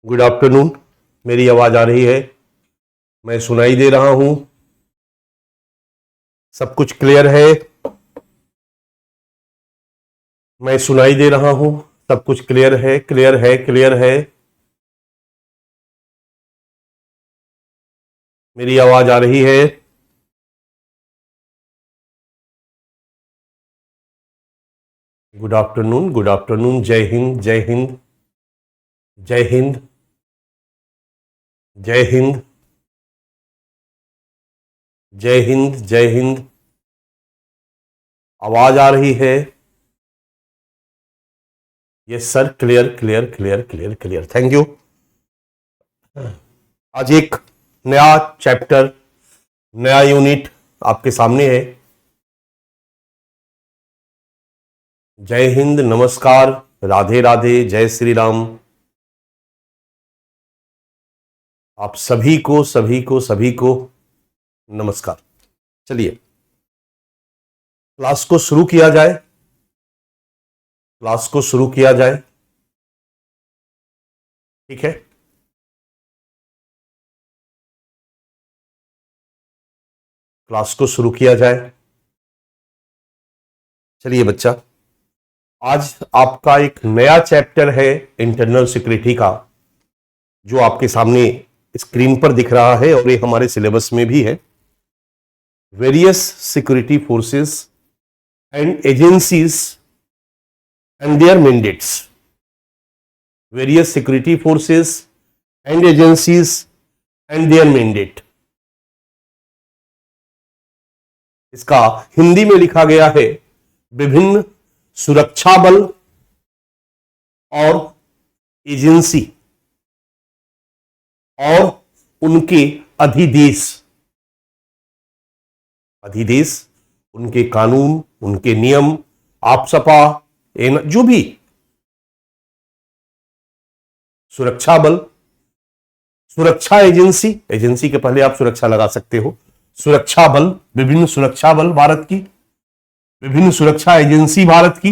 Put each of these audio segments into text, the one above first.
Good afternoon. मेरी आवाज आ रही है? मैं सुनाई दे रहा हूं? सब कुछ क्लियर है? मैं सुनाई दे रहा हूं? सब कुछ क्लियर है? क्लियर है? क्लियर है? मेरी आवाज आ रही है? Good afternoon, good afternoon. जय हिंद, जय हिंद, जय हिंद, जय हिंद, जय हिंद, जय हिंद। आवाज आ रही है? Yes sir, clear clear clear clear clear. Thank you. आज एक नया चैप्टर, नया यूनिट आपके सामने है। जय हिंद, नमस्कार, राधे राधे, जय श्री राम। आप सभी को सभी को सभी को नमस्कार। चलिए क्लास को शुरू किया जाए। क्लास को शुरू किया जाए, ठीक है? क्लास को शुरू किया जाए। चलिए बच्चा, आज आपका एक नया चैप्टर है इंटरनल सिक्योरिटी का, जो आपके सामने स्क्रीन पर दिख रहा है और ये हमारे सिलेबस में भी है। Various security forces and agencies and their mandates. Various security forces and agencies and their mandate. इसका हिंदी में लिखा गया है विभिन्न सुरक्षा बल और एजेंसी और उनके अधिदेश। अधिदेश, उनके कानून, उनके नियम, आपसपा, जो भी सुरक्षा बल, सुरक्षा एजेंसी, एजेंसी के पहले आप सुरक्षा लगा सकते हो। सुरक्षा बल, विभिन्न सुरक्षा बल भारत की, विभिन्न सुरक्षा एजेंसी भारत की,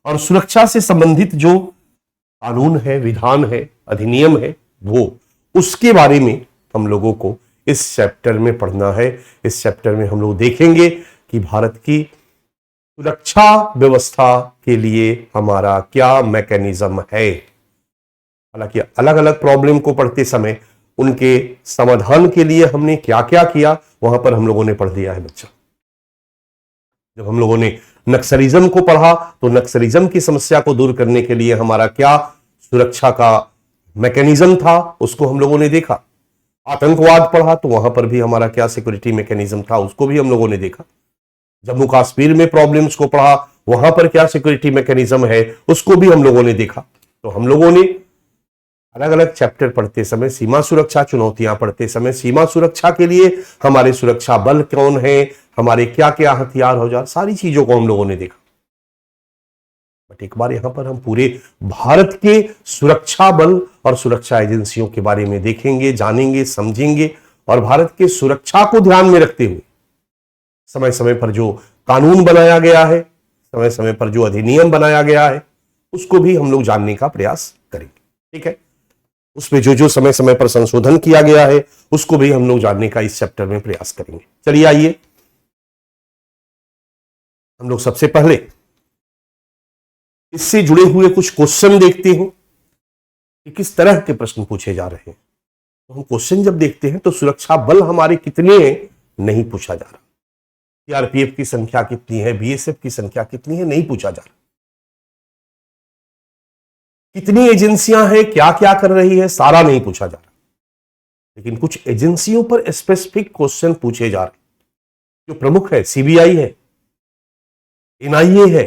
और सुरक्षा से संबंधित जो कानून है, विधान है, अधिनियम है, वो उसके बारे में हम लोगों को इस चैप्टर में पढ़ना है। इस चैप्टर में हम लोग देखेंगे कि भारत की सुरक्षा व्यवस्था के लिए हमारा क्या मैकेनिज्म है। हालांकि अलग अलग प्रॉब्लम को पढ़ते समय उनके समाधान के लिए हमने क्या क्या किया, वहां पर हम लोगों ने पढ़ दिया है बच्चा। जब हम लोगों ने नक्सलिज्म को पढ़ा तो नक्सलिज्म की समस्या को दूर करने के लिए हमारा क्या सुरक्षा का मैकेनिज्म था, उसको हम लोगों ने देखा। आतंकवाद पढ़ा तो वहां पर भी हमारा क्या सिक्योरिटी मैकेनिज्म था, उसको भी हम लोगों ने देखा। जम्मू कश्मीर में प्रॉब्लम्स को पढ़ा, वहां पर क्या सिक्योरिटी मैकेनिज्म है, उसको भी हम लोगों ने देखा। तो हम लोगों ने अलग अलग चैप्टर पढ़ते समय, सीमा सुरक्षा चुनौतियां पढ़ते समय, सीमा सुरक्षा के लिए हमारे सुरक्षा बल कौन है, हमारे क्या क्या हथियार औजार, सारी चीजों को हम लोगों ने देखा। बट एक बार यहां पर हम पूरे भारत के सुरक्षा बल और सुरक्षा एजेंसियों के बारे में देखेंगे, जानेंगे, समझेंगे, और भारत के सुरक्षा को ध्यान में रखते हुए समय समय पर जो कानून बनाया गया है, समय समय पर जो अधिनियम बनाया गया है, उसको भी हम लोग जानने का प्रयास करेंगे, ठीक है? उसमें जो जो समय समय पर संशोधन किया गया है, उसको भी हम लोग जानने का इस चैप्टर में प्रयास करेंगे। चलिए आइए हम लोग सबसे पहले इससे जुड़े हुए कुछ क्वेश्चन देखते हैं कि किस तरह के प्रश्न पूछे जा रहे हैं। तो हम क्वेश्चन जब देखते हैं तो सुरक्षा बल हमारे कितने हैं नहीं पूछा जा रहा, सीआरपीएफ की संख्या कितनी है, बीएसएफ की संख्या कितनी है नहीं पूछा जा रहा, कितनी एजेंसियां हैं, क्या क्या कर रही है, सारा नहीं पूछा जा रहा। लेकिन कुछ एजेंसियों पर स्पेसिफिक क्वेश्चन पूछे जा रहे। जो प्रमुख है, सीबीआई है, एनआईए है,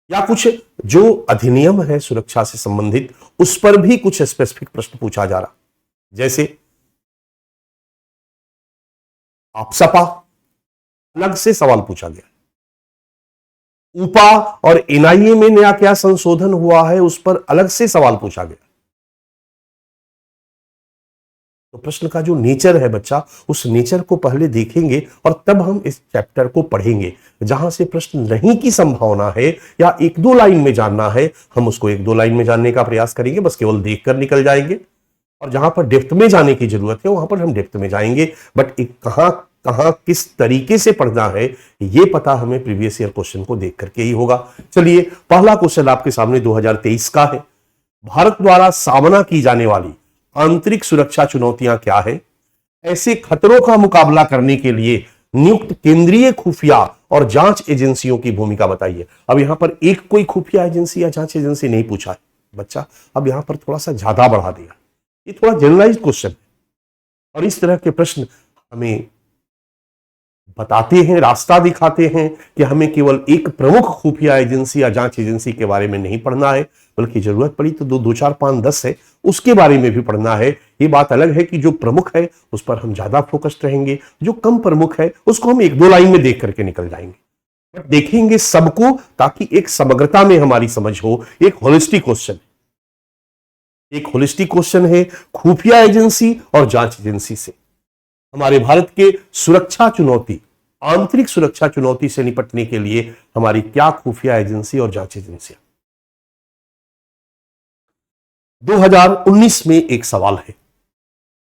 या कुछ जो अधिनियम है सुरक्षा से संबंधित, उस पर भी कुछ स्पेसिफिक प्रश्न पूछा जा रहा। जैसे आपसपा, अलग से सवाल पूछा गया। ऊपा और एनआईए में नया क्या संशोधन हुआ है, उस पर अलग से सवाल पूछा गया। तो प्रश्न का जो नेचर है बच्चा, उस नेचर को पहले देखेंगे और तब हम इस चैप्टर को पढ़ेंगे। जहां से प्रश्न नहीं की संभावना है या एक दो लाइन में जानना है, हम उसको एक दो लाइन में जानने का प्रयास करेंगे, बस केवल देखकर निकल जाएंगे। और जहां पर डेप्थ में जाने की जरूरत है वहां पर हम डेप्थ में जाएंगे, बट एक कहां किस तरीके से पढ़ना है ये पता हमें प्रीवियस ईयर क्वेश्चन को देख करके ही होगा। चलिए, पहला क्वेश्चन आपके सामने 2023 का है। भारत द्वारा सामना की जाने वाली आंतरिक सुरक्षा चुनौतियां क्या है? ऐसे खतरों का मुकाबला करने के लिए नियुक्त केंद्रीय खुफिया और जांच एजेंसियों की भूमिका बताइए। अब यहां पर एक कोई खुफिया एजेंसी या जांच एजेंसी नहीं पूछा है बच्चा, अब यहां पर थोड़ा सा ज्यादा बढ़ा दिया। ये थोड़ा जनरलाइज्ड क्वेश्चन है और इस तरह के प्रश्न हमें बताते हैं, रास्ता दिखाते हैं कि हमें केवल एक प्रमुख खुफिया एजेंसी या जांच एजेंसी के बारे में नहीं पढ़ना है, बल्कि जरूरत पड़ी तो 2, 4, 5, 10 है उसके बारे में भी पढ़ना है। ये बात अलग है कि जो प्रमुख है उस पर हम ज्यादा फोकस्ड रहेंगे, जो कम प्रमुख है उसको हम एक दो लाइन में देख करके निकल जाएंगे, बट देखेंगे सबको ताकि एक समग्रता में हमारी समझ हो। एक होलिस्टिक क्वेश्चन है खुफिया एजेंसी और जांच एजेंसी से हमारे भारत के सुरक्षा चुनौती, आंतरिक सुरक्षा चुनौती से निपटने के लिए हमारी क्या खुफिया एजेंसी और जांच एजेंसियां। 2019 में एक सवाल है,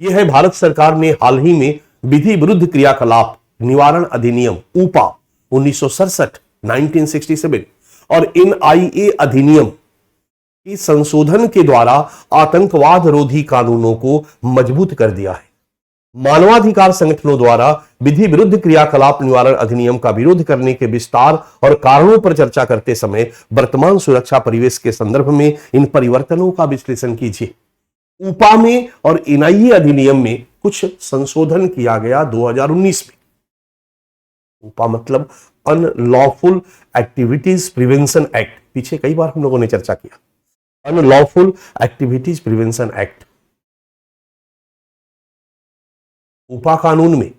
यह है भारत सरकार ने हाल ही में विधि विरुद्ध क्रियाकलाप निवारण अधिनियम ऊपा 1967 1967 और NIA अधिनियम के संशोधन के द्वारा आतंकवाद रोधी कानूनों को मजबूत कर दिया है। मानवाधिकार संगठनों द्वारा विधि विरुद्ध क्रियाकलाप निवारण अधिनियम का विरोध करने के विस्तार और कारणों पर चर्चा करते समय वर्तमान सुरक्षा परिवेश के संदर्भ में इन परिवर्तनों का विश्लेषण कीजिए। ऊपा में और NIA अधिनियम में कुछ संशोधन किया गया 2019 में। ऊपा मतलब अनलॉफुल एक्टिविटीज प्रिवेंशन एक्ट, पीछे कई बार हम लोगों ने चर्चा किया। अनलॉफुल एक्टिविटीज प्रिवेंशन एक्ट ऊपा कानून में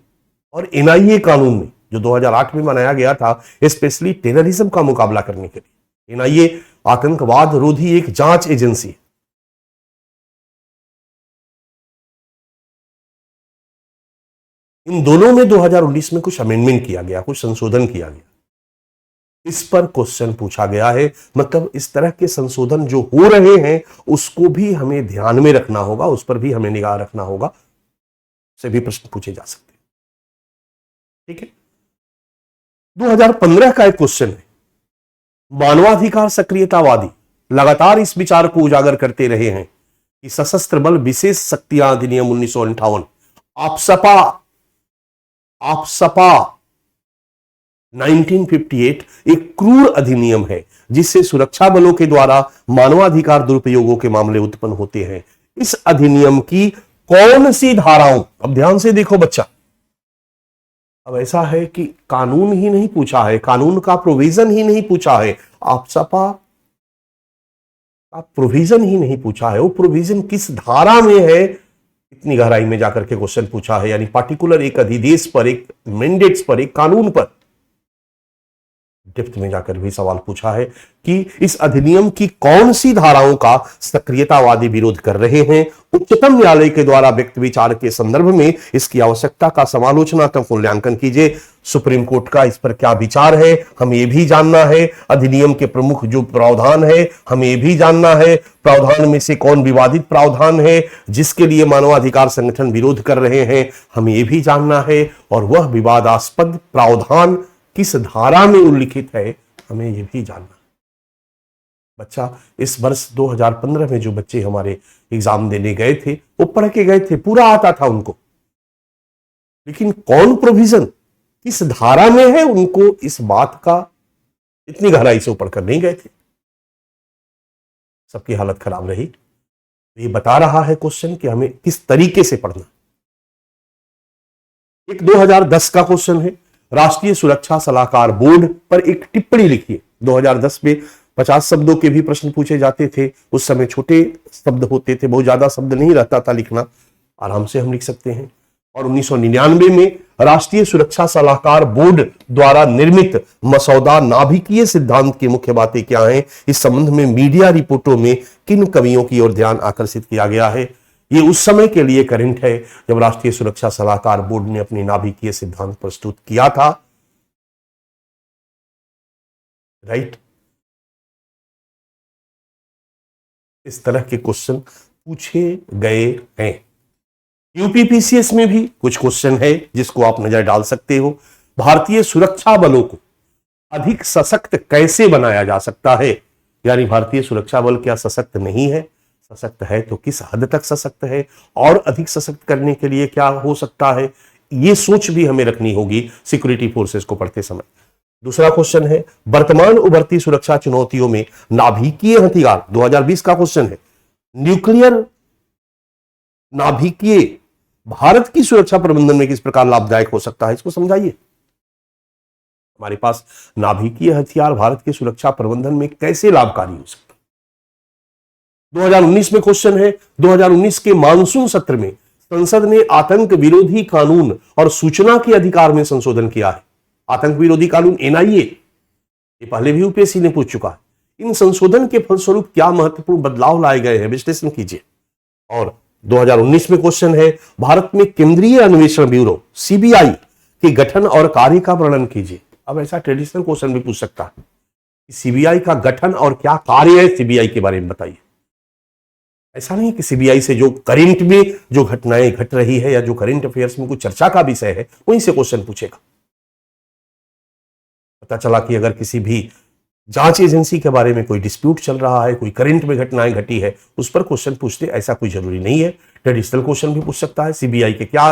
और NIA कानून में जो 2008 में बनाया गया था स्पेशली टेररिज्म का मुकाबला करने के लिए। NIA आतंकवाद रोधी एक जांच एजेंसी है। इन दोनों में 2019 में कुछ अमेंडमेंट किया गया, कुछ संशोधन किया गया। इस पर क्वेश्चन पूछा गया है, मतलब इस तरह के संशोधन जो हो रहे हैं उसको भी हमें ध्यान में रखना होगा, उस पर भी हमें निगाह रखना होगा, से भी प्रश्न पूछे जा सकते हैं। ठीक है, 2015 का एक क्वेश्चन है, मानवाधिकार सक्रियतावादी लगातार इस विचार को उजागर करते रहे हैं कि सशस्त्र बल विशेष शक्तियां अधिनियम 1958 आपसपा 1958 एक क्रूर अधिनियम है जिससे सुरक्षा बलों के द्वारा मानवाधिकार दुरुपयोगों के मामले उत्पन्न होते हैं। इस अधिनियम की कौन सी धाराओं, अब ध्यान से देखो बच्चा, अब ऐसा है कि कानून ही नहीं पूछा है, कानून का प्रोविजन ही नहीं पूछा है, आपसपा का प्रोविजन ही नहीं पूछा है, वो प्रोविजन किस धारा में है इतनी गहराई में जाकर के क्वेश्चन पूछा है, यानी पार्टिकुलर एक अधिदेश पर, एक मैंडेट्स पर, एक कानून पर डेप्थ में जाकर भी सवाल पूछा है कि इस अधिनियम की कौन सी धाराओं का सक्रियतावादी विरोध कर रहे हैं। उच्चतम न्यायालय के द्वारा व्यक्त विचार के संदर्भ में इसकी आवश्यकता का समालोचनात्मक मूल्यांकन कीजिए। सुप्रीम कोर्ट का इस पर क्या विचार है हमें यह भी जानना है। अधिनियम के प्रमुख जो प्रावधान है हमें यह भी जानना है, प्रावधान में से कौन विवादित प्रावधान है जिसके लिए मानवाधिकार संगठन विरोध कर रहे हैं, हमें यह भी जानना है, और वह विवादास्पद प्रावधान किस धारा में उल्लिखित है हमें यह भी जानना। बच्चा, इस वर्ष 2015 में जो बच्चे हमारे एग्जाम देने गए थे वो पढ़ के गए थे, पूरा आता था उनको, लेकिन कौन प्रोविजन किस धारा में है उनको इस बात का इतनी गहराई से ऊपर कर नहीं गए थे। सबकी हालत खराब रही। ये बता रहा है क्वेश्चन कि हमें किस तरीके से पढ़ना। एक 2010 का क्वेश्चन है, राष्ट्रीय सुरक्षा सलाहकार बोर्ड पर एक टिप्पणी लिखिए। 2010 में 50 शब्दों के भी प्रश्न पूछे जाते थे, उस समय छोटे शब्द होते थे, बहुत ज्यादा शब्द नहीं रहता था लिखना, आराम से हम लिख सकते हैं। और 1999 में राष्ट्रीय सुरक्षा सलाहकार बोर्ड द्वारा निर्मित मसौदा नाभिकीय सिद्धांत की मुख्य बातें क्या हैं, इस संबंध में मीडिया रिपोर्टों में किन कमियों की ओर ध्यान आकर्षित किया गया है। ये उस समय के लिए करंट है जब राष्ट्रीय सुरक्षा सलाहकार बोर्ड ने अपनी नाभिकीय सिद्धांत प्रस्तुत किया था, राइट। इस तरह के क्वेश्चन पूछे गए हैं। यूपीपीसीएस में भी कुछ क्वेश्चन है जिसको आप नजर डाल सकते हो। भारतीय सुरक्षा बलों को अधिक सशक्त कैसे बनाया जा सकता है, यानी भारतीय सुरक्षा बल क्या सशक्त नहीं है, सशक्त है तो किस हद तक सशक्त है, और अधिक सशक्त करने के लिए क्या हो सकता है, यह सोच भी हमें रखनी होगी सिक्योरिटी फोर्सेस को पढ़ते समय। दूसरा क्वेश्चन है, वर्तमान उभरती सुरक्षा चुनौतियों में नाभिकीय हथियार, 2020 का क्वेश्चन है, न्यूक्लियर नाभिकीय भारत की सुरक्षा प्रबंधन में किस प्रकार लाभदायक हो सकता है, इसको समझाइए। हमारे पास नाभिकीय हथियार भारत के सुरक्षा प्रबंधन में कैसे लाभकारी हो सकता है। 2019 में क्वेश्चन है, 2019 के मानसून सत्र में संसद ने आतंक विरोधी कानून और सूचना के अधिकार में संशोधन किया है। आतंक विरोधी कानून एनआईए, ये पहले भी यूपीएससी ने पूछ चुका है। इन संशोधन के फलस्वरूप क्या महत्वपूर्ण बदलाव लाए गए हैं, विश्लेषण कीजिए। और 2019 में क्वेश्चन है, भारत में केंद्रीय अन्वेषण ब्यूरो सीबीआई के गठन और कार्य का वर्णन कीजिए। अब ऐसा ट्रेडिशनल क्वेश्चन भी पूछ सकता है, सीबीआई का गठन और क्या कार्य है सीबीआई के बारे में बताइए। ऐसा नहीं कि सीबीआई से जो करंट में जो घटनाएं घट रही है या जो करंट अफेयर्स में कुछ चर्चा का विषय है वहीं से क्वेश्चन पूछेगा। पता चला कि अगर किसी भी जांच एजेंसी के बारे में कोई डिस्प्यूट चल रहा है, कोई करंट में घटनाएं घटी है, उस पर क्वेश्चन पूछते, ऐसा कोई जरूरी नहीं है। ट्रेडिशनल क्वेश्चन भी पूछ सकता है, सीबीआई के क्या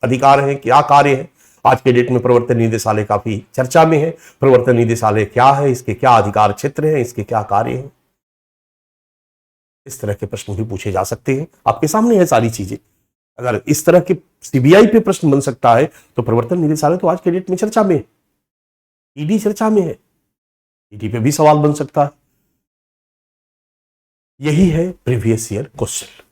अधिकार हैं, क्या कार्य है। आज के डेट में प्रवर्तन निदेशालय काफी चर्चा में है। प्रवर्तन निदेशालय क्या है, इसके क्या अधिकार क्षेत्र है, इसके क्या कार्य है, इस तरह के प्रश्न भी पूछे जा सकते हैं। आपके सामने है सारी चीजें। अगर इस तरह के सीबीआई पे प्रश्न बन सकता है तो प्रवर्तन निदेशालय तो आज के डेट में चर्चा में है, ईडी चर्चा में है, ईडी पे भी सवाल बन सकता है। यही है प्रीवियस ईयर क्वेश्चन।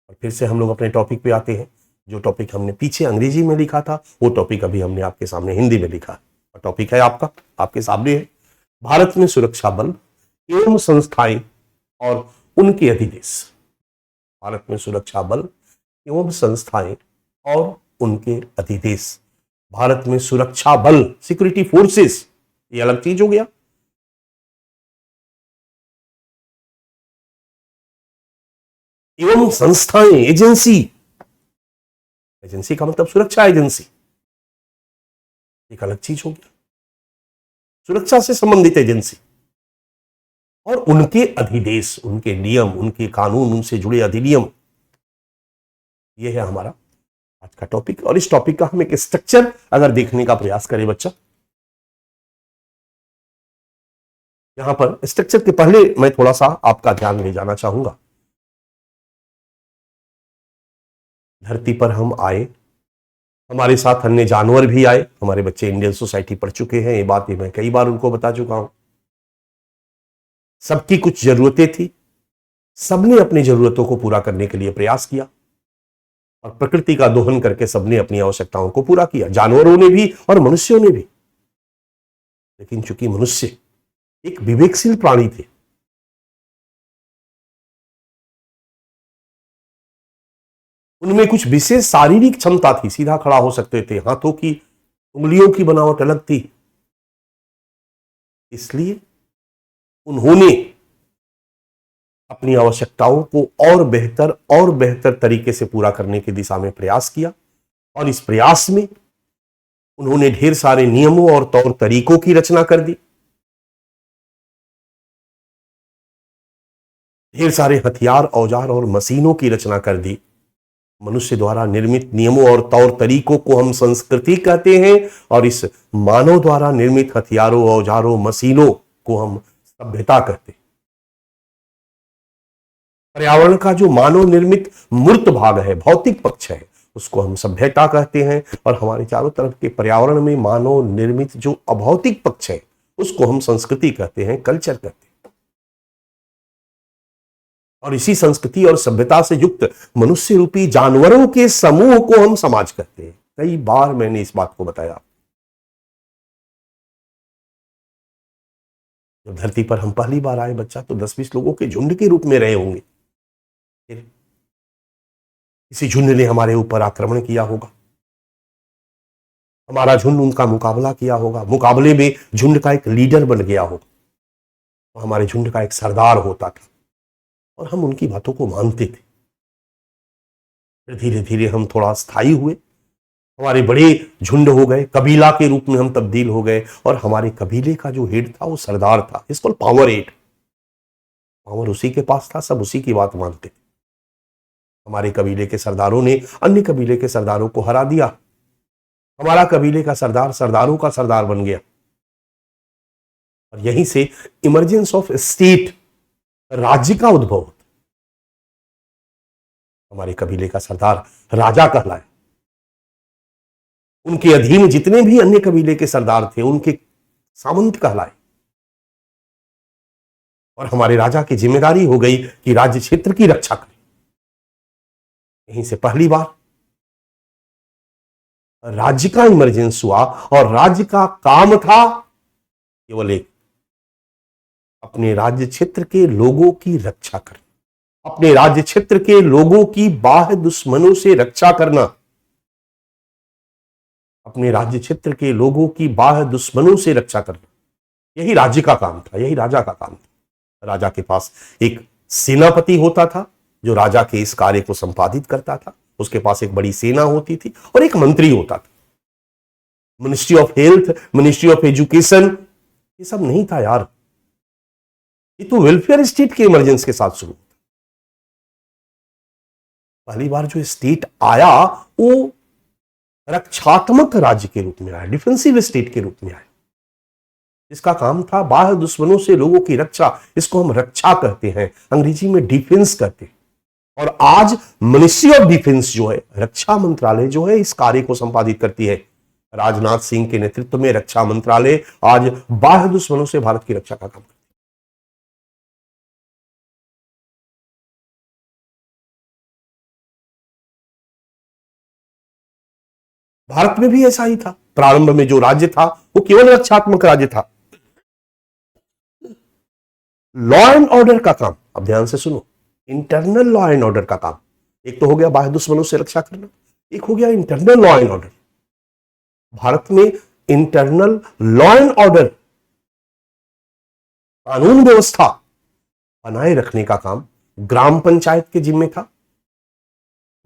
और फिर से हम लोग अपने टॉपिक पे आते हैं। जो टॉपिक हमने पीछे अंग्रेजी में लिखा था वो टॉपिक अभी हमने आपके सामने हिंदी में लिखा है। और टॉपिक है आपका, आपके सामने है, भारत में सुरक्षा बल एवं संस्थाएं और उनके अधिदेश। भारत में सुरक्षा बल एवं संस्थाएं और उनके अधिदेश। भारत में सुरक्षा बल, सिक्योरिटी फोर्सेस, ये अलग चीज हो गया। एवं संस्थाएं, एजेंसी, एजेंसी का मतलब सुरक्षा एजेंसी, एक अलग चीज हो गया। सुरक्षा से संबंधित एजेंसी और उनके अधिदेश, उनके नियम, उनके कानून, उनसे जुड़े अधिनियम, यह है हमारा आज का टॉपिक। और इस टॉपिक का हम एक स्ट्रक्चर अगर देखने का प्रयास करें बच्चा, यहां पर स्ट्रक्चर के पहले मैं थोड़ा सा आपका ध्यान ले जाना चाहूंगा। धरती पर हम आए, हमारे साथ अन्य जानवर भी आए। हमारे बच्चे इंडियन सोसाइटी पढ़ चुके हैं, ये बात मैं कई बार उनको बता चुका हूं। सबकी कुछ जरूरतें थी, सबने अपनी जरूरतों को पूरा करने के लिए प्रयास किया और प्रकृति का दोहन करके सबने अपनी आवश्यकताओं को पूरा किया, जानवरों ने भी और मनुष्यों ने भी। लेकिन चूंकि मनुष्य एक विवेकशील प्राणी थे, उनमें कुछ विशेष शारीरिक क्षमता थी, सीधा खड़ा हो सकते थे, हाथों की उंगलियों की बनावट अलग थी, इसलिए उन्होंने अपनी आवश्यकताओं को और बेहतर तरीके से पूरा करने की दिशा में प्रयास किया। और इस प्रयास में उन्होंने ढेर सारे नियमों और तौर तरीकों की रचना कर दी, ढेर सारे हथियार, औजार और मशीनों की रचना कर दी। मनुष्य द्वारा निर्मित नियमों और तौर तरीकों को हम संस्कृति कहते हैं और इस मानव द्वारा निर्मित हथियारों, औजारों, मशीनों को हम सभ्यता कहते हैं। पर्यावरण का जो मानव निर्मित मूर्त भाग है, भौतिक पक्ष है, उसको हम सभ्यता कहते हैं। और हमारे चारों तरफ के पर्यावरण में मानव निर्मित जो अभौतिक पक्ष है उसको हम संस्कृति कहते हैं, कल्चर कहते हैं। और इसी संस्कृति और सभ्यता से युक्त मनुष्य रूपी जानवरों के समूह को हम समाज कहते हैं। कई बार मैंने इस बात को बताया। जब धरती पर हम पहली बार आए बच्चा, तो 10-20 लोगों के झुंड के रूप में रहे होंगे। किसी झुंड ने हमारे ऊपर आक्रमण किया होगा, हमारा झुंड उनका मुकाबला किया होगा, मुकाबले में झुंड का एक लीडर बन गया होगा, तो हमारे झुंड का एक सरदार होता था और हम उनकी बातों को मानते थे। फिर धीरे धीरे हम थोड़ा स्थायी हुए, हमारे बड़े झुंड हो गए, कबीला के रूप में हम तब्दील हो गए और हमारे कबीले का जो हेड था वो सरदार था, इसको पावर हेड, पावर उसी के पास था, सब उसी की बात मानते थे। हमारे कबीले के सरदारों ने अन्य कबीले के सरदारों को हरा दिया, हमारा कबीले का सरदार सरदारों का सरदार बन गया और यहीं से इमरजेंस ऑफ स्टेट, राज्य का उद्भव होता। हमारे कबीले का सरदार राजा कहलाया, उनके अधीन जितने भी अन्य कबीले के सरदार थे उनके सामंत कहलाए और हमारे राजा की जिम्मेदारी हो गई कि राज्य क्षेत्र की रक्षा करें। यहीं से पहली बार राज्य का इमरजेंस हुआ और राज्य का काम था केवल एक, अपने राज्य क्षेत्र के लोगों की रक्षा करना, अपने राज्य क्षेत्र के लोगों की बाह्य दुश्मनों से रक्षा करना, अपने राज्य क्षेत्र के लोगों की बाह्य दुश्मनों से रक्षा करना, यही राज्य का काम था, यही राजा का काम था। राजा के पास एक सेनापति होता था जो राजा के इस कार्य को संपादित करता था, उसके पास एक बड़ी सेना होती थी और एक मंत्री होता था। Ministry of health, ministry of education, ये सब नहीं था यार, ये तो वेलफेयर स्टेट के इमरजेंस के साथ शुरू हुआ। पहली बार जो स्टेट आया वो रक्षात्मक राज्य के रूप में आया, डिफेंसिव स्टेट के रूप में आया, इसका काम था बाह्य दुश्मनों से लोगों की रक्षा, इसको हम रक्षा कहते हैं, अंग्रेजी में डिफेंस कहते हैं। और आज मिनिस्ट्री ऑफ डिफेंस जो है, रक्षा मंत्रालय जो है, इस कार्य को संपादित करती है। राजनाथ सिंह के नेतृत्व में रक्षा मंत्रालय आज बाह्य दुश्मनों से भारत की रक्षा का काम करती है। भारत में भी ऐसा ही था, प्रारंभ में जो राज्य था वो केवल रक्षात्मक राज्य था। लॉ एंड ऑर्डर का काम, अब ध्यान से सुनो, इंटरनल लॉ एंड ऑर्डर का काम, एक तो हो गया बाह्य दुश्मनों से रक्षा करना, एक हो गया internal law and order. Bharat में इंटरनल लॉ एंड ऑर्डर, कानून व्यवस्था बनाए रखने का काम ग्राम पंचायत के जिम्मे था,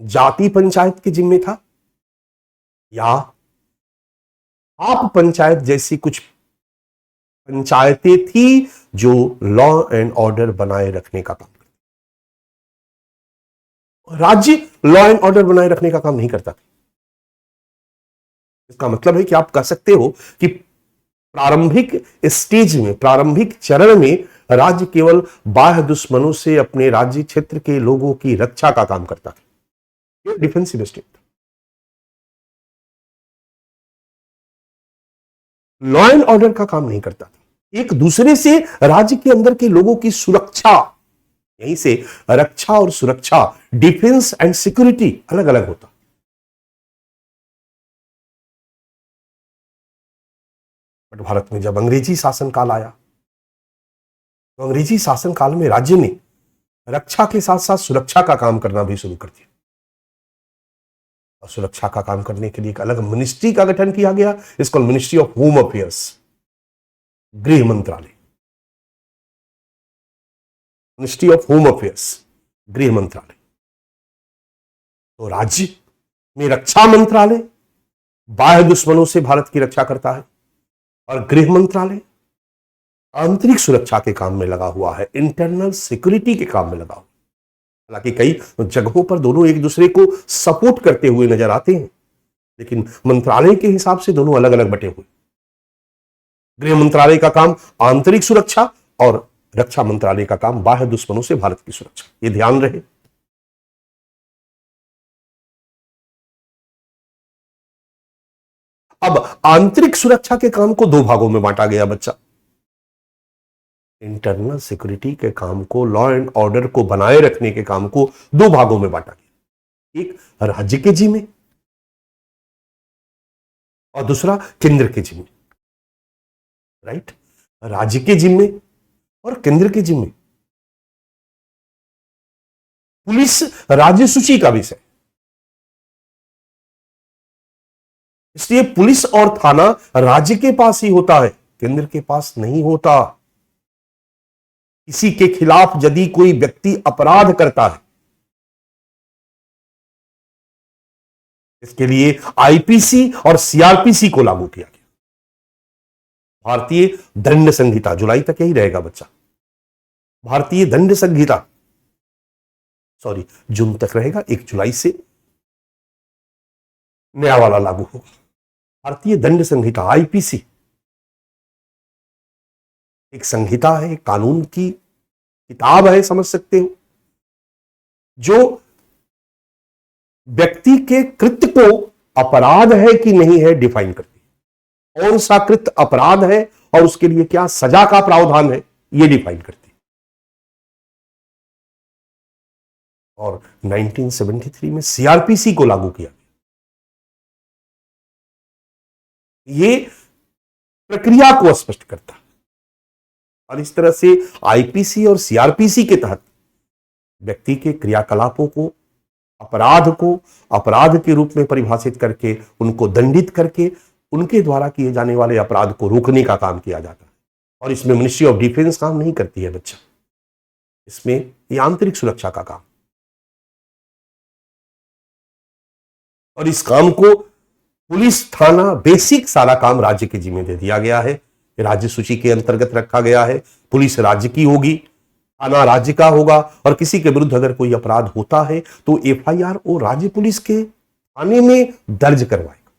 जाति पंचायत के जिम्मे था, या आप पंचायत जैसी कुछ पंचायतें थी जो लॉ एंड ऑर्डर बनाए रखने का काम करती। राज्य लॉ एंड ऑर्डर बनाए रखने का काम नहीं करता था। इसका मतलब है कि आप कह सकते हो कि प्रारंभिक स्टेज में, प्रारंभिक चरण में राज्य केवल बाह्य दुश्मनों से अपने राज्य क्षेत्र के लोगों की रक्षा का काम करता था, ये डिफेंसिव स्टेट था। लॉ एंड ऑर्डर का काम नहीं करता था, एक दूसरे से राज्य के अंदर के लोगों की सुरक्षा, यहीं से रक्षा और सुरक्षा, डिफेंस एंड सिक्योरिटी अलग अलग होता। बट भारत में जब अंग्रेजी शासनकाल आया तो अंग्रेजी शासनकाल में राज्य ने रक्षा के साथ साथ सुरक्षा का काम करना भी शुरू कर दिया और सुरक्षा का काम करने के लिए एक अलग मिनिस्ट्री का गठन किया गया, इसको मिनिस्ट्री ऑफ होम अफेयर्स, गृह मंत्रालय, मिनिस्ट्री ऑफ होम अफेयर्स, गृह मंत्रालय। तो राज्य में रक्षा मंत्रालय बाह्य दुश्मनों से भारत की रक्षा करता है और गृह मंत्रालय आंतरिक सुरक्षा के काम में लगा हुआ है, इंटरनल सिक्योरिटी के काम में लगा हुआ। हालांकि कई जगहों पर दोनों एक दूसरे को सपोर्ट करते हुए नजर आते हैं, लेकिन मंत्रालय के हिसाब से दोनों अलग अलग बटे हुए। गृह मंत्रालय का काम आंतरिक सुरक्षा और रक्षा मंत्रालय का काम बाह्य दुश्मनों से भारत की सुरक्षा, ये ध्यान रहे। अब आंतरिक सुरक्षा के काम को दो भागों में बांटा गया बच्चा। इंटरनल सिक्योरिटी के काम को, लॉ एंड ऑर्डर को बनाए रखने के काम को दो भागों में बांटा गया, एक राज्य के जिम्मे और दूसरा केंद्र के जिम्मे। राइट, राज्य के जिम्मे और केंद्र के जिम्मे। पुलिस राज्य सूची का विषय, इसलिए पुलिस और थाना राज्य के पास ही होता है, केंद्र के पास नहीं होता। किसी के खिलाफ यदि कोई व्यक्ति अपराध करता है, इसके लिए आईपीसी और सीआरपीसी को लागू किया गया। भारतीय दंड संहिता, जुलाई तक यही रहेगा बच्चा। भारतीय दंड संहिता जून तक रहेगा, 1 जुलाई से नया वाला लागू होगा। भारतीय दंड संहिता आईपीसी एक संहिता है, कानून की किताब है, समझ सकते हो, जो व्यक्ति के कृत्य को अपराध है कि नहीं है डिफाइन करती है। कौन सा कृत्य अपराध है और उसके लिए क्या सजा का प्रावधान है, यह डिफाइन करती है। और 1973 में सीआरपीसी को लागू किया गया। ये प्रक्रिया को स्पष्ट करता है। और इस तरह से आईपीसी और सीआरपीसी के तहत व्यक्ति के क्रियाकलापों को, अपराध के रूप में परिभाषित करके, उनको दंडित करके, उनके द्वारा किए जाने वाले अपराध को रोकने का काम किया जाता है। और इसमें मिनिस्ट्री ऑफ डिफेंस काम नहीं करती है बच्चा, इसमें ये आंतरिक सुरक्षा का काम। और इस काम को पुलिस, थाना, बेसिक सारा काम राज्य के जिम्मे दे दिया गया है। राज्य सूची के अंतर्गत रखा गया है। पुलिस राज्य की होगी, थाना राज्य का होगा, और किसी के विरुद्ध अगर कोई अपराध होता है तो एफआईआर वो राज्य पुलिस के थाने में दर्ज करवाएगा।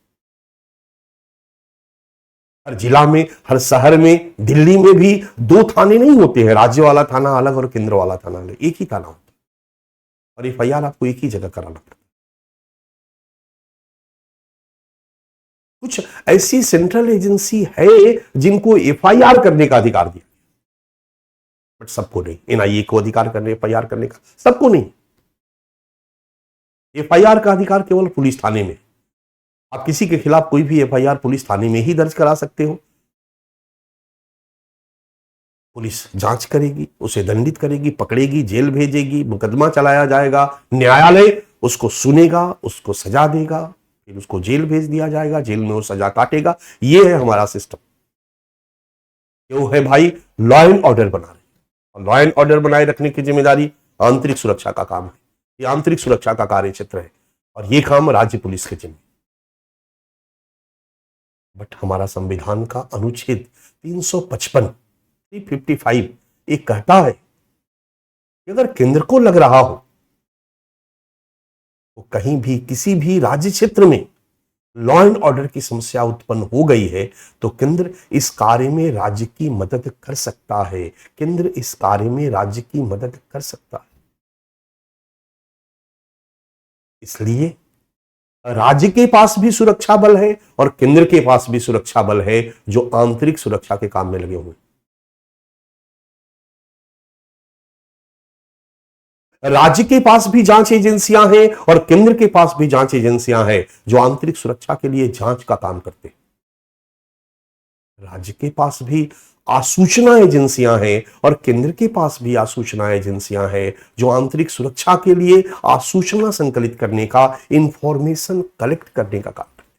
हर जिला में, हर शहर में, दिल्ली में भी 2 थाने नहीं होते हैं, राज्य वाला थाना अलग और केंद्र वाला थाना अलग, एक ही थाना होता है। और एफआईआर आपको एक ही जगह कराना पड़ता है। कुछ ऐसी सेंट्रल एजेंसी है जिनको एफआईआर करने का अधिकार दिया, बट सबको नहीं। एनआईए को अधिकार करने, एफआईआर करने का, सबको नहीं। एफआईआर का अधिकार केवल पुलिस थाने में। आप किसी के खिलाफ कोई भी एफआईआर पुलिस थाने में ही दर्ज करा सकते हो। पुलिस जांच करेगी, उसे दंडित करेगी, पकड़ेगी, जेल भेजेगी, मुकदमा चलाया जाएगा, न्यायालय उसको सुनेगा, उसको सजा देगा, फिर उसको जेल भेज दिया जाएगा, जेल में वो सजा काटेगा। ये है हमारा सिस्टम। क्यों है भाई? लॉ एंड ऑर्डर बना रहे, और लॉ एंड ऑर्डर बनाए रखने की जिम्मेदारी आंतरिक सुरक्षा का काम है। ये आंतरिक सुरक्षा का कार्य क्षेत्र है और ये काम राज्य पुलिस के जिम्मे। बट हमारा संविधान का अनुच्छेद 355 एक कहता है कि अगर केंद्र को लग रहा हो तो कहीं भी, किसी भी राज्य क्षेत्र में लॉ एंड ऑर्डर की समस्या उत्पन्न हो गई है तो केंद्र इस कार्य में राज्य की मदद कर सकता है। केंद्र इस कार्य में राज्य की मदद कर सकता है। इसलिए राज्य के पास भी सुरक्षा बल है और केंद्र के पास भी सुरक्षा बल है जो आंतरिक सुरक्षा के काम में लगे हुए हैं। राज्य के पास भी जांच एजेंसियां हैं और केंद्र के पास भी जांच एजेंसियां हैं जो आंतरिक सुरक्षा के लिए जांच का काम करते हैं। राज्य के पास भी आसूचना एजेंसियां हैं और केंद्र के पास भी आसूचना एजेंसियां हैं जो आंतरिक सुरक्षा के लिए आसूचना संकलित करने का, इंफॉर्मेशन कलेक्ट करने का काम करते हैं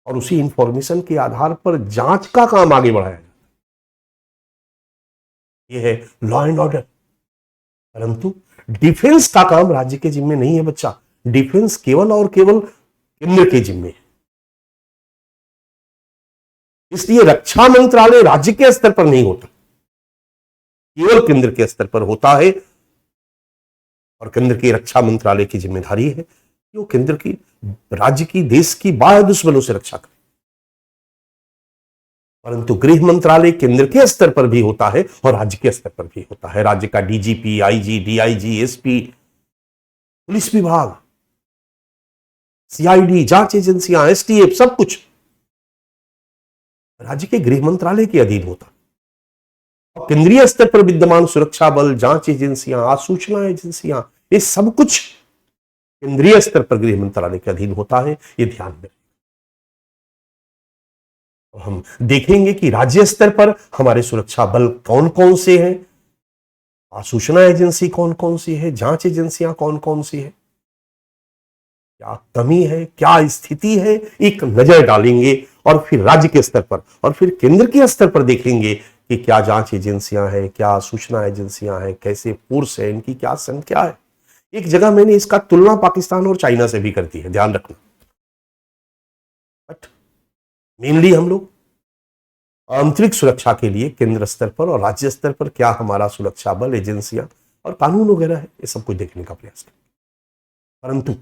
और उसी इंफॉर्मेशन के आधार पर जांच का काम आगे बढ़ाया जाता है। यह है लॉ एंड ऑर्डर। परंतु डिफेंस का काम राज्य के जिम्मे नहीं है बच्चा। डिफेंस केवल और केवल केंद्र के जिम्मे है। इसलिए रक्षा मंत्रालय राज्य के स्तर पर नहीं होता, केवल केंद्र के स्तर पर होता है। और केंद्र की रक्षा मंत्रालय की जिम्मेदारी है कि वो केंद्र की, राज्य की, देश की बाह्य दुश्मनों से रक्षा करे। परंतु गृह मंत्रालय केंद्र के स्तर पर भी होता है और राज्य के स्तर पर भी होता है। राज्य का DGP, IG, DIG, SP, police विभाग, सीआईडी, जांच एजेंसियां, एसटीएफ, सब कुछ राज्य के गृह मंत्रालय के अधीन होता। और केंद्रीय स्तर पर विद्यमान सुरक्षा बल, जांच एजेंसियां, आसूचना एजेंसियां, ये सब कुछ केंद्रीय स्तर पर गृह मंत्रालय के अधीन होता है। ये ध्यान में हम देखेंगे कि राज्य स्तर पर हमारे सुरक्षा बल कौन कौन से हैं, आसूचना एजेंसी कौन कौन सी है, जांच एजेंसियां कौन कौन सी है। क्या कमी है, क्या स्थिति है, एक नजर डालेंगे और फिर राज्य के स्तर पर और फिर केंद्र के स्तर पर देखेंगे कि क्या जांच एजेंसियां हैं, क्या सूचना एजेंसियां हैं, कैसे फोर्स है, इनकी क्या संख्या है। एक जगह मैंने इसका तुलना पाकिस्तान और चाइना से भी कर दी है, ध्यान रखना। बट मेनली हम लोग आंतरिक सुरक्षा के लिए केंद्र स्तर पर और राज्य स्तर पर क्या हमारा सुरक्षा बल, एजेंसियां और कानून वगैरह है, ये सब कुछ देखने का प्रयास करें। परंतु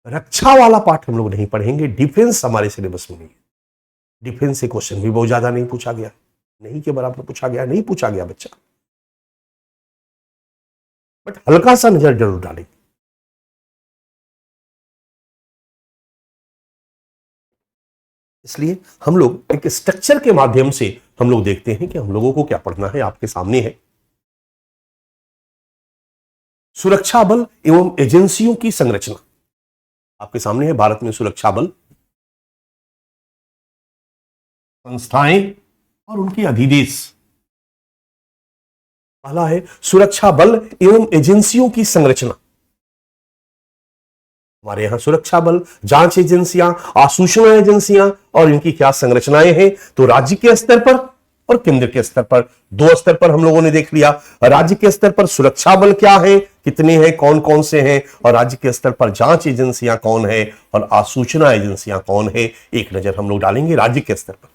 रक्षा वाला पार्ट हम लोग नहीं पढ़ेंगे, डिफेंस हमारे सिलेबस में नहीं है। डिफेंस से क्वेश्चन भी बहुत ज्यादा नहीं पूछा गया, नहीं के बराबर पूछा गया, नहीं पूछा गया बच्चा, बट हल्का सा नजर जरूर डालेंगे। इसलिए हम लोग एक स्ट्रक्चर के माध्यम से हम लोग देखते हैं कि हम लोगों को क्या पढ़ना है। आपके सामने है सुरक्षा बल एवं एजेंसियों की संरचना। आपके सामने है भारत में सुरक्षा बल, संस्थाएं और उनके अधिदेश। पहला है सुरक्षा बल एवं एजेंसियों की संरचना। हमारे यहां सुरक्षा बल, जांच एजेंसियां, आसूचना एजेंसियां और इनकी क्या संरचनाएं हैं। तो राज्य के स्तर पर और केंद्र के स्तर पर, दो स्तर पर हम लोगों ने देख लिया। राज्य के स्तर पर सुरक्षा बल क्या है, कितने हैं, कौन कौन से हैं, और राज्य के स्तर पर जांच एजेंसियां कौन है और आसूचना एजेंसियां कौन है, एक नजर हम लोग डालेंगे राज्य के स्तर पर।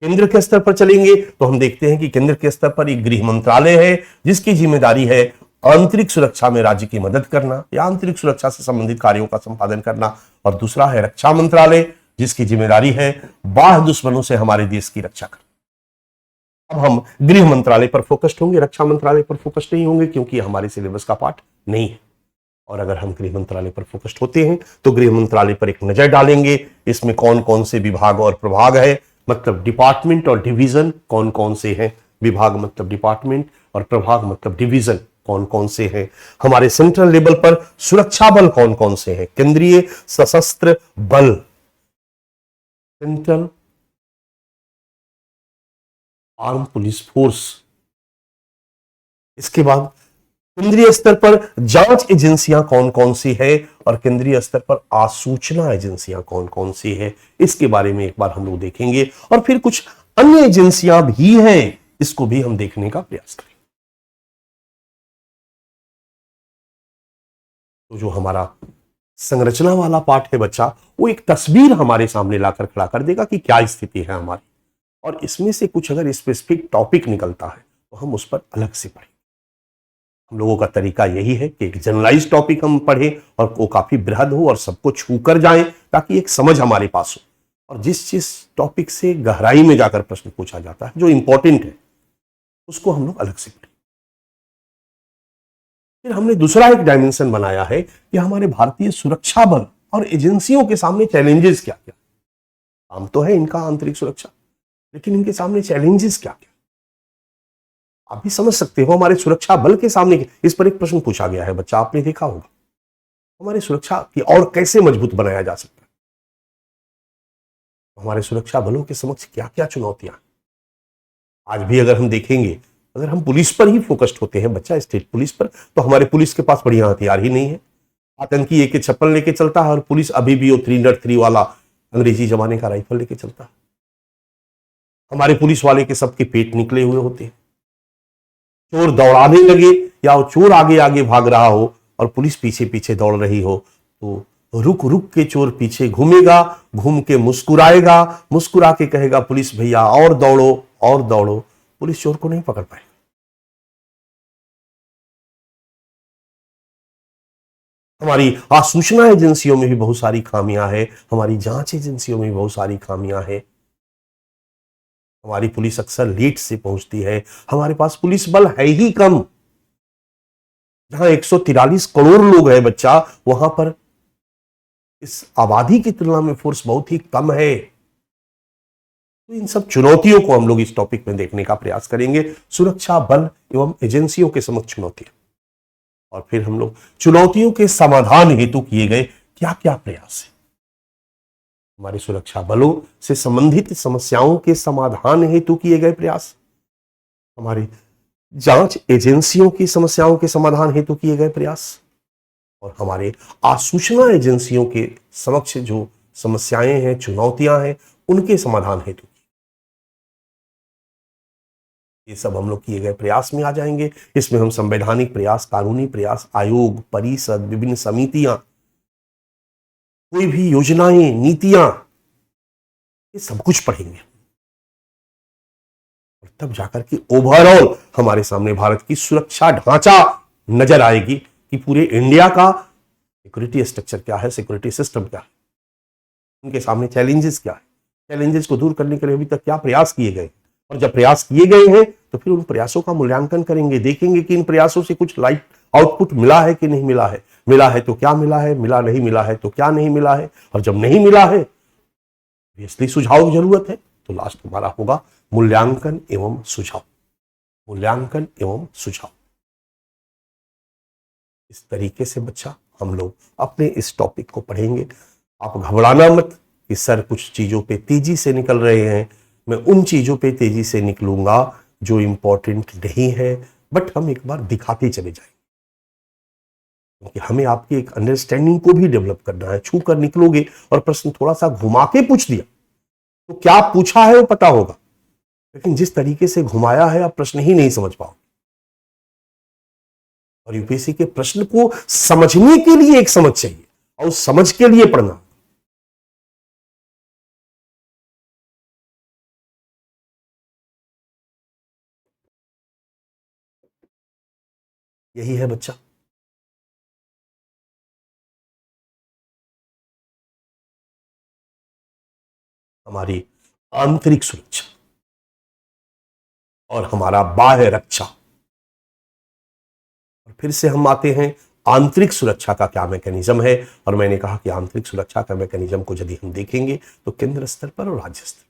केंद्र के स्तर पर चलेंगे तो हम देखते हैं कि केंद्र के स्तर पर एक गृह मंत्रालय है जिसकी जिम्मेदारी है आंतरिक सुरक्षा में राज्य की मदद करना या आंतरिक सुरक्षा से संबंधित कार्यों का संपादन करना, और दूसरा है रक्षा मंत्रालय जिसकी जिम्मेदारी है बाह्य दुश्मनों से हमारे देश की रक्षा करना। अब हम गृह मंत्रालय पर फोकस्ड होंगे, रक्षा मंत्रालय पर फोकस्ड नहीं होंगे क्योंकि हमारे सिलेबस का पार्ट नहीं है। और अगर हम गृह मंत्रालय पर फोकस्ड होते हैं तो गृह मंत्रालय पर एक नजर डालेंगे, इसमें कौन कौन से विभाग और प्रभाग है, मतलब डिपार्टमेंट और डिवीजन कौन कौन से हैं। विभाग मतलब डिपार्टमेंट और प्रभाग मतलब डिवीजन कौन कौन से हैं। हमारे सेंट्रल लेवल पर सुरक्षा बल कौन कौन से हैं, केंद्रीय सशस्त्र बल, सेंट्रल आर्म पुलिस फोर्स। इसके बाद केंद्रीय स्तर पर जांच एजेंसियां कौन कौन सी है और केंद्रीय स्तर पर आसूचना एजेंसियां कौन कौन सी है, इसके बारे में एक बार हम लोग देखेंगे। और फिर कुछ अन्य एजेंसियां भी हैं, इसको भी हम देखने का प्रयास करेंगे। तो जो हमारा संरचना वाला पार्ट है बच्चा, वो एक तस्वीर हमारे सामने लाकर खड़ा कर देगा कि क्या स्थिति है हमारी, और इसमें से कुछ अगर स्पेसिफिक टॉपिक निकलता है तो हम उस पर अलग से पढ़ें। हम लोगों का तरीका यही है कि एक जनरलाइज टॉपिक हम पढ़ें और वो काफी बृहद हो और सबको छू कर जाए ताकि एक समझ हमारे पास हो। और जिस टॉपिक से गहराई में जाकर प्रश्न पूछा जाता है, जो इंपॉर्टेंट है, उसको हम लोग अलग से पढ़ें। फिर हमने दूसरा एक डायमेंशन बनाया है कि हमारे भारतीय सुरक्षा बल और एजेंसियों के सामने चैलेंजेस क्या क्या। काम तो है इनका आंतरिक सुरक्षा, लेकिन इनके सामने चैलेंजेस क्या क्या आप भी समझ सकते हो। हमारे सुरक्षा बल के सामने इस पर एक प्रश्न पूछा गया है बच्चा, आपने देखा होगा, हमारी सुरक्षा की और कैसे मजबूत बनाया जा सकता है। हमारे सुरक्षा बलों के समक्ष क्या क्या चुनौतियां। आज भी अगर हम देखेंगे, अगर हम पुलिस पर ही फोकस्ड होते हैं बच्चा, स्टेट पुलिस पर, तो हमारे पुलिस के पास बढ़िया हथियार ही नहीं है। आतंकी AK-56 लेके चलता है और पुलिस अभी भी वो 303 वाला अंग्रेजी जमाने का राइफल लेके चलता है। हमारे पुलिस वाले के सबके पेट निकले हुए होते हैं। चोर दौड़ाने लगे या वो चोर आगे आगे भाग रहा हो और पुलिस पीछे पीछे दौड़ रही हो, तो रुक रुक के चोर पीछे घूमेगा, घूम के मुस्कुराएगा, मुस्कुरा के कहेगा पुलिस भैया और दौड़ो और दौड़ो, पुलिस चोर को नहीं पकड़ पाएगी। हमारी आसूचना एजेंसियों में भी बहुत सारी खामियां हैं, हमारी जांच एजेंसियों में भी बहुत सारी खामियां हैं। हमारी पुलिस अक्सर लेट से पहुंचती है, हमारे पास पुलिस बल है ही कम। जहां 143 करोड़ लोग हैं बच्चा, वहां पर इस आबादी की तुलना में फोर्स बहुत ही कम है। तो इन सब चुनौतियों को हम लोग इस टॉपिक में देखने का प्रयास करेंगे, सुरक्षा बल एवं एजेंसियों के समक्ष चुनौतियां। और फिर हम लोग चुनौतियों के समाधान हेतु किए गए क्या क्या प्रयास है। हमारे सुरक्षा बलों से संबंधित समस्याओं के समाधान हेतु किए गए प्रयास, हमारी जांच एजेंसियों की समस्याओं के समाधान हेतु किए गए प्रयास, और हमारे आसूचना एजेंसियों के समक्ष जो समस्याएं हैं, चुनौतियां हैं, उनके समाधान हेतु ये सब हम लोग किए गए प्रयास में आ जाएंगे। इसमें हम संवैधानिक प्रयास, कानूनी प्रयास, आयोग, परिषद, विभिन्न समितियां, कोई भी योजनाएं, नीतियां, ये सब कुछ पढ़ेंगे और तब जाकर के ओवरऑल हमारे सामने भारत की सुरक्षा ढांचा नजर आएगी कि पूरे इंडिया का सिक्योरिटी स्ट्रक्चर क्या है, सिक्योरिटी सिस्टम क्या है, उनके सामने चैलेंजेस क्या है, चैलेंजेस को दूर करने के लिए अभी तक क्या प्रयास किए गए, और जब प्रयास किए गए हैं तो फिर उन प्रयासों का मूल्यांकन करेंगे, देखेंगे कि इन प्रयासों से कुछ लाइट आउटपुट मिला है कि नहीं मिला है, मिला है तो क्या मिला है, मिला नहीं मिला है तो क्या नहीं मिला है, और जब नहीं मिला है इसलिए सुझाव की जरूरत है तो लास्ट हमारा होगा मूल्यांकन एवं सुझाव, मूल्यांकन एवं सुझाव। इस तरीके से बच्चा हम लोग अपने इस टॉपिक को पढ़ेंगे। आप घबराना मत कि सर कुछ चीजों पे तेजी से निकल रहे हैं, मैं उन चीजों पे तेजी से निकलूंगा जो इंपॉर्टेंट नहीं है, बट हम एक बार दिखाते चले जाएंगे क्योंकि हमें आपकी एक अंडरस्टैंडिंग को भी डेवलप करना है। छू कर निकलोगे और प्रश्न थोड़ा सा घुमा के पूछ दिया तो क्या पूछा है वो पता होगा, लेकिन जिस तरीके से घुमाया है आप प्रश्न ही नहीं समझ पाओगे। और यूपीएससी के प्रश्न को समझने के लिए एक समझ चाहिए और उस समझ के लिए पढ़ना। यही है बच्चा। हमारी आंतरिक सुरक्षा और हमारा बाह्य रक्षा। और फिर से हम आते हैं आंतरिक सुरक्षा का क्या मैकेनिज्म है, और मैंने कहा कि आंतरिक सुरक्षा का मैकेनिज्म को यदि हम देखेंगे तो केंद्र स्तर पर और राज्य स्तर पर,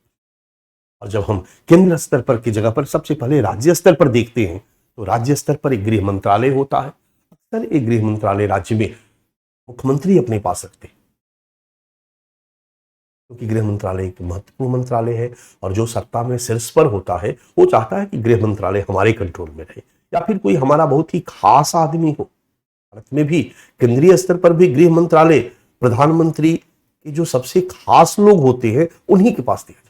और जब हम केंद्र स्तर पर की जगह पर सबसे पहले राज्य स्तर पर देखते हैं तो राज्य स्तर पर एक गृह मंत्रालय होता है। अक्सर एक गृह मंत्रालय राज्य में मुख्यमंत्री अपने पास रखते हैं क्योंकि गृह मंत्रालय एक महत्वपूर्ण मंत्रालय है और जो सत्ता में शीर्ष पर होता है वो चाहता है कि गृह मंत्रालय हमारे कंट्रोल में रहे या फिर कोई हमारा बहुत ही खास आदमी हो। भारत में भी केंद्रीय स्तर पर भी गृह मंत्रालय प्रधानमंत्री के जो सबसे खास लोग होते हैं उन्हीं के पास दिया जाता है।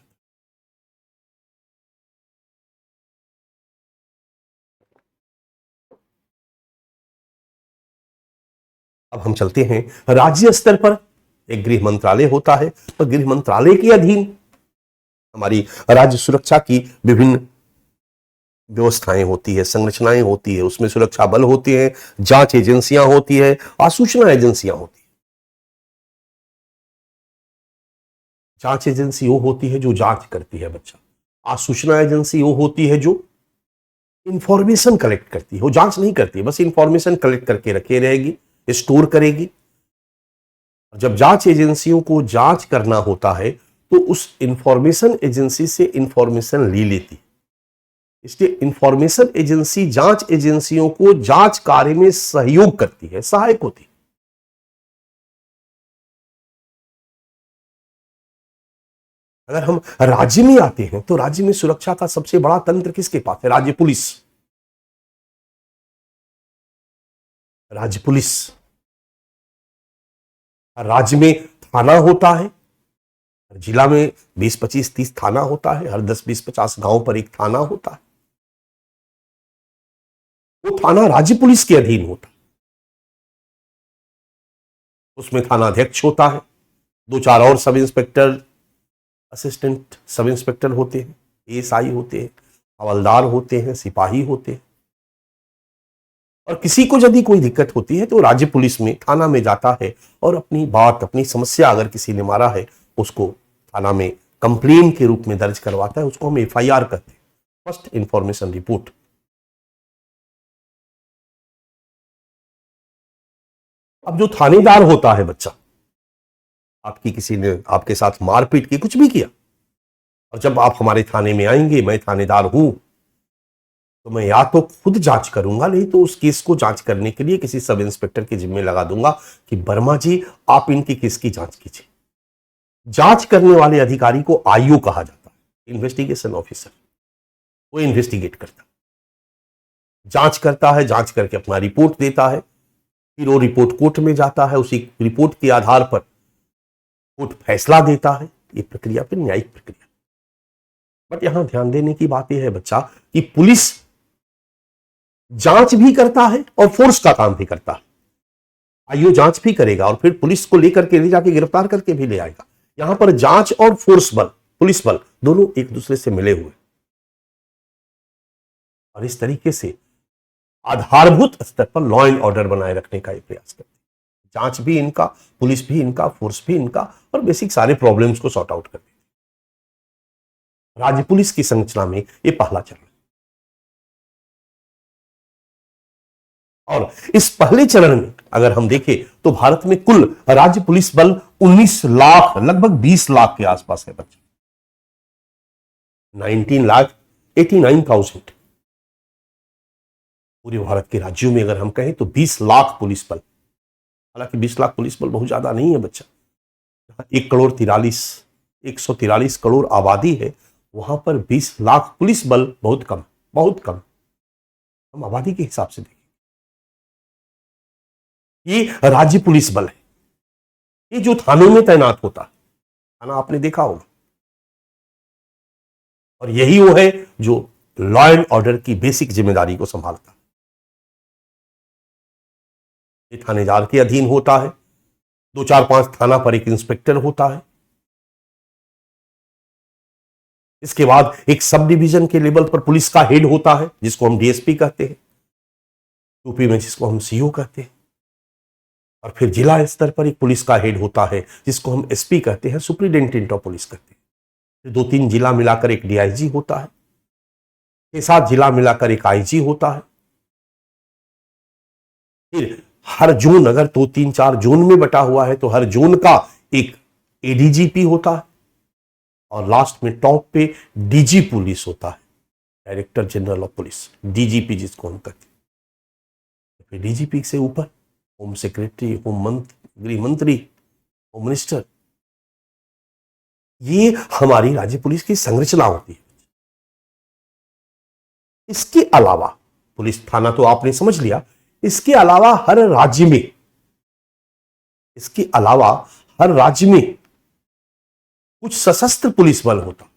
अब हम चलते हैं राज्य स्तर पर। एक गृह मंत्रालय होता है और गृह मंत्रालय के अधीन हमारी राज्य सुरक्षा की विभिन्न व्यवस्थाएं होती है, संरचनाएं होती है, उसमें सुरक्षा बल होते हैं, जांच एजेंसियां होती है, आसूचना एजेंसियां होती है। जांच एजेंसी वो होती है जो जांच करती है बच्चा, आसूचना एजेंसी वो होती है जो इंफॉर्मेशन कलेक्ट करती है, वो जांच नहीं करती, बस इंफॉर्मेशन कलेक्ट करके रखे रहेगी, स्टोर करेगी। जब जांच एजेंसियों को जांच करना होता है तो उस इंफॉर्मेशन एजेंसी से इंफॉर्मेशन ले लेती है, इसलिए इंफॉर्मेशन एजेंसी जांच एजेंसियों को जांच कार्य में सहयोग करती है, सहायक होती है। अगर हम राज्य में आते हैं तो राज्य में सुरक्षा का सबसे बड़ा तंत्र किसके पास है? राज्य पुलिस। राज्य पुलिस, राज्य में थाना होता है, जिला में 20, 25, 30 थाना होता है, हर 10, 20, 50 गांव पर एक थाना होता है। वो थाना राज्य पुलिस के अधीन होता है, उसमें थाना अध्यक्ष होता है, 2-4 और sub inspector, assistant sub inspector होते हैं, एएसआई होते हैं, हवलदार होते हैं, सिपाही होते हैं। और किसी को यदि कोई दिक्कत होती है तो राज्य पुलिस में थाना में जाता है और अपनी बात, अपनी समस्या अगर किसी ने मारा है उसको थाना में कंप्लेन के रूप में दर्ज करवाता है, उसको हम एफआईआर कहते हैं, फर्स्ट इंफॉर्मेशन रिपोर्ट। अब जो थानेदार होता है बच्चा, आपकी किसी ने आपके साथ मारपीट की, कुछ भी किया, और जब आप हमारे थाने में आएंगे, मैं थानेदार हूं, तो मैं या तो खुद जांच करूंगा, नहीं तो उस केस को जांच करने के लिए किसी सब इंस्पेक्टर के जिम्मे लगा दूंगा कि वर्मा जी आप इनके केस की जांच कीजिए। जांच करने वाले अधिकारी को आईओ कहा जाता है, इन्वेस्टिगेशन ऑफिसर। वो इन्वेस्टिगेट करता है, जांच करता है, जांच करके अपना रिपोर्ट देता है फिर वो रिपोर्ट कोर्ट में जाता है, उसी रिपोर्ट के आधार पर कोर्ट फैसला देता है। ये प्रक्रिया फिर न्यायिक प्रक्रिया। बट यहां ध्यान देने की बात यह है बच्चा कि पुलिस जांच भी करता है और फोर्स का काम भी करता है। आईओ जांच भी करेगा और फिर पुलिस को लेकर के ले जाके गिरफ्तार करके भी ले आएगा। यहां पर जांच और फोर्स बल, पुलिस बल दोनों एक दूसरे से मिले हुए और इस तरीके से आधारभूत स्तर पर लॉ एंड ऑर्डर बनाए रखने का प्रयास करते हैं। जांच भी इनका, पुलिस भी इनका, फोर्स भी इनका और बेसिक सारे प्रॉब्लम्स को सॉर्ट आउट करते हैं। राज्य पुलिस की संरचना में यह पहला चरण। और इस पहले चरण में अगर हम देखें तो भारत में कुल राज्य पुलिस बल 19 लाख, लगभग 20 लाख के आसपास है बच्चे। 19,89,000 पूरे भारत के राज्यों में अगर हम कहें तो 20 लाख पुलिस बल। हालांकि 20 लाख पुलिस बल बहुत ज्यादा नहीं है बच्चा। 143 करोड़ आबादी है, वहां पर 20 लाख पुलिस बल बहुत कम, बहुत कम। हम आबादी के हिसाब से देखें, ये राज्य पुलिस बल है। ये जो थानों में तैनात होता है, थाना आपने देखा होगा, और यही वो है जो लॉ एंड ऑर्डर की बेसिक जिम्मेदारी को संभालता है। ये थानेदार के अधीन होता है। 2, 4, 5 थाना पर एक इंस्पेक्टर होता है। इसके बाद एक सब डिवीजन के लेवल पर पुलिस का हेड होता है, जिसको हम डीएसपी कहते हैं, यूपी में जिसको हम सीओ कहते हैं। और फिर जिला स्तर पर एक पुलिस का हेड होता है, जिसको हम एसपी कहते हैं, सुप्रिंटेंडेंट ऑफ पुलिस कहते हैं। फिर 2-3 जिला मिलाकर एक डीआईजी होता है। 6-7 जिला मिलाकर एक आईजी होता है। फिर हर जोन, अगर 2-3-4 जोन में बटा हुआ है तो हर जोन का एक एडीजीपी होता है। और लास्ट में टॉप पे डीजी पुलिस होता है, director general of police, DGP जिसको हम कहते हैं। फिर डीजीपी से ऊपर होम सेक्रेटरी, गृह मंत्री, होम मिनिस्टर। ये हमारी राज्य पुलिस की संरचना होती है। इसके अलावा पुलिस थाना तो आपने समझ लिया, इसके अलावा हर राज्य में कुछ सशस्त्र पुलिस बल होता।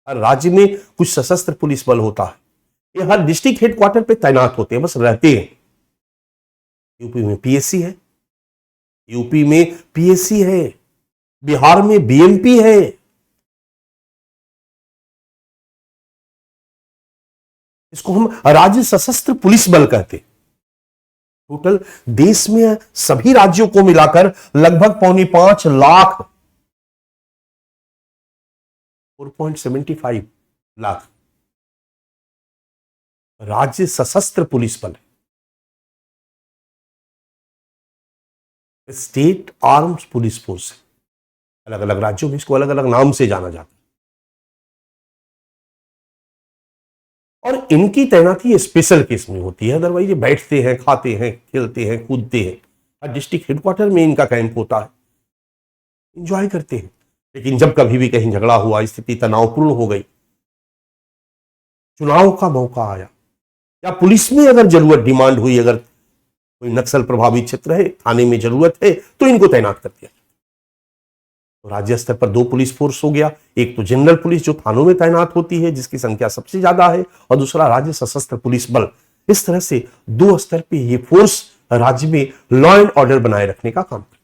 हर राज्य में कुछ सशस्त्र पुलिस बल होता है। ये हर डिस्ट्रिक्ट हेडक्वार्टर पे तैनात होते हैं, बस रहते हैं। यूपी में पीएससी है, बिहार में बीएमपी है। इसको हम राज्य सशस्त्र पुलिस बल कहते हैं। टोटल देश में सभी राज्यों को मिलाकर लगभग 4.25 लाख, 4.75 लाख राज्य सशस्त्र पुलिस बल है। स्टेट आर्म्स पुलिस फोर्स है। अलग अलग राज्यों में इसको अलग अलग नाम से जाना जाता है। और इनकी तैनाती स्पेशल केस में होती है, अदरवाइज ये बैठते हैं, खाते हैं, खेलते हैं, कूदते हैं। हर डिस्ट्रिक्ट हेडक्वार्टर में इनका कैंप होता है, एंजॉय करते हैं। लेकिन जब कभी भी कहीं झगड़ा हुआ, स्थिति तनावपूर्ण हो गई, चुनाव का मौका आया, या पुलिस में अगर जरूरत, डिमांड हुई, अगर कोई नक्सल प्रभावित क्षेत्र है, थाने में जरूरत है, तो इनको तैनात कर दिया। तो राज्य स्तर पर 2 पुलिस फोर्स हो गया। एक तो जनरल पुलिस जो थानों में तैनात होती है, जिसकी संख्या सबसे ज्यादा है, और दूसरा राज्य सशस्त्र पुलिस बल। इस तरह से 2 स्तर पे ये फोर्स राज्य में लॉ एंड ऑर्डर बनाए रखने का काम करते हैं।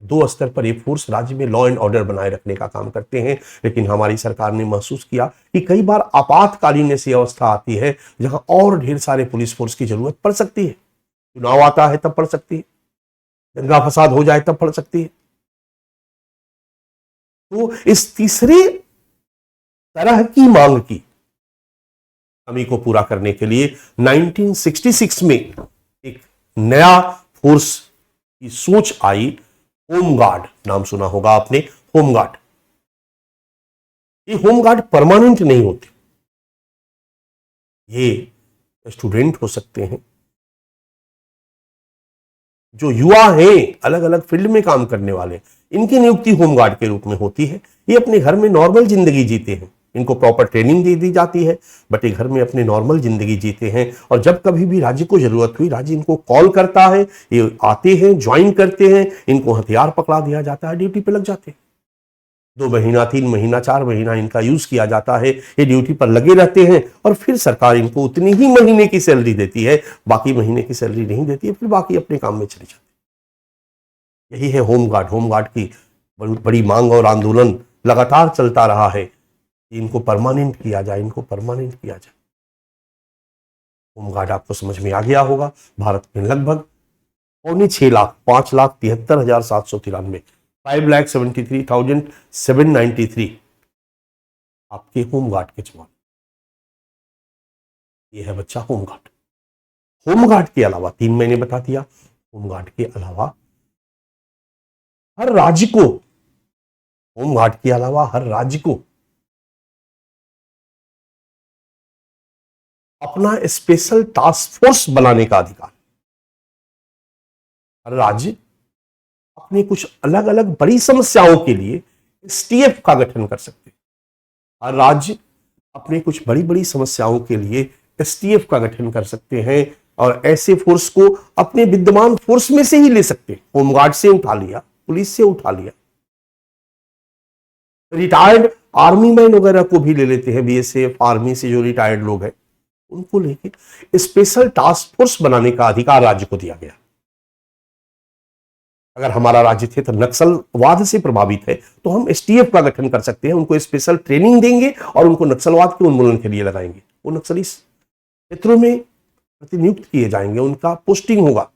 2 स्तर पर ये फोर्स राज्य में लॉ एंड ऑर्डर बनाए रखने का काम करते हैं। लेकिन हमारी सरकार ने महसूस किया कि कई बार आपातकालीन ऐसी अवस्था आती है जहां और ढेर सारे पुलिस फोर्स की जरूरत पड़ सकती है। चुनाव आता है तब पड़ सकती है, दंगा फसाद हो जाए तब पड़ सकती है। तो इस तीसरे तरह की मांग की कमी को पूरा करने के लिए 1966 में एक नया फोर्स की सोच आई, होमगार्ड। नाम सुना होगा आपने, होमगार्ड। ये होमगार्ड परमानेंट नहीं होते, ये स्टूडेंट हो सकते हैं, जो युवा हैं, अलग अलग फील्ड में काम करने वाले, इनकी नियुक्ति होमगार्ड के रूप में होती है। ये अपने घर में नॉर्मल जिंदगी जीते हैं, इनको प्रॉपर ट्रेनिंग दे दी जाती है, बट ये घर में अपनी नॉर्मल जिंदगी जीते हैं। और जब कभी भी राज्य को जरूरत हुई, राज्य इनको कॉल करता है, ये आते हैं, ज्वाइन करते हैं, इनको हथियार पकड़ा दिया जाता है, ड्यूटी पे लग जाते हैं। 2 महीना, 3 महीना, 4 महीना इनका यूज किया जाता है, ये ड्यूटी पर लगे रहते हैं और फिर सरकार इनको उतनी ही महीने की सैलरी देती है, बाकी महीने की सैलरी नहीं देती है, फिर बाकी अपने काम में चले जाते हैं। यही है होमगार्ड। होमगार्ड की बड़ी मांग और आंदोलन लगातार चलता रहा है कि इनको परमानेंट किया जाए, इनको परमानेंट किया जाए। होमगार्ड आपको समझ में आ गया होगा। भारत में लगभग 6 लाख 5,73,793 5,73,793 आपके होमगार्ड के जवान। ये है बच्चा होमगार्ड। होमगार्ड के अलावा 3 महीने बता दिया, होमगार्ड के अलावा हर राज्य को, होमगार्ड के अलावा हर राज्य को अपना स्पेशल टास्क फोर्स बनाने का अधिकार। हर राज्य अपने कुछ अलग अलग बड़ी समस्याओं के लिए एसटीएफ का गठन कर सकते हैं। हर राज्य अपने कुछ बड़ी बड़ी समस्याओं के लिए एसटीएफ का गठन कर सकते हैं और ऐसे फोर्स को अपने विद्यमान फोर्स में से ही ले सकते हैं। होमगार्ड से उठा लिया, पुलिस से उठा लिया, रिटायर्ड आर्मी मैन वगैरह को भी ले लेते हैं, बीएसएफ आर्मी से जो रिटायर्ड लोग हैं उनको लेके स्पेशल टास्क फोर्स बनाने का अधिकार राज्य को दिया गया। अगर हमारा राज्य थे तो नक्सलवाद से प्रभावित है तो हम एसटीएफ का गठन कर सकते हैं, उनको स्पेशल ट्रेनिंग देंगे और उनको नक्सलवाद के उन्मूलन के लिए लगाएंगे। वो नक्सली क्षेत्रों में प्रतिनियुक्त किए जाएंगे, उनका पोस्टिंग होगा।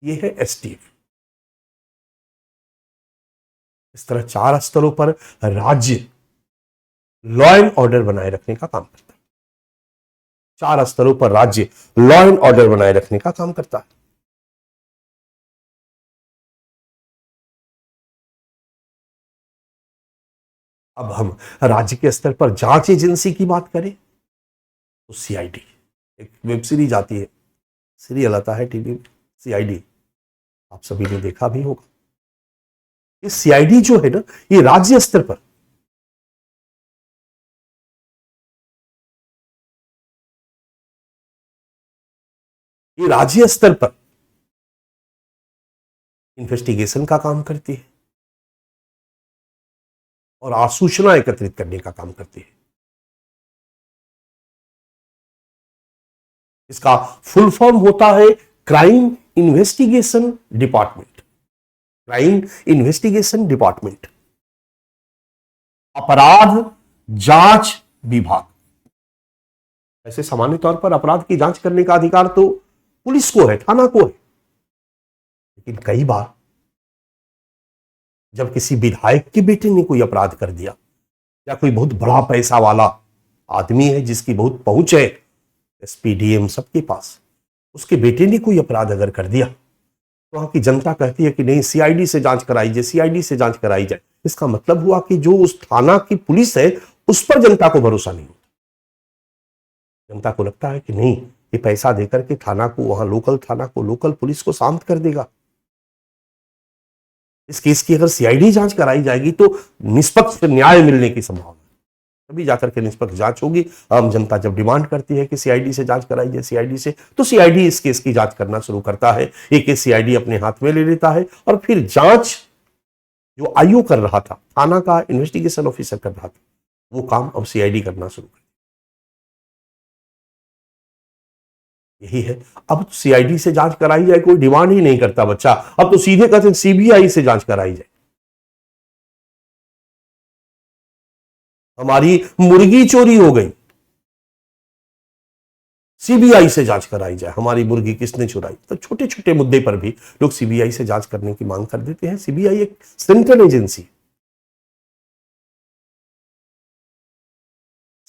ये है एसटीएफ। इस तरह 4 स्तरों पर राज्य लॉ एंड ऑर्डर बनाए रखने का काम करता है। 4 स्तरों पर राज्य लॉ एंड ऑर्डर बनाए रखने का काम करता है। अब हम राज्य के स्तर पर जांच एजेंसी की बात करें तो सीआईडी, एक वेब सीरीज आती है, सीरियल आता है टीवी, सीआईडी, आप सभी ने देखा भी होगा। ये सीआईडी जो है ना, ये राज्य स्तर पर इन्वेस्टिगेशन का काम करती है और आसूचना एकत्रित करने का काम करती है। इसका फुल फॉर्म होता है crime investigation department. Crime investigation department, अपराध जांच विभाग। ऐसे सामान्य तौर पर अपराध की जांच करने का अधिकार तो पुलिस को है, थाना को है, लेकिन कई बार जब किसी विधायक के बेटे ने कोई अपराध कर दिया या कोई बहुत बड़ा पैसा वाला आदमी है जिसकी बहुत पहुंच है, एसपी डीएम सबके पास, उसके बेटे ने कोई अपराध अगर कर दिया तो वहां की जनता कहती है कि नहीं, सीआईडी से जांच कराई जाए, सीआईडी से जांच कराई जाए। इसका मतलब हुआ कि जो उस थाना की पुलिस है उस पर जनता को भरोसा नहीं होता। जनता को लगता है कि नहीं, ये पैसा देकर के थाना को, वहां लोकल थाना को, लोकल पुलिस को शांत कर देगा। इस केस की अगर सीआईडी जांच कराई जाएगी तो निष्पक्ष न्याय मिलने की संभावना, तभी जाकर के निष्पक्ष जांच होगी। आम जनता जब डिमांड करती है कि सीआईडी से जांच कराई जाए, सीआईडी से, तो सीआईडी इस केस की जांच करना शुरू करता है। एक केस सीआईडी अपने हाथ में ले लेता है और फिर जांच जो आईओ कर रहा था, थाना का इन्वेस्टिगेशन ऑफिसर कर रहा था, वो काम अब सीआईडी करना शुरू कर। यही है। अब तो सीआईडी से जांच कराई जाए कोई डिमांड ही नहीं करता बच्चा, अब तो सीधे कहते हैं सीबीआई से जांच कराई जाए। हमारी मुर्गी चोरी हो गई, सीबीआई से जांच कराई जाए, हमारी मुर्गी किसने चुराई। तो छोटे छोटे मुद्दे पर भी लोग सीबीआई से जांच करने की मांग कर देते हैं। सीबीआई एक सेंट्रल एजेंसी,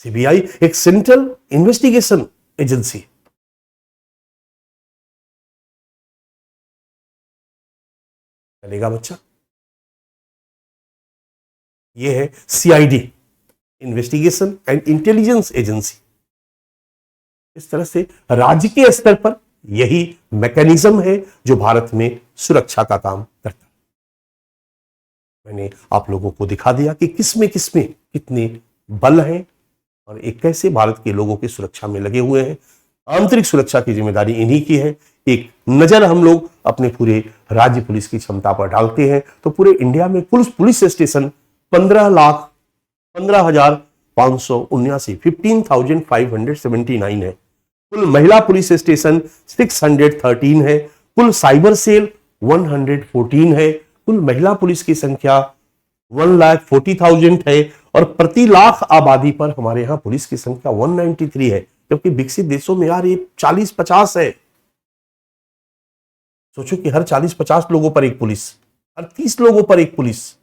सीबीआई एक सेंट्रल इन्वेस्टिगेशन एजेंसी। चलेगा बच्चा? ये है CID, investigation and intelligence agency. इस तरह से राज्य के स्तर पर यही मैकेनिज्म है जो भारत में सुरक्षा का काम करता है। मैंने आप लोगों को दिखा दिया कि किसमें किसमें कितने बल हैं और एक कैसे भारत के लोगों की सुरक्षा में लगे हुए हैं। आंतरिक सुरक्षा की जिम्मेदारी इन्हीं की है। एक नजर हम लोग अपने पूरे राज्य पुलिस की क्षमता पर डालते हैं तो पूरे इंडिया में कुल पुलिस स्टेशन 15,15,579 15,579 है। कुल महिला पुलिस स्टेशन 613 है। कुल साइबर सेल 114 है। कुल महिला पुलिस की संख्या 1,40,000 है और प्रति लाख आबादी पर हमारे यहां पुलिस की संख्या 193 है, जबकि विकसित देशों में यार ये 40-50 है। सोचो कि हर 40-50 लोगों पर एक पुलिस, हर 30 लोगों पर एक पुलिस,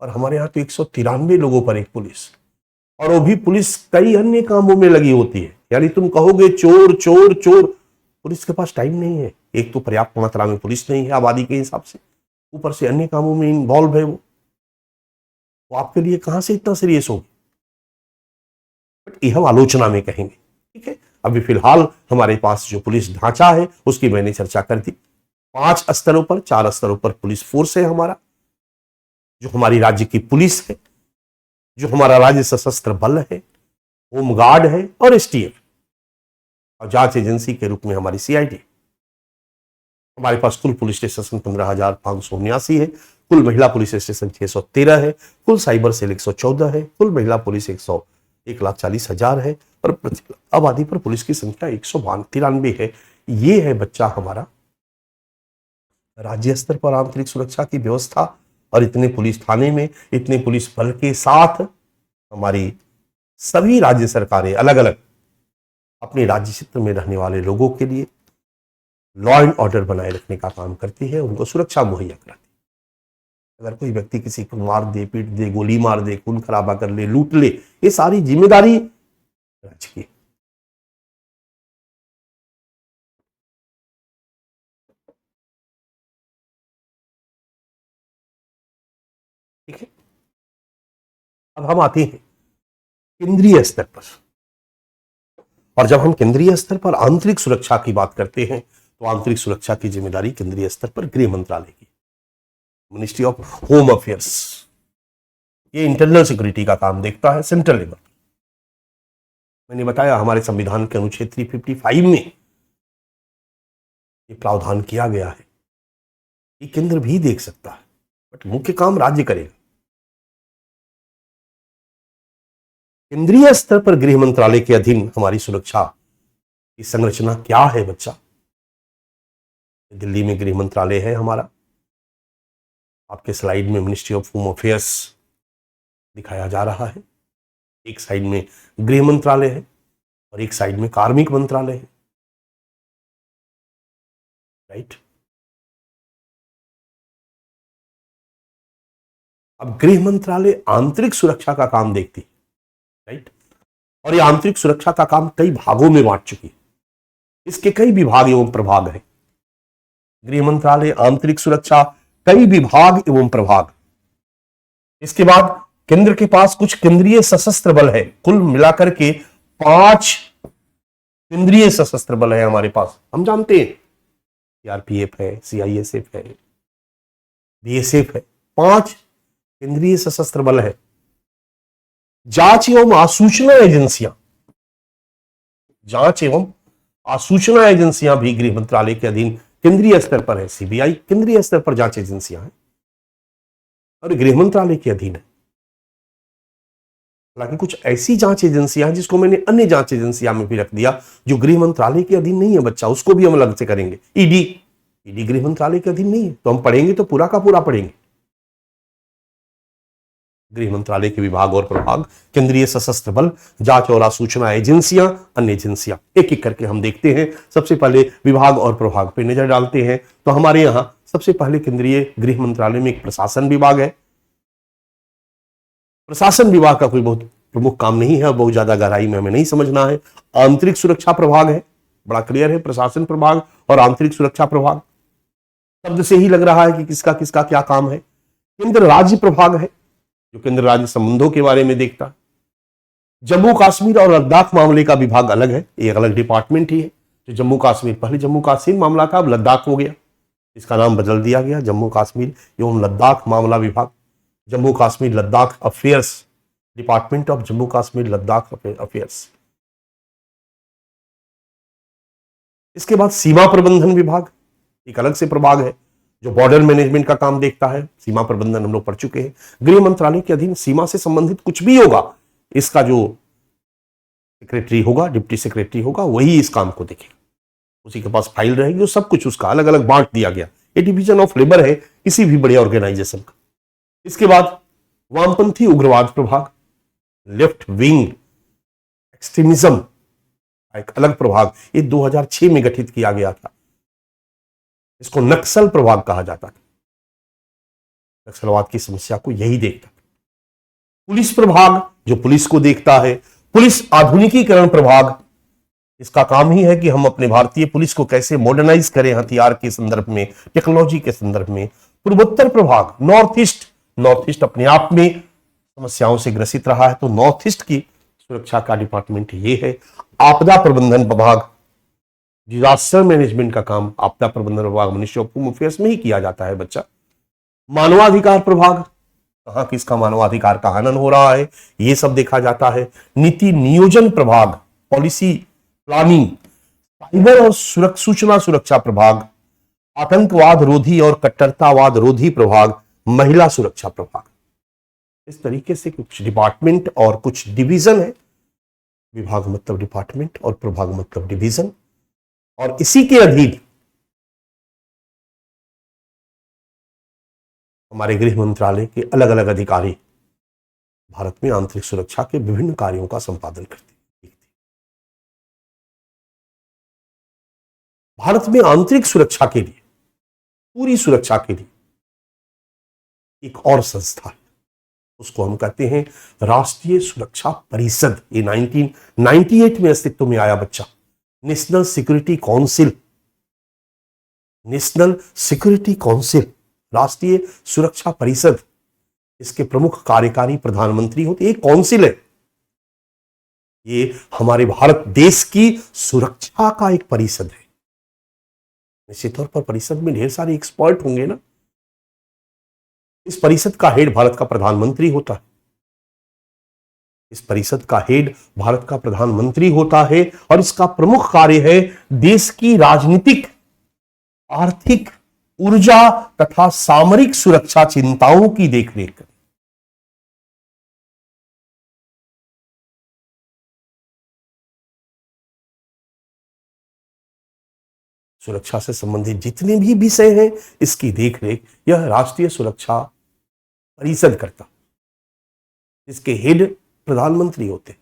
और हमारे यहां तो 193 लोगों पर एक पुलिस, और वो भी पुलिस कई अन्य कामों में लगी होती है। यानी तुम कहोगे चोर चोर चोर, पुलिस के पास टाइम नहीं है। एक तो पर्याप्त मात्रा में पुलिस नहीं है आबादी के हिसाब से, ऊपर से अन्य कामों में इन्वॉल्व है वो आपके लिए कहां से इतना सीरियस होगी। बट ये हम आलोचना में कहेंगे, ठीक है। अभी फिलहाल हमारे पास जो पुलिस ढांचा है उसकी मैंने चर्चा कर दी। 5 स्तरों पर, 4 स्तरों पर पुलिस फोर्स है हमारा, जो हमारी राज्य की पुलिस है, जो हमारा राज्य सशस्त्र बल है, होमगार्ड है और एसटीएफ, और जांच एजेंसी के रूप में हमारी सीआईडी। हमारे पास कुल पुलिस स्टेशन 15,579 है। कुल महिला पुलिस स्टेशन 613 है। कुल साइबर सेल 114 है। कुल महिला पुलिस 1,40,000 है और आबादी पर पुलिस की संख्या 193 है। ये है बच्चा हमारा राज्य स्तर पर आंतरिक सुरक्षा की व्यवस्था। और इतने पुलिस थाने में, इतने पुलिस बल के साथ हमारी सभी राज्य सरकारें अलग अलग अपने राज्य क्षेत्र में रहने वाले लोगों के लिए लॉ एंड ऑर्डर बनाए रखने का काम करती है, उनको सुरक्षा मुहैया कराती है। अगर कोई व्यक्ति किसी को मार दे, पीट दे, गोली मार दे, खून खराबा कर ले, लूट ले, ये सारी जिम्मेदारी राज्य की। ठीक है, अब हम आते हैं केंद्रीय स्तर पर। और जब हम केंद्रीय स्तर पर आंतरिक सुरक्षा की बात करते हैं तो आंतरिक सुरक्षा की जिम्मेदारी केंद्रीय स्तर पर गृह मंत्रालय की, मिनिस्ट्री ऑफ होम अफेयर्स। ये इंटरनल सिक्योरिटी का काम देखता है सेंट्रल लेवल। मैंने बताया हमारे संविधान के अनुच्छेद 355 में ये प्रावधान किया गया है कि केंद्र भी देख सकता है, बट मुख्य काम राज्य करेगा। केंद्रीय स्तर पर गृह मंत्रालय के अधीन हमारी सुरक्षा की संरचना क्या है बच्चा? दिल्ली में गृह मंत्रालय है हमारा, आपके स्लाइड में मिनिस्ट्री ऑफ होम अफेयर्स दिखाया जा रहा है। एक साइड में गृह मंत्रालय है और एक साइड में कार्मिक मंत्रालय है, राइट। अब गृह मंत्रालय आंतरिक सुरक्षा का काम देखती है, राइट। और ये आंतरिक सुरक्षा का काम कई भागों में बांट चुकी है। इसके कई विभाग एवं प्रभाग हैं। गृह मंत्रालय, आंतरिक सुरक्षा, कई विभाग एवं प्रभाग। इसके बाद केंद्र के पास कुछ केंद्रीय सशस्त्र बल है। कुल मिलाकर के 5 केंद्रीय सशस्त्र बल है हमारे पास। हम जानते हैं सीआरपीएफ है, सीआईएसएफ है, बीएसएफ है। 5 केंद्रीय सशस्त्र बल है। जांच एवं आसूचना एजेंसियां, जांच एवं आसूचना एजेंसियां भी गृह मंत्रालय के अधीन केंद्रीय स्तर पर है। सीबीआई केंद्रीय स्तर पर जांच एजेंसियां हैं और गृह मंत्रालय के अधीन है। हालांकि कुछ ऐसी जांच एजेंसियां हैं जिसको मैंने अन्य जांच एजेंसियां में भी रख दिया, जो गृह मंत्रालय के अधीन नहीं है बच्चा, उसको भी हम अलग से करेंगे। ईडी गृह मंत्रालय के अधीन नहीं है, तो हम पढ़ेंगे तो पूरा का पूरा पढ़ेंगे। गृह मंत्रालय के विभाग और प्रभाग, केंद्रीय सशस्त्र बल, जांच और आसूचना एजेंसियां, अन्य एजेंसियां, एक एक करके हम देखते हैं। सबसे पहले विभाग और प्रभाग पे नजर डालते हैं। तो हमारे यहां सबसे पहले केंद्रीय गृह मंत्रालय में एक प्रशासन विभाग है। प्रशासन विभाग का कोई बहुत प्रमुख काम नहीं है, बहुत ज्यादा गहराई में हमें नहीं समझना है। आंतरिक सुरक्षा प्रभाग है, बड़ा क्लियर है, प्रशासन प्रभाग और आंतरिक सुरक्षा प्रभाग। शब्द से ही लग रहा है कि किसका किसका क्या काम है। केंद्र राज्य प्रभाग है, जो केंद्र राज्य संबंधों के बारे में देखता है। जम्मू कश्मीर और लद्दाख मामले का विभाग अलग है, एक अलग डिपार्टमेंट ही है। जो जम्मू कश्मीर, पहले जम्मू कश्मीर मामला था, अब लद्दाख हो गया। इसका नाम बदल दिया गया जम्मू कश्मीर एवं लद्दाख मामला विभाग, Jammu Kashmir Ladakh affairs, department of Jammu Kashmir Ladakh affairs. इसके बाद सीमा प्रबंधन विभाग, एक अलग से प्रभाग है जो बॉर्डर मैनेजमेंट का काम देखता है। सीमा प्रबंधन हम लोग पढ़ चुके हैं। गृह मंत्रालय के अधीन सीमा से संबंधित कुछ भी होगा, इसका जो सेक्रेटरी होगा, डिप्टी सेक्रेटरी होगा, वही इस काम को देखेगा। उसी के पास फाइल रहेगी और सब कुछ उसका अलग अलग बांट दिया गया। ये डिवीजन ऑफ लेबर है किसी भी बड़े ऑर्गेनाइजेशन का। इसके बाद वामपंथी उग्रवाद प्रभाग, लेफ्ट विंग एक्सट्रीमिज्म एक अलग प्रभाग, ये 2006 में गठित किया गया था। इसको नक्सल प्रभाग कहा जाता था। नक्सलवाद की समस्या को यही देखता था। पुलिस प्रभाग जो पुलिस को देखता है। पुलिस आधुनिकीकरण प्रभाग, इसका काम ही है कि हम अपने भारतीय पुलिस को कैसे मॉडर्नाइज करें हथियार के संदर्भ में, टेक्नोलॉजी के संदर्भ में। पूर्वोत्तर प्रभाग, नॉर्थ ईस्ट अपने आप में समस्याओं से ग्रसित रहा है, तो नॉर्थ ईस्ट की सुरक्षा का डिपार्टमेंट ये है। आपदा प्रबंधन विभाग, डिजास्टर मैनेजमेंट का काम आपदा प्रबंधन विभाग मिनिस्ट्री ऑफ होम अफेयर्स में ही किया जाता है बच्चा। मानवाधिकार प्रभाग, कहां किसका मानवाधिकार का हनन हो रहा है, यह सब देखा जाता है। नीति नियोजन प्रभाग, पॉलिसी प्लानिंग। साइबर और सूचना सुरक्षा प्रभाग, आतंकवाद रोधी और कट्टरतावाद रोधी प्रभाग, महिला सुरक्षा प्रभाग। इस तरीके से कुछ डिपार्टमेंट और कुछ डिवीजन है। विभाग मतलब डिपार्टमेंट और प्रभाग मतलब डिवीजन, और इसी के अधीन हमारे गृह मंत्रालय के अलग अलग अधिकारी भारत में आंतरिक सुरक्षा के विभिन्न कार्यों का संपादन करते हैं। भारत में आंतरिक सुरक्षा के लिए, पूरी सुरक्षा के लिए एक और संस्था है, उसको हम कहते हैं राष्ट्रीय सुरक्षा परिषद। ये 1998 में अस्तित्व में आया बच्चा। National security council, national security council, राष्ट्रीय सुरक्षा परिषद। इसके प्रमुख कार्यकारी प्रधानमंत्री होते। एक काउंसिल है, ये हमारे भारत देश की सुरक्षा का एक परिषद है। निश्चित तौर पर परिषद में ढेर सारे एक्सपर्ट होंगे ना। इस परिषद का हेड भारत का प्रधानमंत्री होता है। इस परिषद का हेड भारत का प्रधानमंत्री होता है और इसका प्रमुख कार्य है देश की राजनीतिक, आर्थिक, ऊर्जा तथा सामरिक सुरक्षा चिंताओं की देखरेख करना। सुरक्षा से संबंधित जितने भी विषय हैं, इसकी देखरेख यह राष्ट्रीय सुरक्षा परिषद करता, इसके हेड प्रधानमंत्री होते हैं।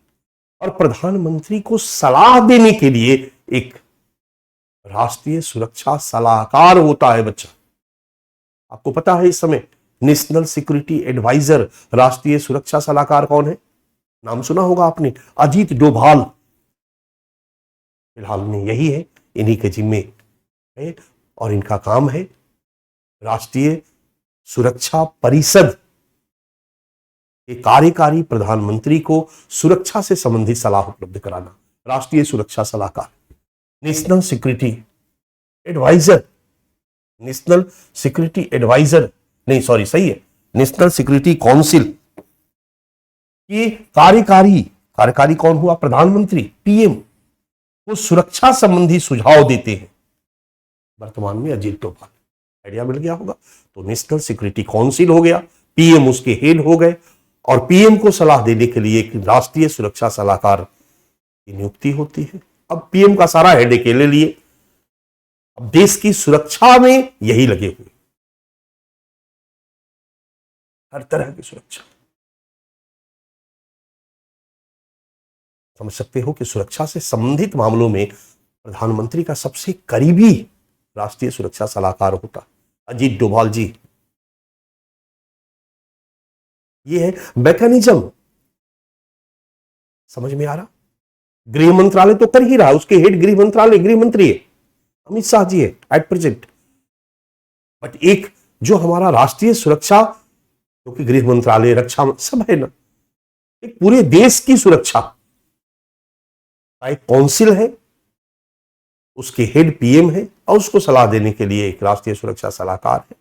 और प्रधानमंत्री को सलाह देने के लिए एक राष्ट्रीय सुरक्षा सलाहकार होता है बच्चा। आपको पता है इस समय नेशनल सिक्योरिटी एडवाइजर, राष्ट्रीय सुरक्षा सलाहकार कौन है? नाम सुना होगा आपने, अजीत डोभाल। फिलहाल में यही है, इन्हीं के जिम्मे है और इनका काम है राष्ट्रीय सुरक्षा परिषद के कार्यकारी प्रधानमंत्री को सुरक्षा से संबंधित सलाह उपलब्ध कराना। राष्ट्रीय सुरक्षा सलाहकार, national security adviser, national security adviser नहीं, सॉरी, सही है, नेशनल सिक्योरिटी काउंसिल। ये कार्यकारी कौन हुआ? प्रधानमंत्री, पीएम, वो सुरक्षा संबंधी सुझाव देते हैं। वर्तमान में अजीत डोभाल, आइडिया मिल गया होगा। तो नेशनल सिक्योरिटी काउंसिल हो गया, पीएम उसके हेड हो गए, और पीएम को सलाह देने के लिए एक राष्ट्रीय सुरक्षा सलाहकार की नियुक्ति होती है। अब पीएम का सारा हेड अकेले लिए, अब देश की सुरक्षा में यही लगे हुए, हर तरह की सुरक्षा। समझ सकते हो कि सुरक्षा से संबंधित मामलों में प्रधानमंत्री का सबसे करीबी राष्ट्रीय सुरक्षा सलाहकार होता अजीत डोभाल जी। ये है मैकेनिज्म, समझ में आ रहा? गृह मंत्रालय तो कर ही रहा है, उसके हेड गृह मंत्रालय, गृह मंत्री है, अमित शाह जी है एट प्रेजेंट। बट एक जो हमारा राष्ट्रीय सुरक्षा, क्योंकि गृह मंत्रालय, रक्षा सब है ना, एक पूरे देश की सुरक्षा का एक काउंसिल है, उसके हेड पीएम है, और उसको सलाह देने के लिए एक राष्ट्रीय सुरक्षा सलाहकार है,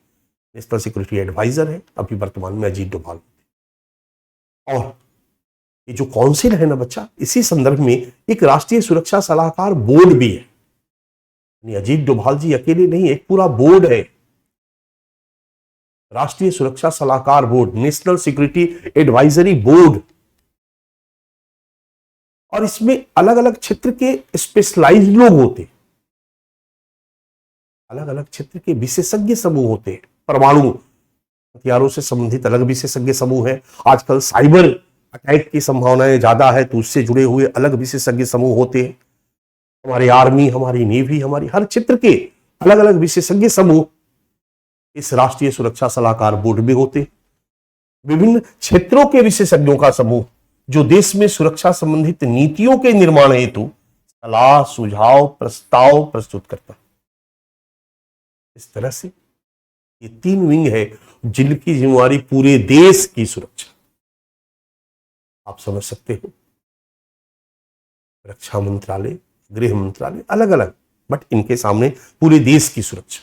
नेशनल सिक्योरिटी एडवाइजर है, अभी वर्तमान में अजीत डोभाल। और ये जो काउंसिल है ना बच्चा, इसी संदर्भ में एक राष्ट्रीय सुरक्षा सलाहकार बोर्ड भी है। अजीत डोभाल जी अकेले नहीं, एक पूरा बोर्ड है, राष्ट्रीय सुरक्षा सलाहकार board, national security advisory board. और इसमें अलग अलग क्षेत्र के स्पेशलाइज्ड लोग होते हैं, अलग अलग क्षेत्र के विशेषज्ञ समूह होते हैं। परमाणु हथियारों से संबंधित अलग विशेषज्ञ समूह है, आजकल साइबर अटैक की संभावनाएं ज्यादा है तो उससे जुड़े हुए अलग विशेषज्ञ समूह होते हैं। हमारी आर्मी, हमारी नेवी, हमारी हर क्षेत्र के अलग अलग विशेषज्ञ समूह इस राष्ट्रीय सुरक्षा सलाहकार बोर्ड में होते हैं। विभिन्न क्षेत्रों के विशेषज्ञों का समूह जो देश में सुरक्षा संबंधित नीतियों के निर्माण हेतु सलाह, सुझाव, प्रस्ताव प्रस्तुत करता है। इस तरह से ये 3 विंग है जिनकी जिम्मेवारी पूरे देश की सुरक्षा, आप समझ सकते हो। रक्षा मंत्रालय, गृह मंत्रालय अलग अलग, बट इनके सामने पूरे देश की सुरक्षा।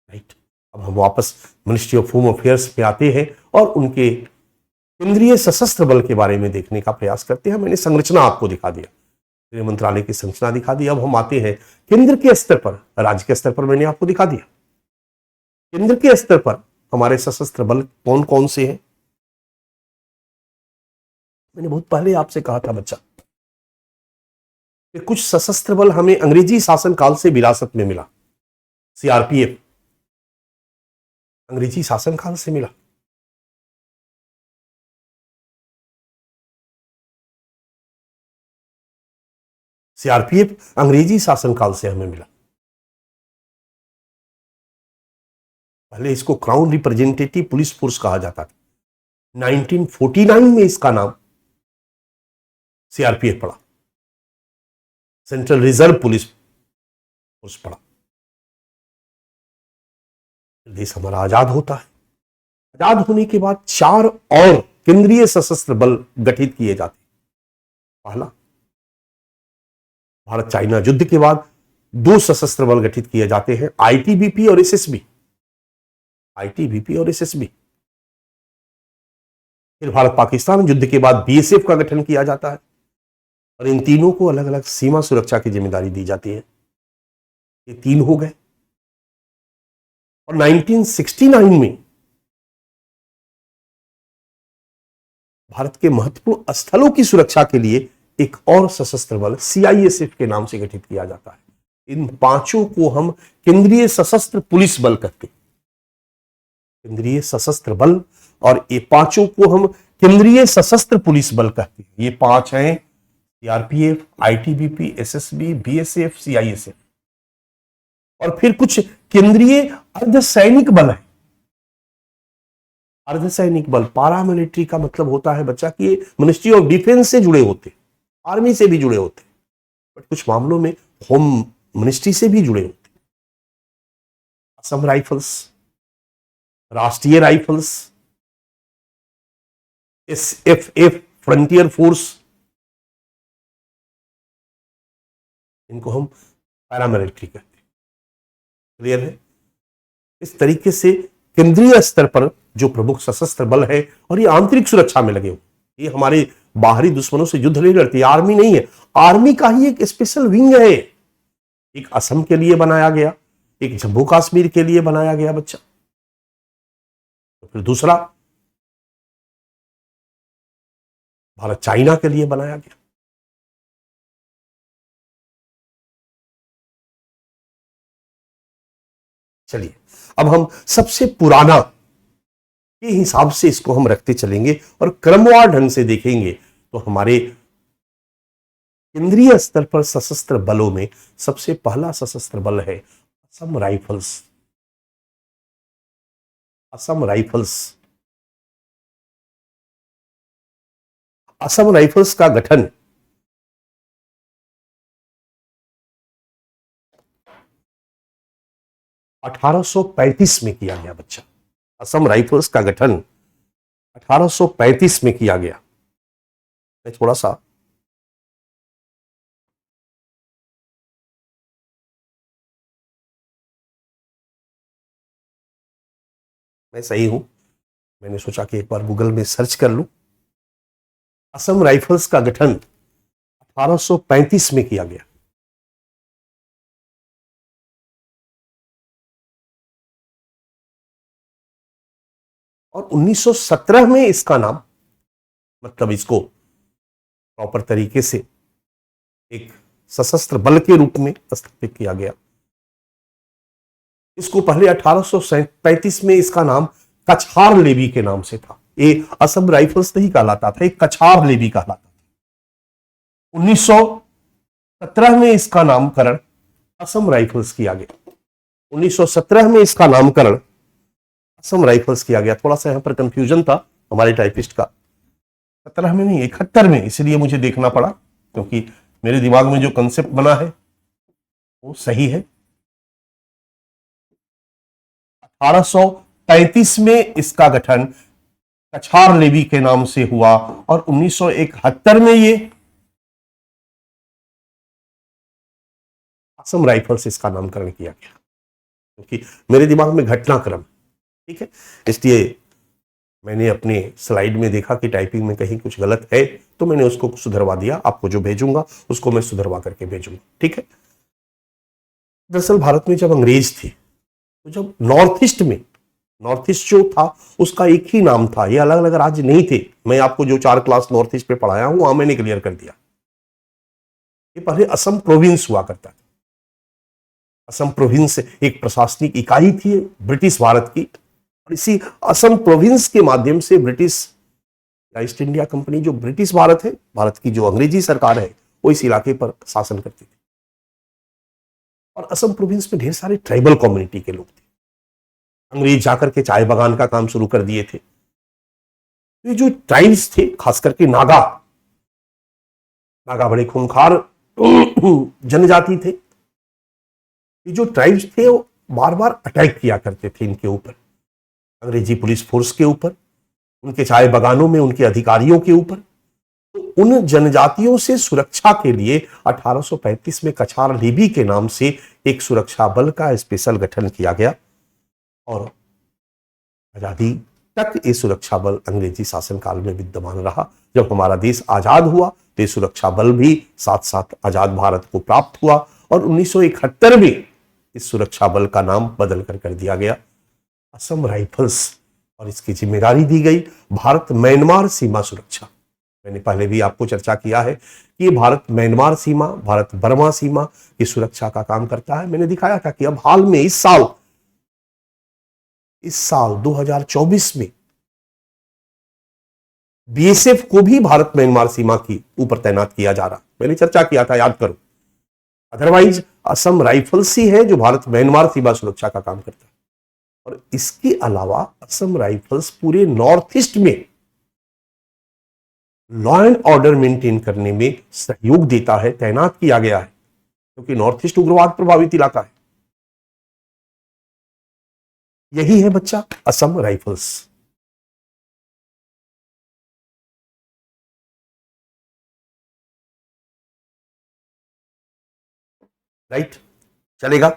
राइट। अब हम वापस मिनिस्ट्री ऑफ होम अफेयर्स पे आते हैं और उनके केंद्रीय सशस्त्र बल के बारे में देखने का प्रयास करते हैं। मैंने संरचना आपको दिखा दिया, गृह मंत्रालय की संरचना दिखा दी। अब हम आते हैं केंद्र के स्तर पर, राज्य के स्तर पर मैंने आपको दिखा दिया। केंद्र के स्तर पर हमारे सशस्त्र बल कौन कौन से हैं। मैंने बहुत पहले आपसे कहा था बच्चा कि कुछ सशस्त्र बल हमें अंग्रेजी शासनकाल से विरासत में मिला। सीआरपीएफ अंग्रेजी शासनकाल से मिला। सीआरपीएफ अंग्रेजी शासनकाल से हमें मिला। पहले इसको क्राउन रिप्रेजेंटेटिव पुलिस फोर्स कहा जाता था। 1949 में इसका नाम सीआरपीएफ पड़ा, सेंट्रल रिजर्व पुलिस फोर्स पड़ा। देश हमारा आजाद होता है। आजाद होने के बाद 4 और केंद्रीय सशस्त्र बल गठित किए जाते। पहला, भारत चाइना युद्ध के बाद 2 सशस्त्र बल गठित किए जाते हैं, आईटीबीपी और एसएसबी। आईटीबीपी और एसएसबी। फिर भारत पाकिस्तान युद्ध के बाद बीएसएफ का गठन किया जाता है और इन तीनों को अलग अलग सीमा सुरक्षा की जिम्मेदारी दी जाती है। ये 3 हो गए। और 1969 में भारत के महत्वपूर्ण स्थलों की सुरक्षा के लिए एक और सशस्त्र बल सीआईएसएफ के नाम से गठित किया जाता है। इन 5 को हम केंद्रीय सशस्त्र पुलिस बल कहते हैं। केंद्रीय सशस्त्र बल, और ये 5 को हम केंद्रीय सशस्त्र पुलिस बल कहते हैं। ये 5 हैं CRPF, ITBP, SSB, BSF, CISF. और फिर कुछ केंद्रीय अर्धसैनिक बल है। अर्धसैनिक बल, पारामिलिट्री का मतलब होता है बच्चा कि ये मिनिस्ट्री ऑफ डिफेंस से जुड़े होते, आर्मी से भी जुड़े होते, बट कुछ मामलों में होम मिनिस्ट्री से भी जुड़े होते। असम राइफल्स, राष्ट्रीय राइफल्स, एसएफएफ फ्रंटियर फोर्स, इनको हम पैरामिलिट्री कहते हैं। क्लियर है। इस तरीके से केंद्रीय स्तर पर जो प्रमुख सशस्त्र बल है, और ये आंतरिक सुरक्षा में लगे हुए, ये हमारे बाहरी दुश्मनों से युद्ध नहीं लड़ती। आर्मी नहीं है, आर्मी का ही एक स्पेशल विंग है। एक असम के लिए बनाया गया, एक जम्मू कश्मीर के लिए बनाया गया बच्चा। तो फिर दूसरा भारत चाइना के लिए बनाया गया। चलिए अब हम सबसे पुराना के हिसाब से इसको हम रखते चलेंगे और क्रमवार ढंग से देखेंगे तो हमारे केंद्रीय स्तर पर सशस्त्र बलों में सबसे पहला सशस्त्र बल है Assam rifles. Assam rifles. Assam rifles का गठन 1835 में किया गया बच्चा। असम राइफल्स का गठन 1835 में किया गया। मैं थोड़ा सा मैं सही हूं। मैंने सोचा कि एक बार गूगल में सर्च कर लूं। असम राइफल्स का गठन 1835 में किया गया। और 1917 में इसका नाम, मतलब इसको प्रॉपर तरीके से एक सशस्त्र बल के रूप में स्थापित किया गया। इसको पहले 1835 में इसका नाम कछार लेवी के नाम से था। ये असम राइफल्स नहीं कहलाता था, एक कछार लेवी कहलाता था। 1917 में इसका नामकरण असम राइफल्स किया गया। 1917 में इसका नामकरण असम राइफल्स किया गया। थोड़ा सा यहां पर कंफ्यूजन था हमारे टाइपिस्ट का, 17 में नहीं 71 में, इसलिए मुझे देखना पड़ा क्योंकि मेरे दिमाग में जो कंसेप्ट बना है वो सही है। 1835 में इसका गठन कछार लेवी के नाम से हुआ और 1971 में ये असम राइफल्स इसका नामकरण किया गया, क्योंकि मेरे दिमाग में घटनाक्रम, ठीक है, इसलिए मैंने अपने स्लाइड में देखा कि टाइपिंग में कहीं कुछ गलत है तो मैंने उसको सुधरवा दिया। आपको जो भेजूंगा उसको मैं सुधरवा करके भेजूंगा, ठीक है। दरअसल भारत में जब अंग्रेज थे तो जब नॉर्थ ईस्ट में, नॉर्थ ईस्ट जो था उसका एक ही नाम था, ये अलग अलग राज्य नहीं थे। मैं आपको जो 4 क्लास नॉर्थ ईस्ट पे पढ़ाया हूं वहां मैंने क्लियर कर दिया। ये पहले असम प्रोविंस हुआ करता था। असम प्रोविंस एक प्रशासनिक इकाई थी ब्रिटिश भारत की, और इसी असम प्रोविंस के माध्यम से ब्रिटिश ईस्ट इंडिया कंपनी, जो ब्रिटिश भारत है, भारत की जो अंग्रेजी सरकार है, वो इस इलाके पर शासन करती थी। और असम प्रोविंस में ढेर सारे ट्राइबल कम्युनिटी के लोग थे। अंग्रेज जाकर के चाय बागान का काम शुरू कर दिए थे। ये जो ट्राइब्स थे, खास करके नागा, नागा बड़े खूंखार जनजाति थे। ये जो ट्राइब्स थे वो बार बार अटैक किया करते थे इनके ऊपर, अंग्रेजी पुलिस फोर्स के ऊपर, उनके चाय बागानों में उनके अधिकारियों के ऊपर। तो उन जनजातियों से सुरक्षा के लिए 1835 में कछार लेवी के नाम से एक सुरक्षा बल का स्पेशल गठन किया गया और आजादी तक ये सुरक्षा बल अंग्रेजी शासनकाल में विद्यमान रहा। जब हमारा देश आजाद हुआ तो ये सुरक्षा बल भी साथ साथ आजाद भारत को प्राप्त हुआ और 1971 में इस सुरक्षा बल का नाम बदल कर दिया गया असम राइफल्स, और इसकी जिम्मेदारी दी गई भारत म्यांमार सीमा सुरक्षा। मैंने पहले भी आपको चर्चा किया है कि ये भारत म्यांमार सीमा, भारत बर्मा सीमा की सुरक्षा का काम करता है। मैंने दिखाया था कि अब हाल में इस साल 2024 में बीएसएफ को भी भारत म्यांमार सीमा की ऊपर तैनात किया जा रहा। मैंने चर्चा किया था, याद करो। अदरवाइज असम राइफल्स ही है जो भारत म्यांमार सीमा सुरक्षा का काम करता है। और इसके अलावा असम राइफल्स पूरे नॉर्थ ईस्ट में लॉ एंड ऑर्डर मेंटेन करने में सहयोग देता है, तैनात किया गया है, क्योंकि नॉर्थ ईस्ट उग्रवाद प्रभावित इलाका है। यही है बच्चा असम राइफल्स। राइट, चलेगा।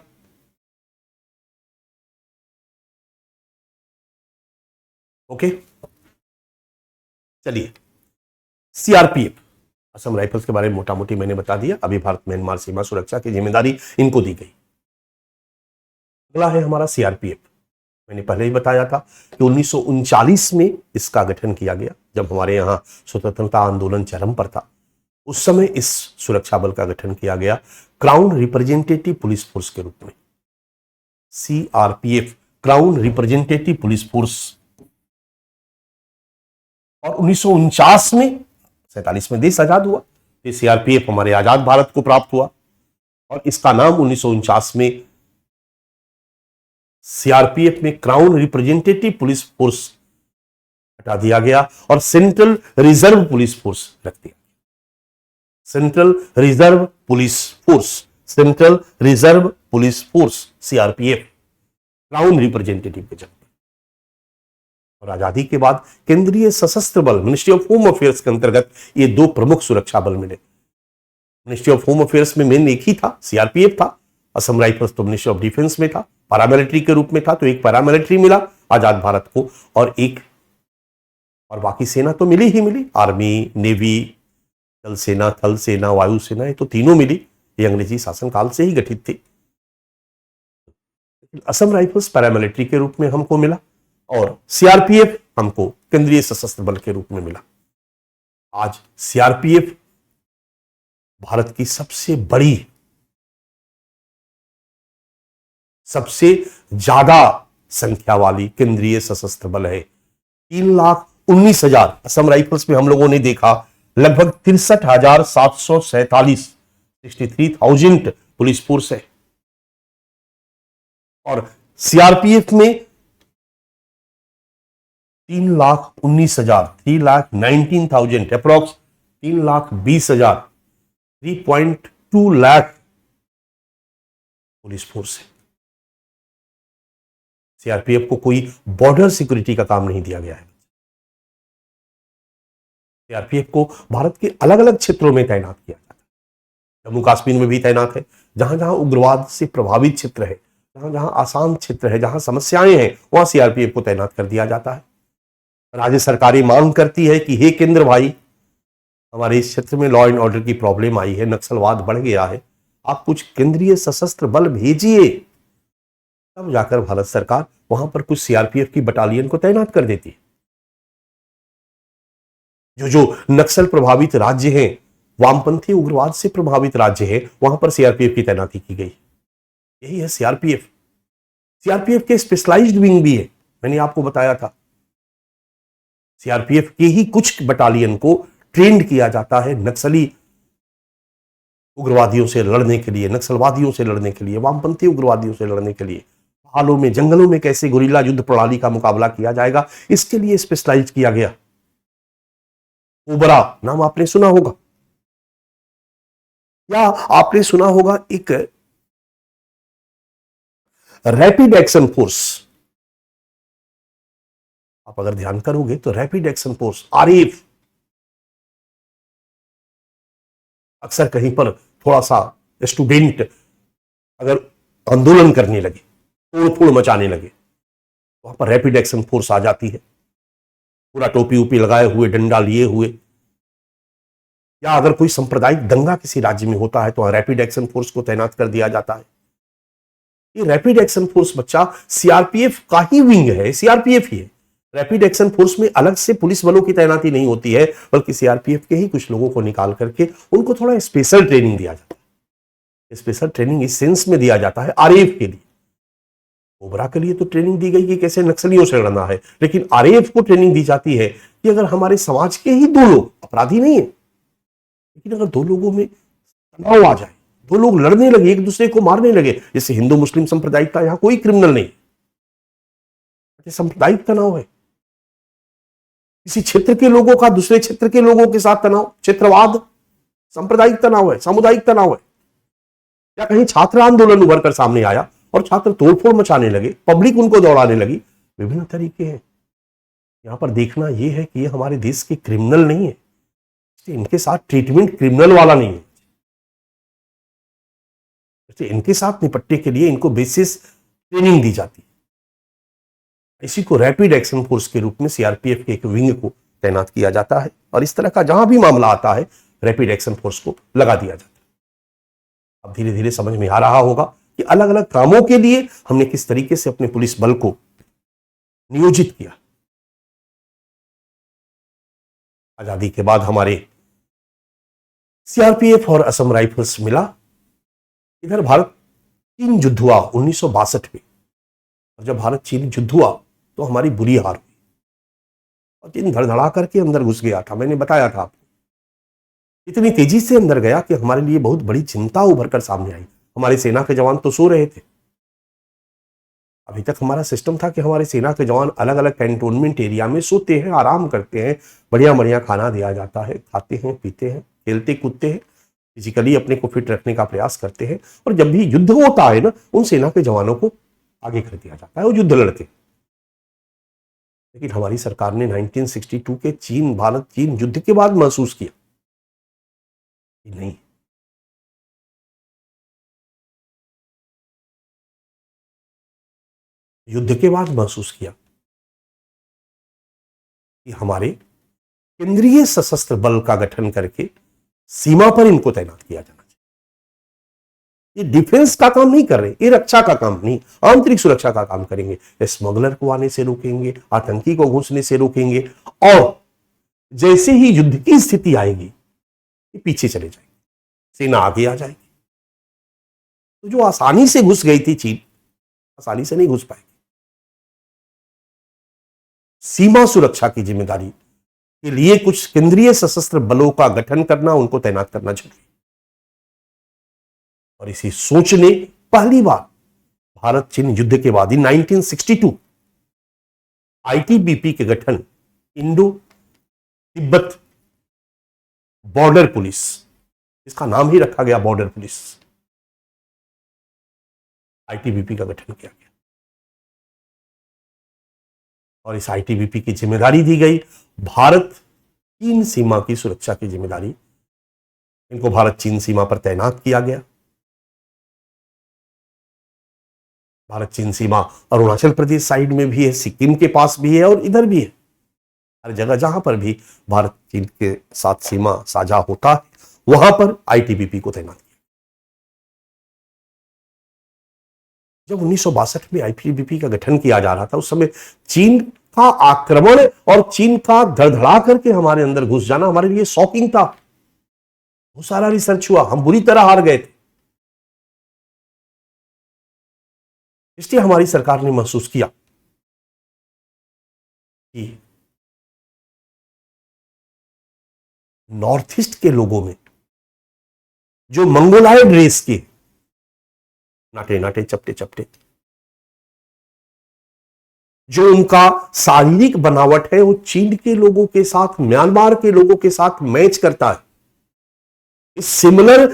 ओके, चलिए। सीआरपीएफ, असम राइफल्स के बारे में मोटा मोटी मैंने बता दिया। अभी भारत म्यांमार सीमा सुरक्षा की जिम्मेदारी इनको दी गई। अगला है हमारा सीआरपीएफ। मैंने पहले ही बताया था कि 1939 में इसका गठन किया गया, जब हमारे यहां स्वतंत्रता आंदोलन चरम पर था। उस समय इस सुरक्षा बल का गठन किया गया क्राउन रिप्रेजेंटेटिव पुलिस फोर्स के रूप में, CRPF, crown representative police force. और 1949 में, 47 में देश आजाद हुआ, ये सीआरपीएफ हमारे आजाद भारत को प्राप्त हुआ और इसका नाम 1949 में सीआरपीएफ में क्राउन रिप्रेजेंटेटिव पुलिस फोर्स हटा दिया गया और सेंट्रल रिजर्व पुलिस फोर्स रख दिया। Central reserve police force, central reserve police force, CRPF, crown representative के जगह। और आजादी के बाद केंद्रीय सशस्त्र बल, मिनिस्ट्री ऑफ होम अफेयर्स के अंतर्गत ये 2 प्रमुख सुरक्षा बल मिले। मिनिस्ट्री ऑफ होम अफेयर्स में मेन एक ही था, सीआरपीएफ था। असम राइफल्स तो मिनिस्ट्री ऑफ डिफेंस में था, पैरामिलिट्री के रूप में था, तो एक पैरामिलिट्री मिला आजाद भारत को, और बाकी सेना तो मिली ही मिली, आर्मी, नेवी, जल सेना, थल सेना, वायु सेना, ये तो तीनों मिली। ये अंग्रेजी शासनकाल से ही गठित थी। असम राइफल्स पैरामिलिट्री के रूप में हमको मिला और सीआरपीएफ हमको केंद्रीय सशस्त्र बल के रूप में मिला। आज सीआरपीएफ भारत की सबसे बड़ी, सबसे ज्यादा संख्या वाली केंद्रीय सशस्त्र बल है। 3,19,000 असम राइफल्स में हम लोगों ने देखा, लगभग 63,747 63,000 पुलिस फोर्स है, और सीआरपीएफ में 3,19,000 3,19,000 अप्रोक्स 3,20,000 3.2 लाख पुलिस फोर्स है। सीआरपीएफ को कोई बॉर्डर सिक्योरिटी का काम नहीं दिया गया है। सीआरपीएफ को भारत के अलग अलग क्षेत्रों में तैनात किया जाता है। जम्मू कश्मीर में भी तैनात है, जहां जहां उग्रवाद से प्रभावित क्षेत्र है, जहां जहां आसान क्षेत्र है, जहां समस्याएं हैं, वहां सीआरपीएफ को तैनात कर दिया जाता है। राज्य सरकारें मांग करती है कि हे केंद्र भाई, हमारे इस क्षेत्र में लॉ एंड ऑर्डर की प्रॉब्लम आई है, नक्सलवाद बढ़ गया है, आप कुछ केंद्रीय सशस्त्र बल भेजिए। तब जाकर भारत सरकार वहां पर कुछ सीआरपीएफ की बटालियन को तैनात कर देती है। जो नक्सल प्रभावित राज्य हैं, वामपंथी उग्रवाद से प्रभावित राज्य हैं, वहां पर सीआरपीएफ की तैनाती की गई। यही है सीआरपीएफ। सीआरपीएफ के स्पेशलाइज्ड विंग भी है, मैंने आपको बताया था। सीआरपीएफ के ही कुछ बटालियन को ट्रेंड किया जाता है नक्सली उग्रवादियों से लड़ने के लिए, नक्सलवादियों से लड़ने के लिए, वामपंथी उग्रवादियों से लड़ने के लिए। हालों में जंगलों में कैसे गुरिल्ला युद्ध प्रणाली का मुकाबला किया जाएगा, इसके लिए स्पेशलाइज किया गया। कोबरा नाम आपने सुना होगा, या आपने सुना होगा एक रैपिड एक्शन फोर्स। आप अगर ध्यान करोगे तो रैपिड एक्शन फोर्स आरएएफ, अक्सर कहीं पर थोड़ा सा स्टूडेंट अगर आंदोलन करने लगे, तोड़फोड़ मचाने लगे, वहां पर रैपिड एक्शन फोर्स आ जाती है, पूरा टोपी उपी लगाए हुए, डंडा लिए हुए। या अगर कोई सांप्रदायिक दंगा किसी राज्य में होता है तो रैपिड एक्शन फोर्स को तैनात कर दिया जाता है। ये रैपिड एक्शन फोर्स बच्चा सीआरपीएफ का ही विंग है, सीआरपीएफ ही है। रैपिड एक्शन फोर्स में अलग से पुलिस बलों की तैनाती नहीं होती है, बल्कि सीआरपीएफ के ही कुछ लोगों को निकाल करके उनको थोड़ा स्पेशल ट्रेनिंग दिया जाता है। स्पेशल ट्रेनिंग इस सेंस में दिया जाता है आरएएफ के लिए। कोबरा के लिए तो ट्रेनिंग दी गई कि कैसे नक्सलियों से लड़ना है, लेकिन आरएएफ को ट्रेनिंग दी जाती है कि अगर हमारे समाज के ही दो लोग, अपराधी नहीं है, लेकिन अगर दो लोगों में तनाव आ जाए, दो लोग लड़ने लगे, एक दूसरे को मारने लगे, जैसे हिंदू मुस्लिम सांप्रदायिक का, यहां कोई क्रिमिनल नहीं, सांप्रदायिक तनाव है, किसी क्षेत्र के लोगों का दूसरे क्षेत्र के लोगों के साथ तनाव, क्षेत्रवाद, सांप्रदायिक तनाव है, सामुदायिक तनाव है, या कहीं छात्र आंदोलन उभर कर सामने आया और छात्र तोड़फोड़ मचाने लगे, पब्लिक उनको दौड़ाने लगी, विभिन्न तरीके हैं। यहां पर देखना यह है कि ये हमारे देश के क्रिमिनल नहीं है, इनके साथ ट्रीटमेंट क्रिमिनल वाला नहीं है। इनके साथ निपटने के लिए इनको बेसिस ट्रेनिंग दी जाती है। इसी को रैपिड एक्शन फोर्स के रूप में सीआरपीएफ के एक विंग को तैनात किया जाता है, और इस तरह का जहां भी मामला आता है रैपिड एक्शन फोर्स को लगा दिया जाता है। अब धीरे धीरे समझ में आ रहा होगा कि अलग अलग कामों के लिए हमने किस तरीके से अपने पुलिस बल को नियोजित किया। आजादी के बाद हमारे सीआरपीएफ और असम राइफल्स मिला। इधर भारत चीन युद्ध हुआ 1962 में, और जब भारत चीन युद्ध हुआ तो हमारी बुरी हार हुई, और चीन धड़धड़ा करके अंदर घुस गया था। मैंने बताया था आपको, इतनी तेजी से अंदर गया कि हमारे लिए बहुत बड़ी चिंता उभर कर सामने आई। हमारे सेना के जवान तो सो रहे थे। अभी तक हमारा सिस्टम था कि हमारे सेना के जवान अलग अलग कैंटोनमेंट एरिया में सोते हैं, आराम करते हैं, बढ़िया बढ़िया खाना दिया जाता है, खाते हैं, पीते हैं, खेलते कूदते हैं, फिजिकली अपने को फिट रखने का प्रयास करते हैं, और जब भी युद्ध होता है ना, उन सेना के जवानों को आगे कर दिया जाता है, वो युद्ध लड़ते। लेकिन हमारी सरकार ने 1962 के भारत चीन युद्ध के बाद महसूस किया कि नहीं, युद्ध के बाद महसूस किया कि हमारे केंद्रीय सशस्त्र बल का गठन करके सीमा पर इनको तैनात किया जाना चाहिए। ये डिफेंस का काम नहीं कर रहे, ये रक्षा का काम नहीं, आंतरिक सुरक्षा का काम करेंगे। स्मगलर को आने से रोकेंगे, आतंकी को घुसने से रोकेंगे, और जैसे ही युद्ध की स्थिति आएगी ये पीछे चले जाएंगे, सेना आगे आ जाएगी। तो जो आसानी से घुस गई थी चीन, आसानी से नहीं घुस पाएगी। सीमा सुरक्षा की जिम्मेदारी के लिए कुछ केंद्रीय सशस्त्र बलों का गठन करना, उनको तैनात करना जरूरी। और इसी सोच ने पहली बार भारत चीन युद्ध के बाद 1962 आईटीबीपी के गठन, इंडो तिब्बत बॉर्डर पुलिस, इसका नाम ही रखा गया बॉर्डर पुलिस, आईटीबीपी का गठन किया गया। और इस आईटीबीपी की जिम्मेदारी दी गई भारत चीन सीमा की सुरक्षा की जिम्मेदारी, इनको भारत चीन सीमा पर तैनात किया गया। भारत चीन सीमा अरुणाचल प्रदेश साइड में भी है, सिक्किम के पास भी है और इधर भी है। हर जगह जहां पर भी भारत चीन के साथ सीमा साझा होता है, वहां पर आईटीबीपी को तैनात किया। जब 1962 में आईटीबीपी का गठन किया जा रहा था, उस समय चीन का आक्रमण और चीन का धड़धड़ा करके हमारे अंदर घुस जाना हमारे लिए शॉकिंग था। बहुत सारा रिसर्च हुआ, हम बुरी तरह हार गए थे। इसलिए हमारी सरकार ने महसूस किया कि नॉर्थ ईस्ट के लोगों में जो मंगोलायड रेस के नाटे नाटे चपटे चपटे, जो उनका शारीरिक बनावट है वो चीन के लोगों के साथ, म्यांमार के लोगों के साथ मैच करता है। इस सिमिलर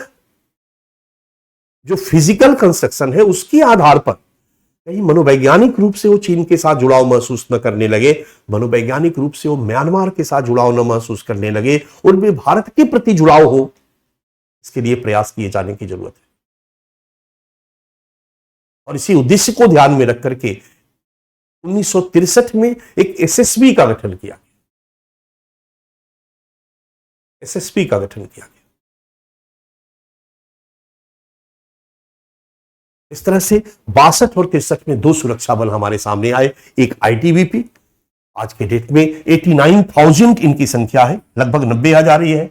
जो फिजिकल कंस्ट्रक्शन है उसके आधार पर कहीं मनोवैज्ञानिक रूप से वो चीन के साथ जुड़ाव महसूस न करने लगे, मनोवैज्ञानिक रूप से वो म्यांमार के साथ जुड़ाव न महसूस करने लगे, उनमें भारत के प्रति जुड़ाव हो, इसके लिए प्रयास किए जाने की जरूरत है। और इसी उद्देश्य को ध्यान में रख करके 1963 में एक एसएसबी का गठन किया गया। एसएसबी का गठन किया गया। इस तरह से 62 और 63 में दो सुरक्षा बल हमारे सामने आए। एक आईटीबीपी, आज के डेट में 89,000 इनकी संख्या है, लगभग 90,000 ही है,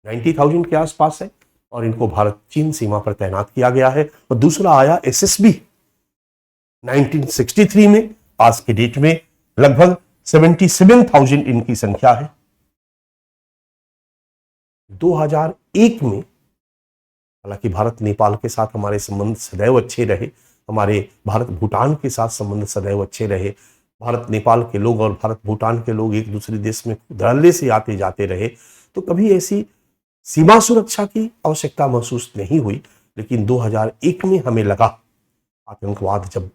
90,000 के आसपास है, और इनको भारत चीन सीमा पर तैनात किया गया है। और दूसरा आया एसएसबी 1963 में, आज के डेट में लगभग 77,000 इनकी संख्या है। 2001 में, हालांकि भारत नेपाल के साथ हमारे संबंध सदैव अच्छे रहे, हमारे भारत भूटान के साथ संबंध सदैव अच्छे रहे, भारत नेपाल के लोग और भारत भूटान के लोग एक दूसरे देश में धड़ल्ले से आते जाते रहे, तो कभी ऐसी सीमा सुरक्षा की आवश्यकता महसूस नहीं हुई। लेकिन 2001 में हमें लगा, आतंकवाद जब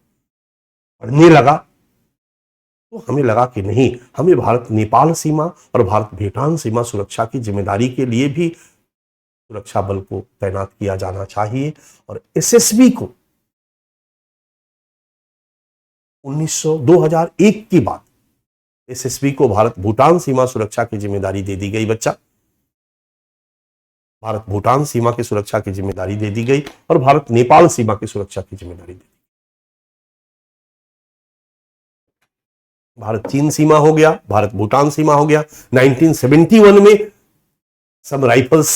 बढ़ने लगा, तो हमें लगा कि नहीं, हमें भारत नेपाल सीमा और भारत भूटान सीमा सुरक्षा की जिम्मेदारी के लिए भी सुरक्षा बल को तैनात किया जाना चाहिए। और एसएसबी को 2001 की बात, एसएसबी को भारत भूटान सीमा सुरक्षा की जिम्मेदारी दे दी गई। बच्चा, भारत भूटान सीमा की सुरक्षा की जिम्मेदारी दे दी गई और भारत नेपाल सीमा की सुरक्षा की जिम्मेदारी दे दी। भारत चीन सीमा हो गया, भारत भूटान सीमा हो गया। 1971 में सब राइफल्स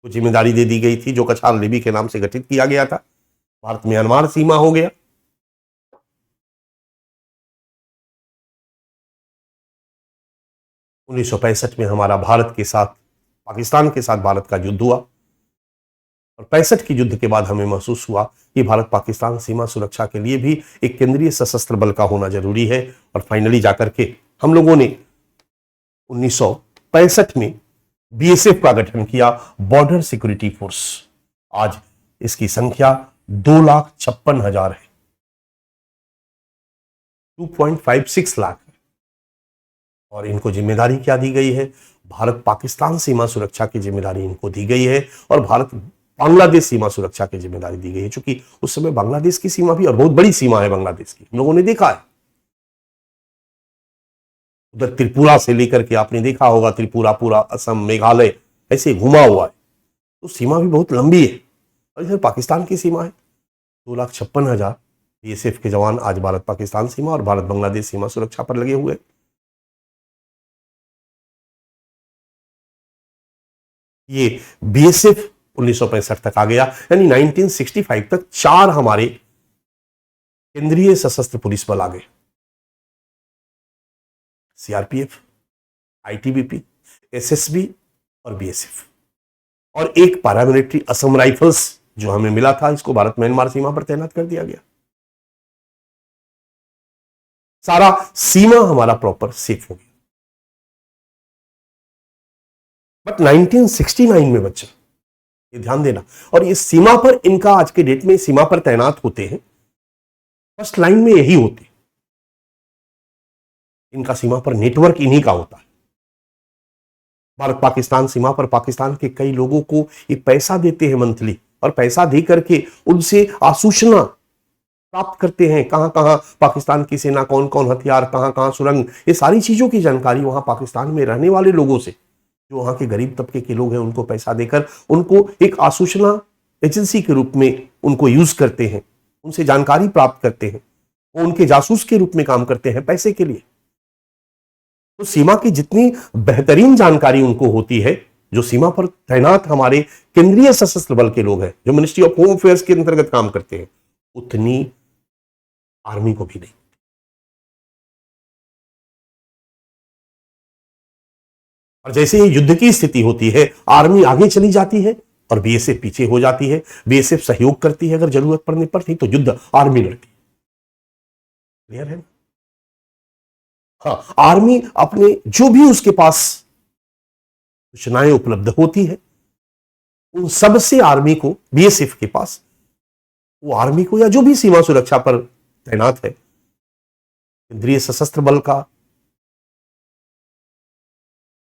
को जिम्मेदारी दे दी गई थी, जो कछार लिबी के नाम से गठित किया गया था। भारत म्यांमार सीमा हो गया। 1965 में हमारा भारत के साथ, पाकिस्तान के साथ भारत का युद्ध हुआ, और 65 के युद्ध के बाद हमें महसूस हुआ कि भारत पाकिस्तान सीमा सुरक्षा के लिए भी एक केंद्रीय सशस्त्र बल का होना जरूरी है। और फाइनली जाकर के हम लोगों ने 1965 में बीएसएफ का गठन किया, बॉर्डर सिक्योरिटी फोर्स। आज इसकी संख्या 2,56,000 है, 2.56 लाख है। और इनको जिम्मेदारी क्या दी गई है? भारत पाकिस्तान सीमा सुरक्षा की जिम्मेदारी इनको दी गई है। और भारत बांग्लादेश सीमा सुरक्षा की जिम्मेदारी दी गई है, क्योंकि उस समय बांग्लादेश की सीमा भी, और बहुत बड़ी सीमा है बांग्लादेश की, हम लोगों ने देखा है। उधर त्रिपुरा से लेकर के आपने देखा होगा, त्रिपुरा पूरा असम मेघालय ऐसे घुमा हुआ है, तो सीमा भी बहुत लंबी है। और इधर पाकिस्तान की सीमा है, 2,56,000 बीएसएफ के जवान आज भारत पाकिस्तान सीमा और भारत बांग्लादेश सीमा सुरक्षा पर लगे हुए। ये बीएसएफ 1965 तक आ गया, यानी 1965 तक 4 हमारे केंद्रीय सशस्त्र पुलिस बल आ गए, सीआरपीएफ, आईटीबीपी, एसएसबी और बीएसएफ, और एक पैरामिलिट्री असम राइफल्स जो हमें मिला था, इसको भारत म्यांमार सीमा पर तैनात कर दिया गया। सारा सीमा हमारा प्रॉपर सेफ हो गया। बट 1969 में बच्चा, ये ध्यान देना, और ये सीमा पर इनका आज के डेट में सीमा पर तैनात होते हैं, फर्स्ट लाइन में यही होते हैं, इनका सीमा पर नेटवर्क इन्हीं का होता है। भारत पाकिस्तान सीमा पर पाकिस्तान के कई लोगों को ये पैसा देते हैं मंथली, और पैसा दे करके उनसे आसूचना प्राप्त करते हैं, कहां कहां पाकिस्तान की सेना, कौन कौन हथियार, कहां कहां सुरंग, ये सारी चीजों की जानकारी वहां पाकिस्तान में रहने वाले लोगों से, जो वहां के गरीब तबके के लोग हैं, उनको पैसा देकर उनको एक आसूचना एजेंसी के रूप में उनको यूज करते हैं, उनसे जानकारी प्राप्त करते हैं, वो उनके जासूस के रूप में काम करते हैं पैसे के लिए। तो सीमा की जितनी बेहतरीन जानकारी उनको होती है, जो सीमा पर तैनात हमारे केंद्रीय सशस्त्र बल के लोग हैं, जो मिनिस्ट्री ऑफ होम अफेयर्स के अंतर्गत काम करते हैं, उतनी आर्मी को भी नहीं। और जैसे ही युद्ध की स्थिति होती है, आर्मी आगे चली जाती है और बीएसएफ पीछे हो जाती है। बीएसएफ सहयोग करती है अगर जरूरत पड़ने पर, नहीं तो युद्ध आर्मी लड़ती है। क्लियर है? हाँ, आर्मी अपने जो भी उसके पास सूचनाएं उपलब्ध होती है, उन सब से आर्मी को, बीएसएफ के पास, वो आर्मी को या जो भी सीमा सुरक्षा पर तैनात है केंद्रीय सशस्त्र बल का,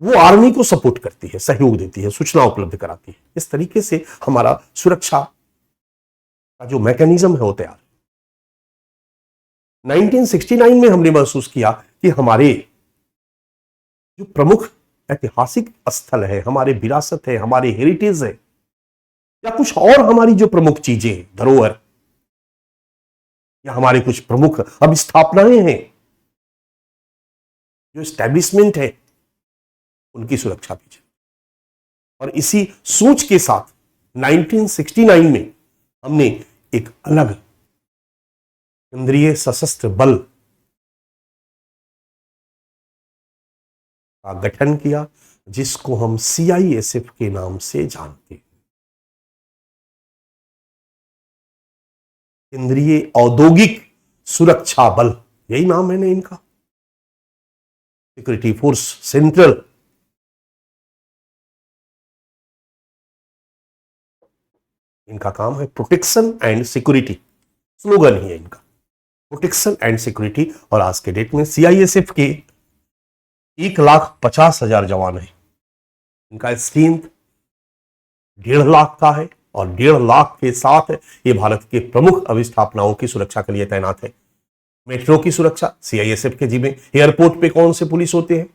वो आर्मी को सपोर्ट करती है, सहयोग देती है, सूचना उपलब्ध कराती है। इस तरीके से हमारा सुरक्षा का जो मैकेनिज्म है वो तैयार। 1969 में हमने महसूस किया कि हमारे जो प्रमुख ऐतिहासिक स्थल है, हमारे विरासत है, हमारे हेरिटेज है, या कुछ और हमारी जो प्रमुख चीजें हैं, धरोहर, या हमारे कुछ प्रमुख अभिस्थापनाएं हैं, जो एस्टैब्लिशमेंट है, उनकी सुरक्षा भी चाहिए। और इसी सोच के साथ 1969 में हमने एक अलग केंद्रीय सशस्त्र बल का गठन किया, जिसको हम सीआईएसएफ के नाम से जानते हैं, केंद्रीय औद्योगिक सुरक्षा बल, यही नाम है ना इनका, सिक्योरिटी फोर्स सेंट्रल। इनका काम है प्रोटेक्शन एंड सिक्योरिटी, स्लोगन ही है इनका, प्रोटेक्शन एंड सिक्योरिटी। और आज के डेट में सीआईएसएफ के 1,50,000 जवान हैं। इनका स्ट्रेंथ 1.5 लाख का है, और 1.5 लाख के साथ ये भारत के प्रमुख अभिस्थापनाओं की सुरक्षा के लिए तैनात है। मेट्रो की सुरक्षा सीआईएसएफ के जिम्मे। एयरपोर्ट पे कौन से पुलिस होते हैं?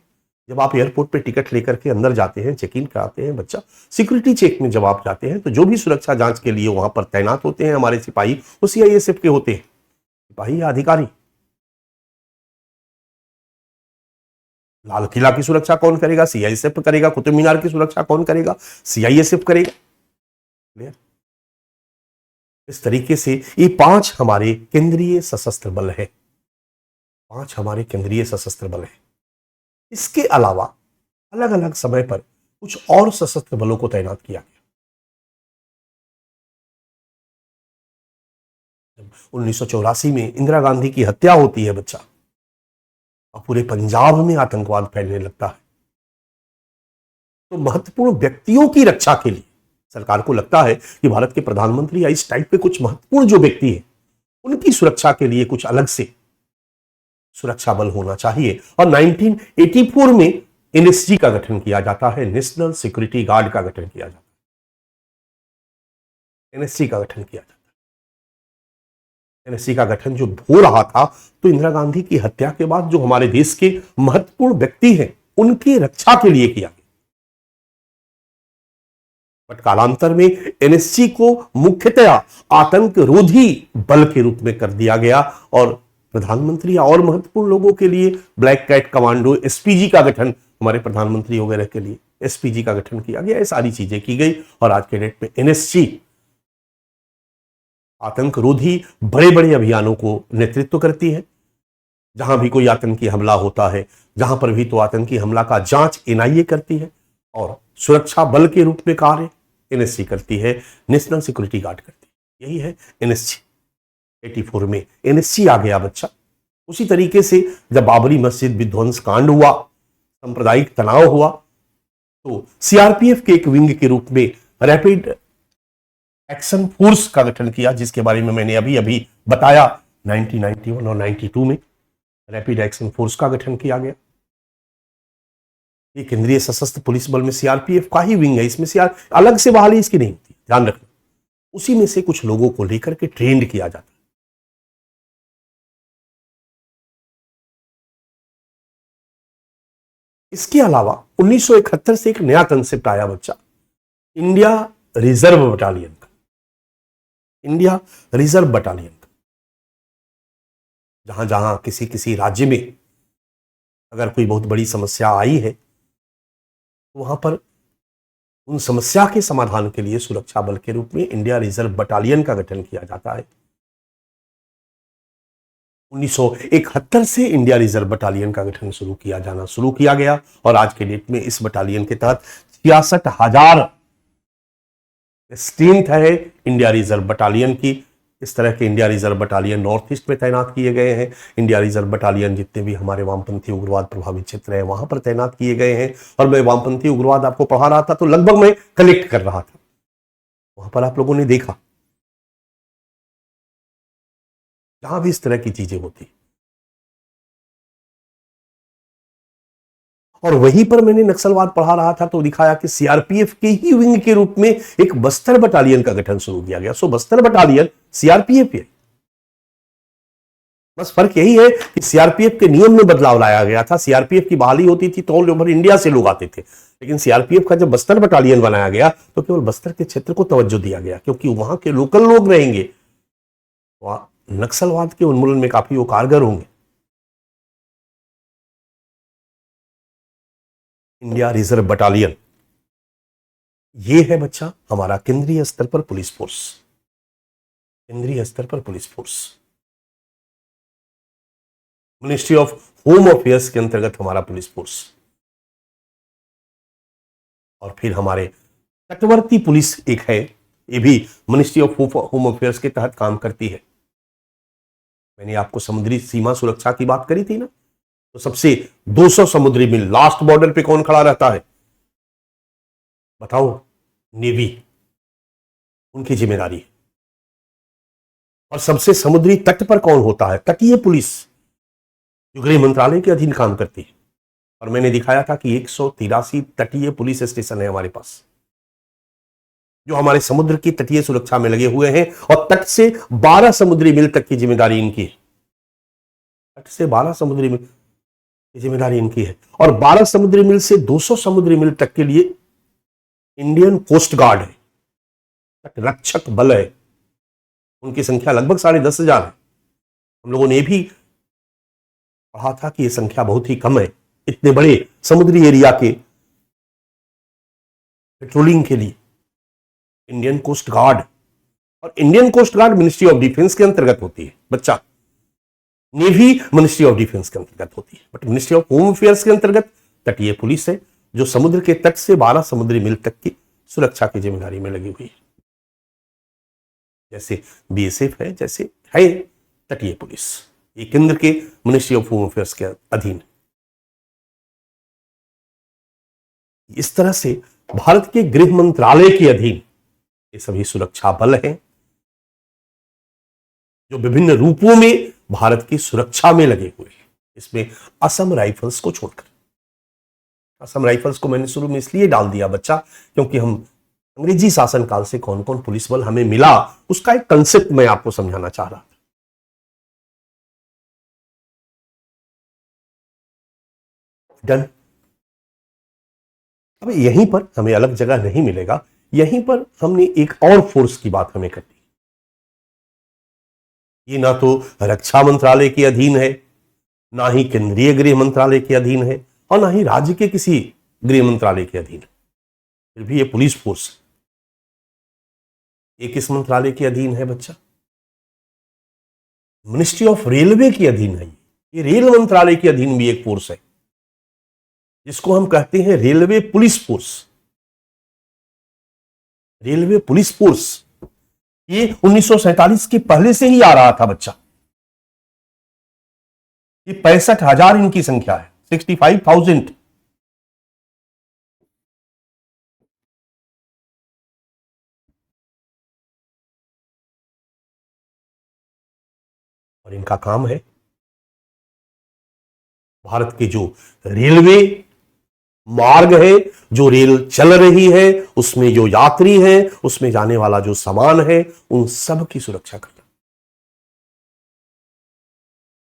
जब आप एयरपोर्ट पे टिकट लेकर के अंदर जाते हैं, चेक इन कराते हैं बच्चा, सिक्योरिटी चेक में जब आप जाते हैं, तो जो भी सुरक्षा जांच के लिए वहां पर तैनात होते हैं हमारे सिपाही, वो सीआईएसएफ के होते हैं, सिपाही या अधिकारी। लाल किला की सुरक्षा कौन करेगा? सीआईएसएफ करेगा। कुतुब मीनार की सुरक्षा कौन करेगा? सीआईएसएफ करेगा। इस तरीके से ये 5 हमारे केंद्रीय सशस्त्र बल है, 5 हमारे केंद्रीय सशस्त्र बल है। इसके अलावा अलग अलग समय पर कुछ और सशस्त्र बलों को तैनात किया गया। 1984 में इंदिरा गांधी की हत्या होती है बच्चा, और पूरे पंजाब में आतंकवाद फैलने लगता है, तो महत्वपूर्ण व्यक्तियों की रक्षा के लिए सरकार को लगता है कि भारत के प्रधानमंत्री या इस टाइप के कुछ महत्वपूर्ण जो व्यक्ति है, उनकी सुरक्षा के लिए कुछ अलग से सुरक्षा बल होना चाहिए। और 1984 में एनएसजी का गठन किया जाता है, नेशनल सिक्योरिटी गार्ड का गठन किया जाता है। एनएससी का गठन किया जाता है। एनएससी का गठन जो हो रहा था तो इंदिरा गांधी की हत्या के बाद जो हमारे देश के महत्वपूर्ण व्यक्ति हैं उनकी रक्षा के लिए किया गया। बट कालांतर में एनएससी को मुख्यतया आतंक रोधी बल के रूप में कर दिया गया और प्रधानमंत्री और महत्वपूर्ण लोगों के लिए ब्लैक कैट कमांडो एसपीजी का गठन, हमारे प्रधानमंत्री वगैरह के लिए एसपीजी का गठन किया गया। ये सारी चीजें की गई और आज के डेट में एनएससी आतंक रोधी बड़े बड़े अभियानों को नेतृत्व करती है। जहां भी कोई आतंकी हमला होता है, जहां पर भी तो आतंकी हमला का जांच एनआईए करती है और सुरक्षा बल के रूप में कार्य एनएससी करती है, नेशनल सिक्योरिटी गार्ड करती है। यही है एनएससी। 84 में एनएससी आ गया बच्चा। उसी तरीके से जब बाबरी मस्जिद विध्वंस कांड हुआ, सांप्रदायिक तनाव हुआ, तो सीआरपीएफ के एक विंग के रूप में रैपिड एक्शन फोर्स का गठन किया, जिसके बारे में मैंने अभी अभी बताया। 1991 और 92 में रैपिड एक्शन फोर्स का गठन किया गया। ये केंद्रीय सशस्त्र पुलिस बल में सीआरपीएफ का ही विंग है। इसमें अलग से बहाली इसकी नहीं होती, ध्यान रखना। उसी में से कुछ लोगों को लेकर के ट्रेंड किया जाता है। इसके अलावा 1971 से एक नया कंसेप्ट आया बच्चा, इंडिया रिजर्व बटालियन का। इंडिया रिजर्व बटालियन का, जहां जहां किसी किसी राज्य में अगर कोई बहुत बड़ी समस्या आई है तो वहां पर उन समस्या के समाधान के लिए सुरक्षा बल के रूप में इंडिया रिजर्व बटालियन का गठन किया जाता है। 1971 से इंडिया रिजर्व बटालियन का गठन शुरू किया गया और आज के डेट में इस बटालियन के तहत 66,000 स्ट्रेंथ है इंडिया रिजर्व बटालियन की। इस तरह के India reserve battalion north east में तैनात किए गए हैं। इंडिया रिजर्व बटालियन जितने भी हमारे वामपंथी उग्रवाद प्रभावित क्षेत्र हैं वहां पर तैनात किए गए हैं। और मैं वामपंथी उग्रवाद आपको पढ़ा रहा था तो लगभग मैं कलेक्ट कर रहा था, वहां पर आप लोगों ने देखा जहां भी इस तरह की चीजें होती। और वहीं पर मैंने नक्सलवाद पढ़ा रहा था तो दिखाया कि सीआरपीएफ के ही विंग के रूप में एक बस्तर बटालियन का गठन शुरू किया गया। सो बस्तर बटालियन सीआरपीएफ है। बस फर्क यही है कि सीआरपीएफ के नियम में बदलाव लाया गया था। सीआरपीएफ की बहाली होती थी तो ऑल ओवर इंडिया से लोग आते थे, लेकिन सीआरपीएफ का जब बस्तर बटालियन बनाया गया तो केवल बस्तर के क्षेत्र को तवज्जो दिया गया, क्योंकि वहां के लोकल लोग रहेंगे, वहां नक्सलवाद के उन्मूलन में काफी वो कारगर होंगे। इंडिया रिजर्व बटालियन ये है बच्चा हमारा केंद्रीय स्तर पर पुलिस फोर्स। केंद्रीय स्तर पर police force ministry of home affairs के अंतर्गत हमारा पुलिस फोर्स। और फिर हमारे तटवर्ती पुलिस एक है, ये भी मिनिस्ट्री ऑफ होम अफेयर्स के तहत काम करती है। मैंने आपको समुद्री सीमा सुरक्षा की बात करी थी ना, तो सबसे 200 समुद्री मील लास्ट बॉर्डर पे कौन खड़ा रहता है बताओ? नेवी, उनकी जिम्मेदारी है। और सबसे समुद्री तट पर कौन होता है? तटीय पुलिस, जो गृह मंत्रालय के अधीन काम करती है। और मैंने दिखाया था कि 183 तटीय पुलिस स्टेशन है हमारे पास, जो हमारे समुद्र की तटीय सुरक्षा में लगे हुए हैं। और तट से 12 समुद्री मील तक की जिम्मेदारी इनकी है। तट से 12 समुद्री मील की जिम्मेदारी इनकी है। और 12 समुद्री मील से 200 समुद्री मील तक के लिए इंडियन कोस्ट गार्ड है, तट रक्षक बल है। उनकी संख्या लगभग 10,500 है। हम लोगों ने भी कहा था कि यह संख्या बहुत ही कम है इतने बड़े समुद्री एरिया के पेट्रोलिंग के लिए। इंडियन कोस्ट गार्ड, और Indian coast guard ministry of defence के अंतर्गत होती है बच्चा। नेवी मिनिस्ट्री ऑफ डिफेंस के अंतर्गत होती है, but ministry of home affairs के अंतर्गत तटीय पुलिस है, जो समुद्र के तट से 12 समुद्री मील तक की सुरक्षा की जिम्मेदारी में लगी हुई है। जैसे बीएसएफ है, जैसे है तटीय पुलिस, ये केंद्र के मिनिस्ट्री ऑफ होम अफेयर्स के अधीन। इस तरह से भारत के गृह मंत्रालय के अधीन ये सभी सुरक्षा बल हैं, जो विभिन्न रूपों में भारत की सुरक्षा में लगे हुए हैं। इसमें असम राइफल्स को छोड़कर, असम राइफल्स को मैंने शुरू में इसलिए डाल दिया बच्चा क्योंकि हम अंग्रेजी शासनकाल से कौन कौन पुलिस बल हमें मिला, उसका एक कंसेप्ट मैं आपको समझाना चाह रहा था। डन। अब यहीं पर हमें अलग जगह नहीं मिलेगा, यहीं पर हमने एक और फोर्स की बात हमें करनी। ये ना तो रक्षा मंत्रालय के अधीन है, ना ही केंद्रीय गृह मंत्रालय के अधीन है, और ना ही राज्य के किसी गृह मंत्रालय के अधीन है। फिर भी ये पुलिस फोर्स ये किस मंत्रालय के अधीन है बच्चा? मिनिस्ट्री ऑफ रेलवे के अधीन है। ये रेल मंत्रालय के अधीन भी एक फोर्स है, जिसको हम कहते हैं railway police force. Railway police force ये 1947 के पहले से ही आ रहा था बच्चा। ये 65,000 इनकी संख्या है, 65,000। और इनका काम है भारत के जो रेलवे मार्ग है, जो रेल चल रही है, उसमें जो यात्री हैं, उसमें जाने वाला जो सामान है, उन सब की सुरक्षा करना।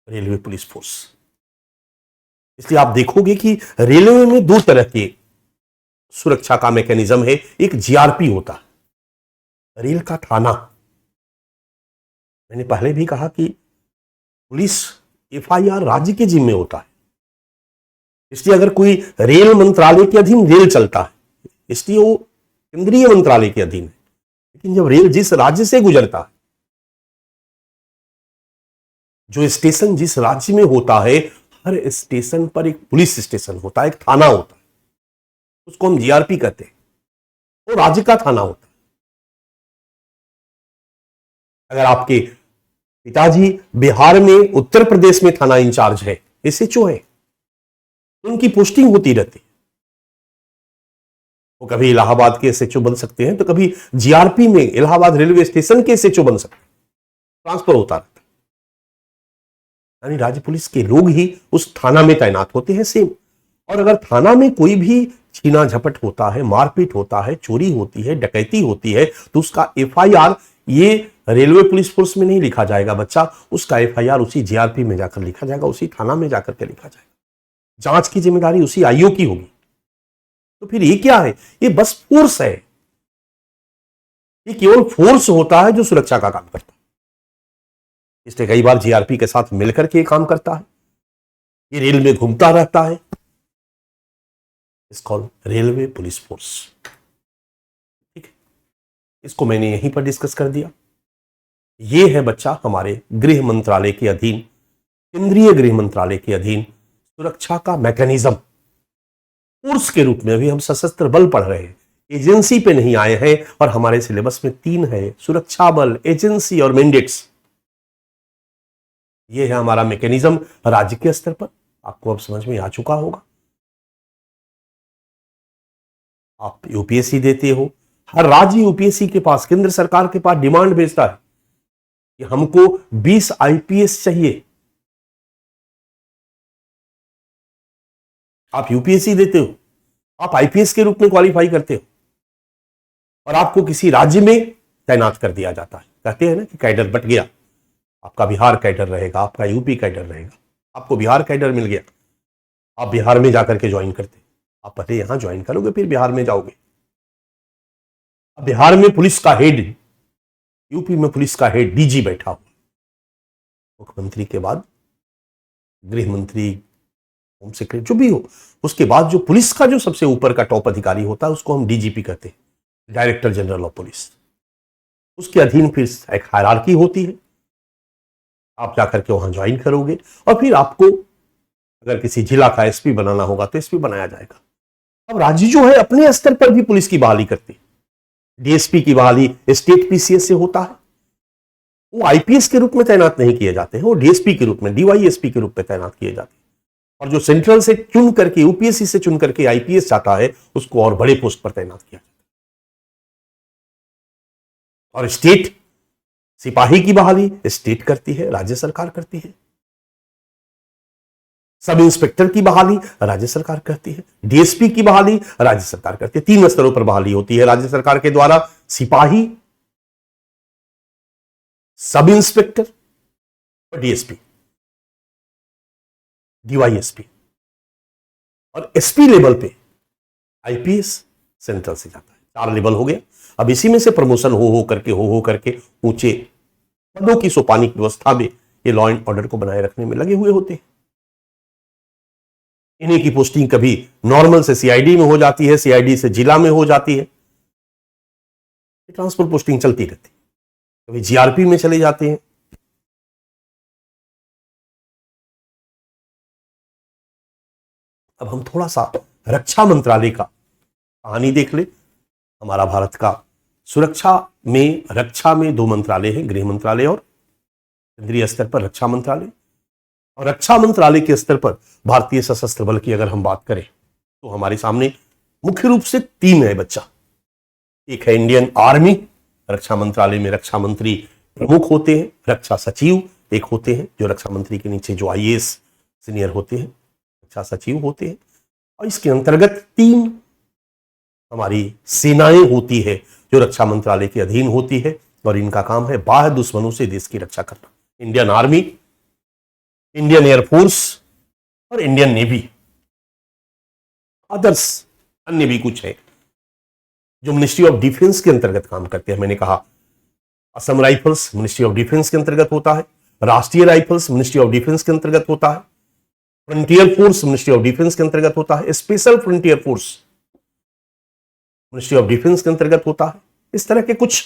Railway police force. इसलिए आप देखोगे कि रेलवे में दो तरह के सुरक्षा का मैकेनिज्म है। एक जीआरपी होता है, रेल का थाना। मैंने पहले भी कहा कि पुलिस एफआईआर राज्य के जिम्मे होता है, इसलिए अगर कोई रेल मंत्रालय के अधीन रेल चलता है, इसलिए वो केंद्रीय मंत्रालय के अधीन है। लेकिन जब रेल जिस राज्य से गुजरता है, जो स्टेशन जिस राज्य में होता है, हर स्टेशन पर एक पुलिस स्टेशन होता है, एक थाना होता है, उसको हम जीआरपी कहते हैं। वो राज्य का थाना होता है। अगर आपके पिताजी बिहार में, उत्तर प्रदेश में थाना इंचार्ज है, एसएचओ है, उनकी पोस्टिंग होती रहती है। वो कभी इलाहाबाद के एसएचओ बन सकते हैं, तो कभी जीआरपी में इलाहाबाद रेलवे स्टेशन के एसएचओ बन सकते हैं। ट्रांसफर होता रहता है। यानी राज्य पुलिस के लोग ही उस थाना में तैनात होते हैं सेम। और अगर थाना में कोई भी छीना झपट होता है, मारपीट होता है, चोरी होती है, डकैती होती है, तो उसका एफआईआर ये रेलवे पुलिस फोर्स में नहीं लिखा जाएगा बच्चा, उसका एफआईआर उसी जीआरपी में जाकर लिखा जाएगा, उसी थाना में जाकर के लिखा जाएगा। जांच की जिम्मेदारी उसी आईओ की होगी। तो फिर ये क्या है? ये बस फोर्स है। ये केवल फोर्स होता है जो सुरक्षा का काम करता है। इसलिए कई बार जीआरपी के साथ मिलकर के काम करता है। ये रेल में घूमता रहता है। It's called railway police force. ठीक है, इसको मैंने यहीं पर डिस्कस कर दिया। ये है बच्चा हमारे गृह मंत्रालय के अधीन, केंद्रीय गृह मंत्रालय के अधीन सुरक्षा का मैकेनिज्म। फोर्स के रूप में अभी हम सशस्त्र बल पढ़ रहे हैं, एजेंसी पे नहीं आए हैं। और हमारे सिलेबस में 3 है, सुरक्षा बल, एजेंसी और मैंडेट्स। ये है हमारा मैकेनिज्म राज्य के स्तर पर। आपको अब समझ में आ चुका होगा। आप यूपीएससी देते हो, हर राज्य यूपीएससी के पास, केंद्र सरकार के पास डिमांड भेजता है कि हमको 20 आईपीएस चाहिए। आप यूपीएससी देते हो, आप आईपीएस के रूप में क्वालिफाई करते हो, और आपको किसी राज्य में तैनात कर दिया जाता है। कहते हैं ना कि कैडर बट गया, आपका बिहार कैडर रहेगा, आपका यूपी कैडर रहेगा। आपको बिहार कैडर मिल गया, आप बिहार में जाकर के ज्वाइन करते। आप पहले यहां ज्वाइन करोगे, फिर बिहार में जाओगे। अब बिहार में पुलिस का हेड, यूपी में पुलिस का हेड डीजी बैठा हुआ, मुख्यमंत्री के बाद गृह मंत्री, होम सेक्रेटरी, जो भी हो, उसके बाद जो पुलिस का जो सबसे ऊपर का टॉप अधिकारी होता है, उसको हम डीजीपी कहते हैं, डायरेक्टर जनरल ऑफ पुलिस। उसके अधीन फिर एक हायरार्की होती है। आप जाकर के वहां ज्वाइन करोगे, और फिर आपको अगर किसी जिला का एसपी बनाना होगा तो एसपी बनाया जाएगा। अब राज्य जो है अपने स्तर पर भी पुलिस की बहाली करती है। डीएसपी की बहाली स्टेट पीसीएस से होता है। वो आईपीएस के रूप में तैनात नहीं किए जाते हैं, वो डीएसपी के रूप में, डीवाईएसपी के रूप में तैनात किए जाते हैं। और जो सेंट्रल से चुन करके, यूपीएससी से चुन करके आईपीएस जाता है, उसको और बड़े पोस्ट पर तैनात किया जाता है। और स्टेट सिपाही की बहाली स्टेट करती है, राज्य सरकार करती है। सब इंस्पेक्टर की बहाली राज्य सरकार करती है, डीएसपी की बहाली राज्य सरकार करती है। 3 स्तरों पर बहाली होती है राज्य सरकार के द्वारा, सिपाही, सब इंस्पेक्टर और डीएसपी, डीवाईएसपी, और एसपी लेवल पे आईपीएस सेंट्रल से जाता है। 4 लेवल हो गया। अब इसी में से प्रमोशन हो करके ऊंचे पदों की सोपानी की व्यवस्था में ये लॉ एंड ऑर्डर को बनाए रखने में लगे हुए होते हैं। इन्हीं की पोस्टिंग कभी नॉर्मल से सीआईडी में हो जाती है, सीआईडी से जिला में हो जाती है, ट्रांसफर पोस्टिंग चलती रहती है। कभी जीआरपी में चले जाते हैं। अब हम थोड़ा सा रक्षा मंत्रालय का कहानी देख ले। हमारा भारत का रक्षा में 2 मंत्रालय हैं, गृह मंत्रालय और केंद्रीय स्तर पर रक्षा मंत्रालय। और रक्षा मंत्रालय के स्तर पर भारतीय सशस्त्र बल की अगर हम बात करें तो हमारे सामने मुख्य रूप से 3 है बच्चा। एक है इंडियन आर्मी, रक्षा मंत्रालय में रक्षा मंत्री प्रमुख होते हैं, रक्षा सचिव एक होते हैं जो रक्षा मंत्री के नीचे जो आईएएस सीनियर होते हैं रक्षा सचिव होते हैं। और इसके अंतर्गत 3 हमारी सेनाएं होती है जो रक्षा मंत्रालय के अधीन होती है और इनका काम है बाह्य दुश्मनों से देश की रक्षा करना। इंडियन आर्मी, इंडियन एयरफोर्स और इंडियन नेवी। अदर्स अन्य भी कुछ है जो मिनिस्ट्री ऑफ डिफेंस के अंतर्गत काम करते हैं। मैंने कहा Assam rifles ministry of defence के अंतर्गत होता है, राष्ट्रीय राइफल्स मिनिस्ट्री ऑफ डिफेंस के अंतर्गत होता है, frontier force ministry of defence के अंतर्गत होता है, special frontier force ministry of defence के अंतर्गत होता है। इस तरह के कुछ,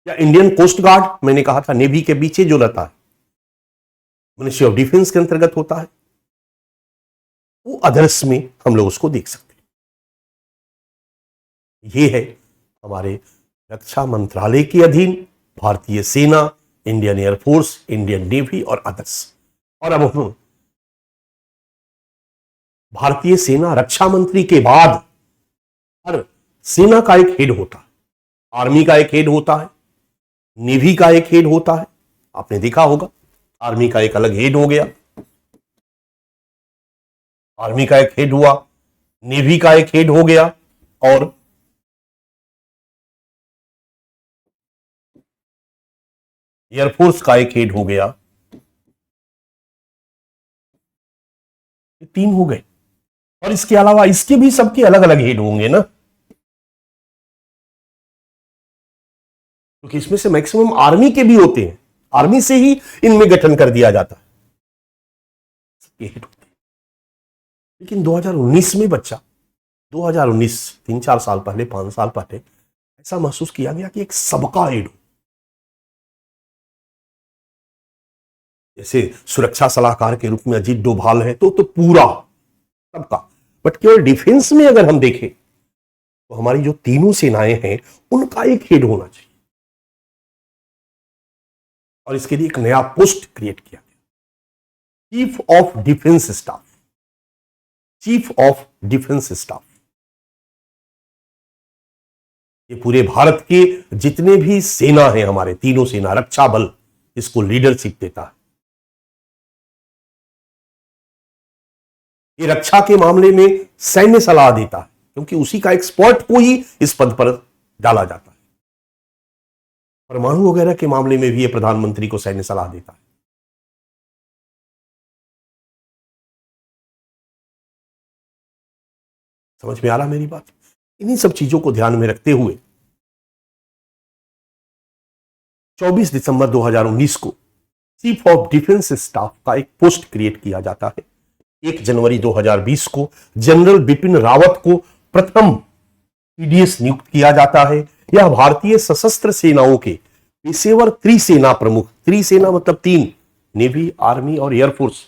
या इंडियन कोस्ट गार्ड मैंने कहा था नेवी के पीछे जो रहता है मिनिस्ट्री ऑफ डिफेंस के अंतर्गत होता है। वो अदर्स में हम लोग उसको देख सकते हैं। ये है हमारे रक्षा मंत्रालय के अधीन भारतीय सेना, इंडियन एयरफोर्स, इंडियन नेवी और अदर्स। और अब हम भारतीय सेना रक्षा मंत्री के बाद हर सेना का एक हेड होता है। आर्मी का एक हेड होता है, नेवी का एक हेड होता है। आपने देखा होगा आर्मी का एक अलग हेड हो गया, आर्मी का एक हेड हुआ, नेवी का एक हेड हो गया और एयरफोर्स का एक हेड हो गया। 3 हो गए। और इसके अलावा इसके भी सबके अलग अलग हेड होंगे ना, क्योंकि इसमें से मैक्सिमम आर्मी के भी होते हैं। आर्मी से ही इनमें गठन कर दिया जाता है, सबके हेड होते हैं। लेकिन 2019 में बच्चा 2019 3-4 साल पहले, 5 साल पहले ऐसा महसूस किया गया कि एक सबका हेड हो। जैसे सुरक्षा सलाहकार के रूप में अजीत डोभाल है तो पूरा सबका, बट केवल डिफेंस में अगर हम देखें तो हमारी जो तीनों सेनाएं हैं उनका एक हेड होना चाहिए। और इसके लिए एक नया पोस्ट क्रिएट किया गया, chief of defence staff. Chief of defence staff ये पूरे भारत के जितने भी सेना हैं, हमारे तीनों सेना, रक्षा बल, इसको लीडरशिप देता है। ये रक्षा के मामले में सैन्य सलाह देता है, क्योंकि उसी का एक्सपर्ट को ही इस पद पर डाला जाता है। परमाणु वगैरह के मामले में भी ये प्रधानमंत्री को सैन्य सलाह देता है। समझ में आ रहा मेरी बात? इन्हीं सब चीजों को ध्यान में रखते हुए 24 दिसंबर 2019 को चीफ ऑफ डिफेंस स्टाफ का एक पोस्ट क्रिएट किया जाता है। 1 जनवरी 2020 को जनरल बिपिन रावत को प्रथम पीडीएस नियुक्त किया जाता है। यह भारतीय सशस्त्र सेनाओं के पेशेवर त्रिसेना प्रमुख, त्रिसेना मतलब 3, नेवी, आर्मी और एयरफोर्स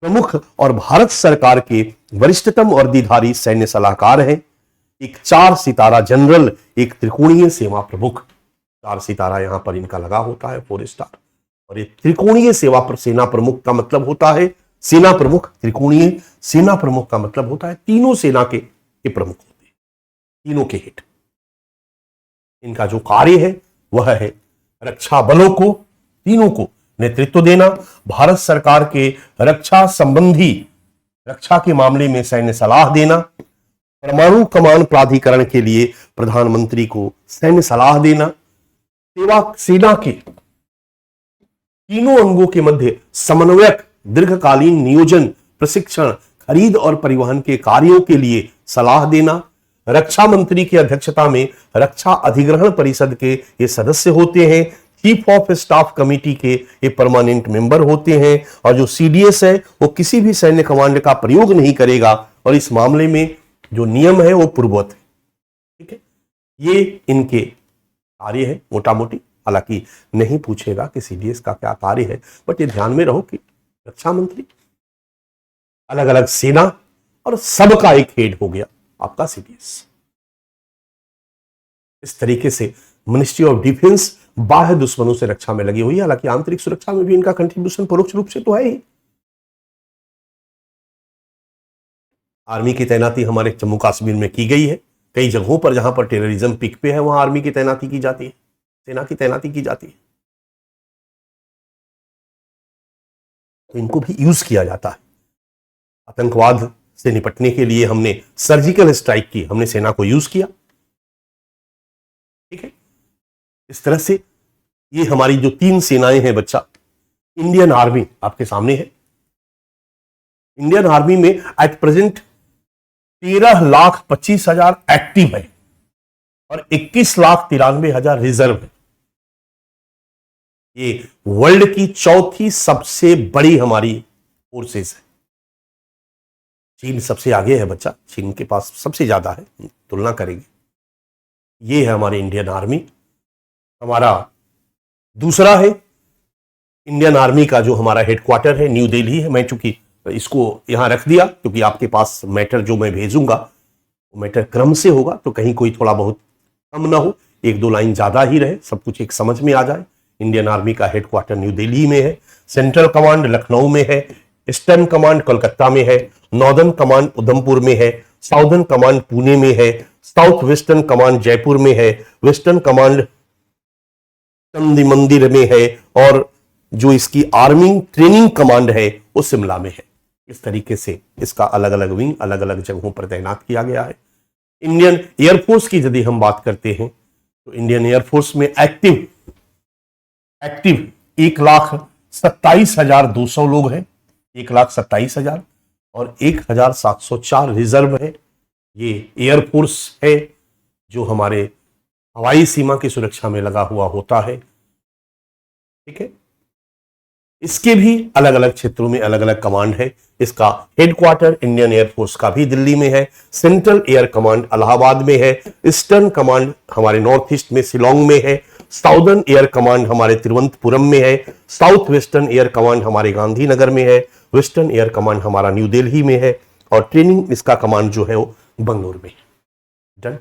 प्रमुख और भारत सरकार के वरिष्ठतम वर्दीधारी सैन्य सलाहकार हैं। एक 4 सितारा जनरल, एक त्रिकोणीय सेवा प्रमुख। 4 सितारा यहां पर इनका लगा होता है, 4 स्टार। और ये त्रिकोणीय सेवा पर सेना प्रमुख का मतलब होता है, सेना प्रमुख, त्रिकोणीय सेना प्रमुख का मतलब होता है तीनों सेना के प्रमुख होते हैं, तीनों के हेड। इनका जो कार्य है वह है रक्षा बलों को, तीनों को नेतृत्व देना, भारत सरकार के रक्षा संबंधी रक्षा के मामले में सैन्य सलाह देना, परमाणु कमान प्राधिकरण के लिए प्रधानमंत्री को सैन्य सलाह देना, सेना के तीनों अंगों के मध्य समन्वयक, दीर्घकालीन नियोजन, प्रशिक्षण, खरीद और परिवहन के कार्यों के लिए सलाह देना। रक्षा मंत्री की अध्यक्षता में रक्षा अधिग्रहण परिषद के ये सदस्य होते हैं। चीफ ऑफ स्टाफ कमेटी के ये परमानेंट मेंबर होते हैं और जो सीडीएस है वो किसी भी सैन्य कमांड का प्रयोग नहीं करेगा और इस मामले में जो नियम है वो पूर्ववत है। ठीक है, ये इनके कार्य है मोटा मोटी। हालांकि नहीं पूछेगा कि सीडीएस का क्या कार्य है, बट ये ध्यान में रहो कि रक्षा मंत्री, अलग अलग सेना और सबका एक हेड हो गया आपका सीडीएस। इस तरीके से मिनिस्ट्री ऑफ डिफेंस बाह्य दुश्मनों से रक्षा में लगी हुई है। हालांकि आंतरिक सुरक्षा में भी इनका कंट्रीब्यूशन परोक्ष रूप से तो है ही। आर्मी की तैनाती हमारे जम्मू कश्मीर में की गई है। कई जगहों पर जहां पर टेररिज्म पीक पे है वहां आर्मी की तैनाती की जाती है, सेना की तैनाती की जाती है। तो इनको भी यूज किया जाता है। आतंकवाद से निपटने के लिए हमने सर्जिकल स्ट्राइक की, हमने सेना को यूज किया। ठीक है, इस तरह से ये हमारी जो तीन सेनाएं हैं बच्चा, इंडियन आर्मी आपके सामने है। इंडियन आर्मी में एट प्रेजेंट 13,25,000 एक्टिव है और 21,93,000 रिजर्व है। ये वर्ल्ड की चौथी सबसे बड़ी हमारी फोर्सेस है। चीन सबसे आगे है बच्चा, चीन के पास सबसे ज्यादा है, तुलना करेंगे। ये है हमारी इंडियन आर्मी। हमारा दूसरा है इंडियन आर्मी का जो हमारा हेडक्वार्टर है न्यू दिल्ली है। मैं चूंकि इसको यहां रख दिया क्योंकि आपके पास मैटर जो मैं भेजूंगा वो मैटर क्रम से होगा, तो कहीं कोई थोड़ा बहुत कम ना हो, एक दो लाइन ज्यादा ही रहे, सब कुछ एक समझ में आ जाए। इंडियन आर्मी का हेडक्वार्टर न्यू दिल्ली में है, सेंट्रल कमांड लखनऊ में है, ईस्टर्न कमांड कोलकाता में है, नॉर्दर्न कमांड उधमपुर में है, साउदर्न कमांड पुणे में है, साउथ वेस्टर्न कमांड जयपुर में है, वेस्टर्न कमांड चंदी मंदिर में है और जो इसकी आर्मी ट्रेनिंग कमांड है वो शिमला में है। इस तरीके से इसका अलग अलग विंग अलग अलग जगहों पर तैनात किया गया है। इंडियन एयरफोर्स की यदि हम बात करते हैं तो इंडियन एयरफोर्स में एक्टिव 1,27,200 लोग हैं, 1,27,000 और 1,704 रिजर्व है। ये एयरफोर्स है जो हमारे हवाई सीमा की सुरक्षा में लगा हुआ होता है। ठीक है, इसके भी अलग अलग क्षेत्रों में अलग अलग कमांड है। इसका हेडक्वार्टर इंडियन एयरफोर्स का भी दिल्ली में है, सेंट्रल एयर कमांड इलाहाबाद में है, ईस्टर्न कमांड हमारे नॉर्थ ईस्ट में शिलोंग में है, साउदर्न एयर कमांड हमारे तिरुवनंतपुरम में है, साउथ वेस्टर्न एयर कमांड हमारे गांधीनगर में है, वेस्टर्न एयर कमांड हमारा न्यू दिल्ली में है और ट्रेनिंग इसका कमांड जो है वो बंगलुरु में है। डन,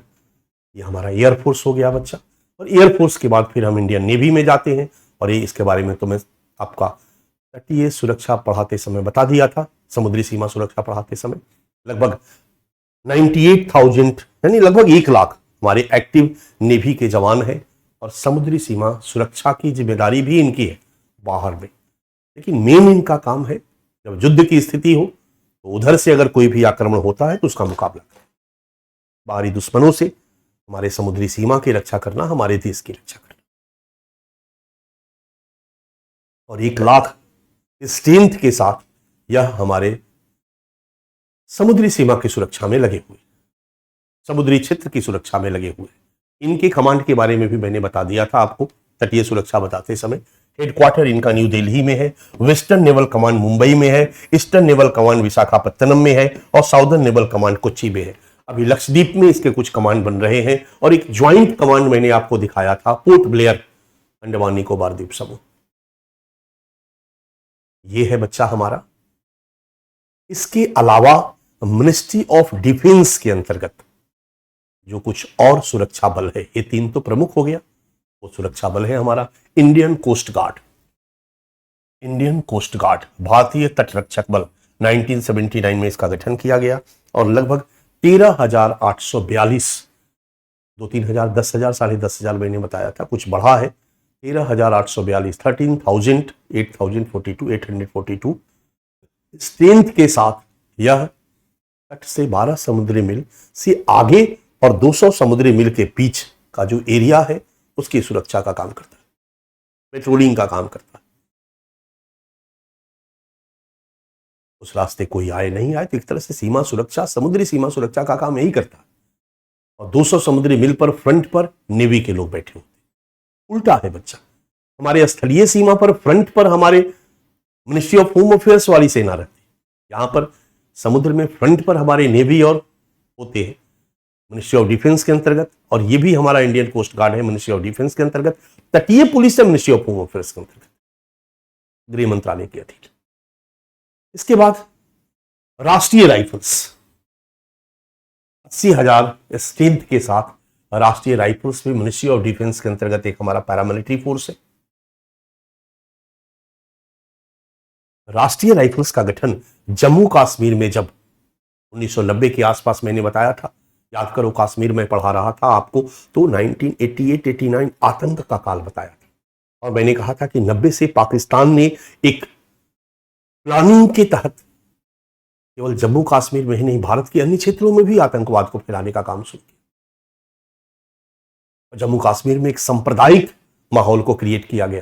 ये हमारा एयरफोर्स हो गया बच्चा। और एयरफोर्स के बाद फिर हम इंडियन नेवी में जाते हैं और ये इसके बारे में तो मैं आपका तटीय सुरक्षा पढ़ाते समय बता दिया था। समुद्री सीमा सुरक्षा पढ़ाते समय लगभग 98,000 यानी लगभग 1 लाख हमारे एक्टिव नेवी के जवान हैं और समुद्री सीमा सुरक्षा की जिम्मेदारी भी इनकी है बाहर में। लेकिन मेन इनका काम है जब युद्ध की स्थिति हो तो उधर से अगर कोई भी आक्रमण होता है तो उसका मुकाबला करें। बाहरी दुश्मनों से हमारे समुद्री सीमा की रक्षा करना, हमारे देश की रक्षा करना। और 1 लाख स्ट्रेंथ के साथ यह हमारे समुद्री सीमा की सुरक्षा में लगे हुए, समुद्री क्षेत्र की सुरक्षा में लगे हुए। इनके कमांड के बारे में भी मैंने बता दिया था आपको तटीय सुरक्षा बताते समय। हेडक्वार्टर इनका न्यू दिल्ली में है, वेस्टर्न नेवल कमांड मुंबई में है, ईस्टर्न नेवल कमांड विशाखापत्तनम में है और साउदर्न नेवल कमांड कोच्चि में है। अभी लक्षद्वीप में इसके कुछ कमांड बन रहे हैं और एक ज्वाइंट कमांड मैंने आपको दिखाया था पोर्ट ब्लेयर, अंडमान निकोबार द्वीप समूह। ये है बच्चा हमारा। इसके अलावा मिनिस्ट्री ऑफ डिफेंस के अंतर्गत जो कुछ और सुरक्षा बल है, ये 3 तो प्रमुख हो गया, वो सुरक्षा बल है हमारा Indian coast guard. Indian coast guard भारतीय तटरक्षक बल 1979 में इसका गठन किया गया और लगभग 13,842, 2-3,000, 10,000, 10,500 मैंने बताया था, कुछ बढ़ा है, 13,842, 13,000, 8,042 स्ट्रेंथ के साथ यह तट से 12 समुद्री मील से आगे और 200 समुद्री मील के बीच का जो एरिया है उसकी सुरक्षा का काम करता है, पेट्रोलिंग का काम करता है। उस रास्ते कोई आए नहीं आए, तो एक तरह से सीमा सुरक्षा, समुद्री सीमा सुरक्षा का काम यही करता है। और 200 समुद्री मील पर फ्रंट पर नेवी के लोग बैठे होते। उल्टा है बच्चा, हमारे स्थलीय सीमा पर फ्रंट पर हमारे मिनिस्ट्री ऑफ होम अफेयर्स वाली सेना रहती है। यहां पर समुद्र में फ्रंट पर हमारे नेवी और होते हैं मिनिस्ट्री ऑफ डिफेंस के अंतर्गत, और ये भी हमारा इंडियन कोस्ट गार्ड है मिनिस्ट्री ऑफ डिफेंस के अंतर्गत। तटीय पुलिस है मिनिस्ट्री ऑफ होम अफेयर्स के अंतर्गत, गृह मंत्रालय के अधीन। इसके बाद राष्ट्रीय राइफल्स 80,000 स्ट्रेंथ के साथ राष्ट्रीय राइफल्स भी मिनिस्ट्री ऑफ डिफेंस के अंतर्गत एक हमारा पैरामिलिट्री फोर्स है। राष्ट्रीय राइफल्स का गठन जम्मू कश्मीर में जब 1990 के आसपास, मैंने बताया था, याद करो कश्मीर में पढ़ा रहा था आपको, तो 1988-89 आतंक का काल बताया था, और मैंने कहा था कि 90 से पाकिस्तान ने एक प्लानिंग के तहत केवल जम्मू कश्मीर में ही नहीं, भारत के अन्य क्षेत्रों में भी आतंकवाद को फैलाने का काम शुरू किया। जम्मू कश्मीर में एक सांप्रदायिक माहौल को क्रिएट किया गया,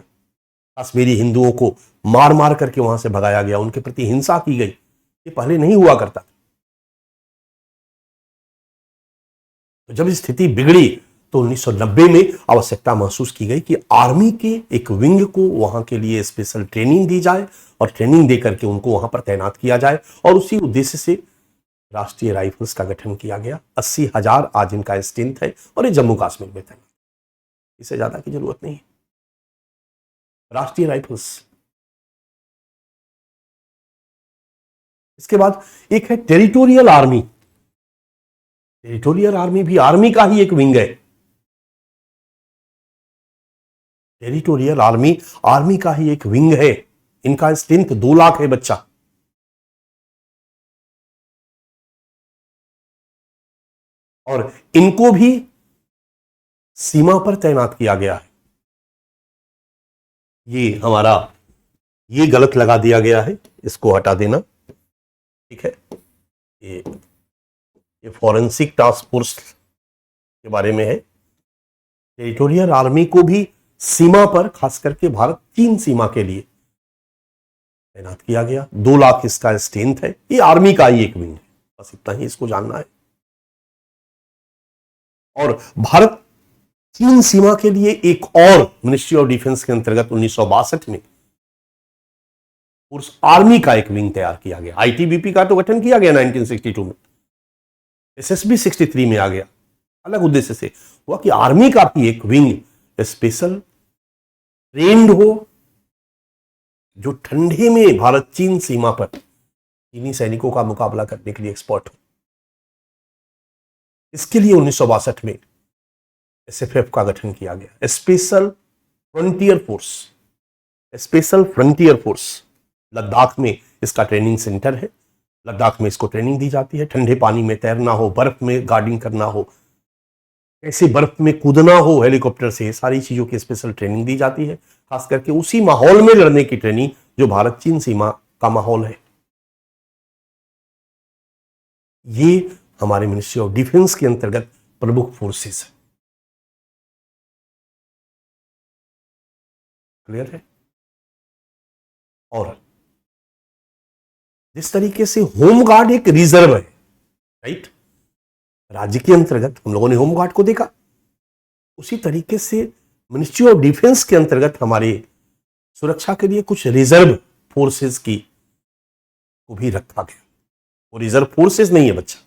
कश्मीरी हिंदुओं को मार मार करके वहां से भगाया गया, उनके प्रति हिंसा की गई। ये पहले नहीं हुआ करता। तो जब स्थिति बिगड़ी तो 1990 में आवश्यकता महसूस की गई कि आर्मी के एक विंग को वहां के लिए स्पेशल ट्रेनिंग दी जाए, और ट्रेनिंग देकर के उनको वहां पर तैनात किया जाए, और उसी उद्देश्य से राष्ट्रीय राइफल्स का गठन किया गया। 80,000 आज इनका स्ट्रेंथ है, और ये जम्मू कश्मीर में तैनात, इससे ज्यादा की जरूरत नहीं है। राष्ट्रीय राइफल्स। इसके बाद एक है टेरिटोरियल आर्मी। टेरिटोरियल आर्मी भी आर्मी का ही एक विंग है। टेरिटोरियल आर्मी आर्मी का ही एक विंग है। इनका स्ट्रेंथ 2 लाख है बच्चा। और इनको भी सीमा पर तैनात किया गया है। ये हमारा, ये गलत लगा दिया गया है, इसको हटा देना, ठीक है। ये फॉरेंसिक टास्क फोर्स के बारे में है। टेरिटोरियल आर्मी को भी सीमा पर, खास करके भारत चीन सीमा के लिए तैनात किया गया। 2 लाख इसका स्ट्रेंथ है। ये आर्मी का ही एक विंग है, बस इतना ही इसको जानना है। और भारत चीन सीमा के लिए एक और मिनिस्ट्री ऑफ डिफेंस के अंतर्गत 1962 में फोर्स आर्मी का एक विंग तैयार किया गया। आईटीबीपी का तो गठन किया गया 1962 में, एसएसबी 63 में आ गया। अलग उद्देश्य से हुआ कि आर्मी का भी एक विंग स्पेशल ट्रेंड हो, जो ठंडे में भारत चीन सीमा पर चीनी सैनिकों का मुकाबला करने के लिए एक्सपर्ट हो। इसके लिए 1962 में एसएफएफ का गठन किया गया, special frontier force. Special frontier force Ladakh में इसका ट्रेनिंग सेंटर है। लद्दाख में इसको ट्रेनिंग दी जाती है। ठंडे पानी में तैरना हो, बर्फ में गार्डिंग करना हो, कैसे बर्फ में कूदना हो हेलीकॉप्टर से, सारी चीजों की स्पेशल ट्रेनिंग दी जाती है। खास करके उसी माहौल में लड़ने की ट्रेनिंग जो भारत चीन सीमा का माहौल है। ये हमारे मिनिस्ट्री ऑफ डिफेंस के अंतर्गत प्रमुख फोर्सेस है। क्लियर है। और जिस तरीके से होमगार्ड एक रिजर्व है, राइट, राज्य के अंतर्गत हम लोगों ने होमगार्ड को देखा, उसी तरीके से मिनिस्ट्री ऑफ डिफेंस के अंतर्गत हमारे सुरक्षा के लिए कुछ रिजर्व फोर्सेस की को भी रखा गया। वो रिजर्व फोर्सेस नहीं है बच्चा,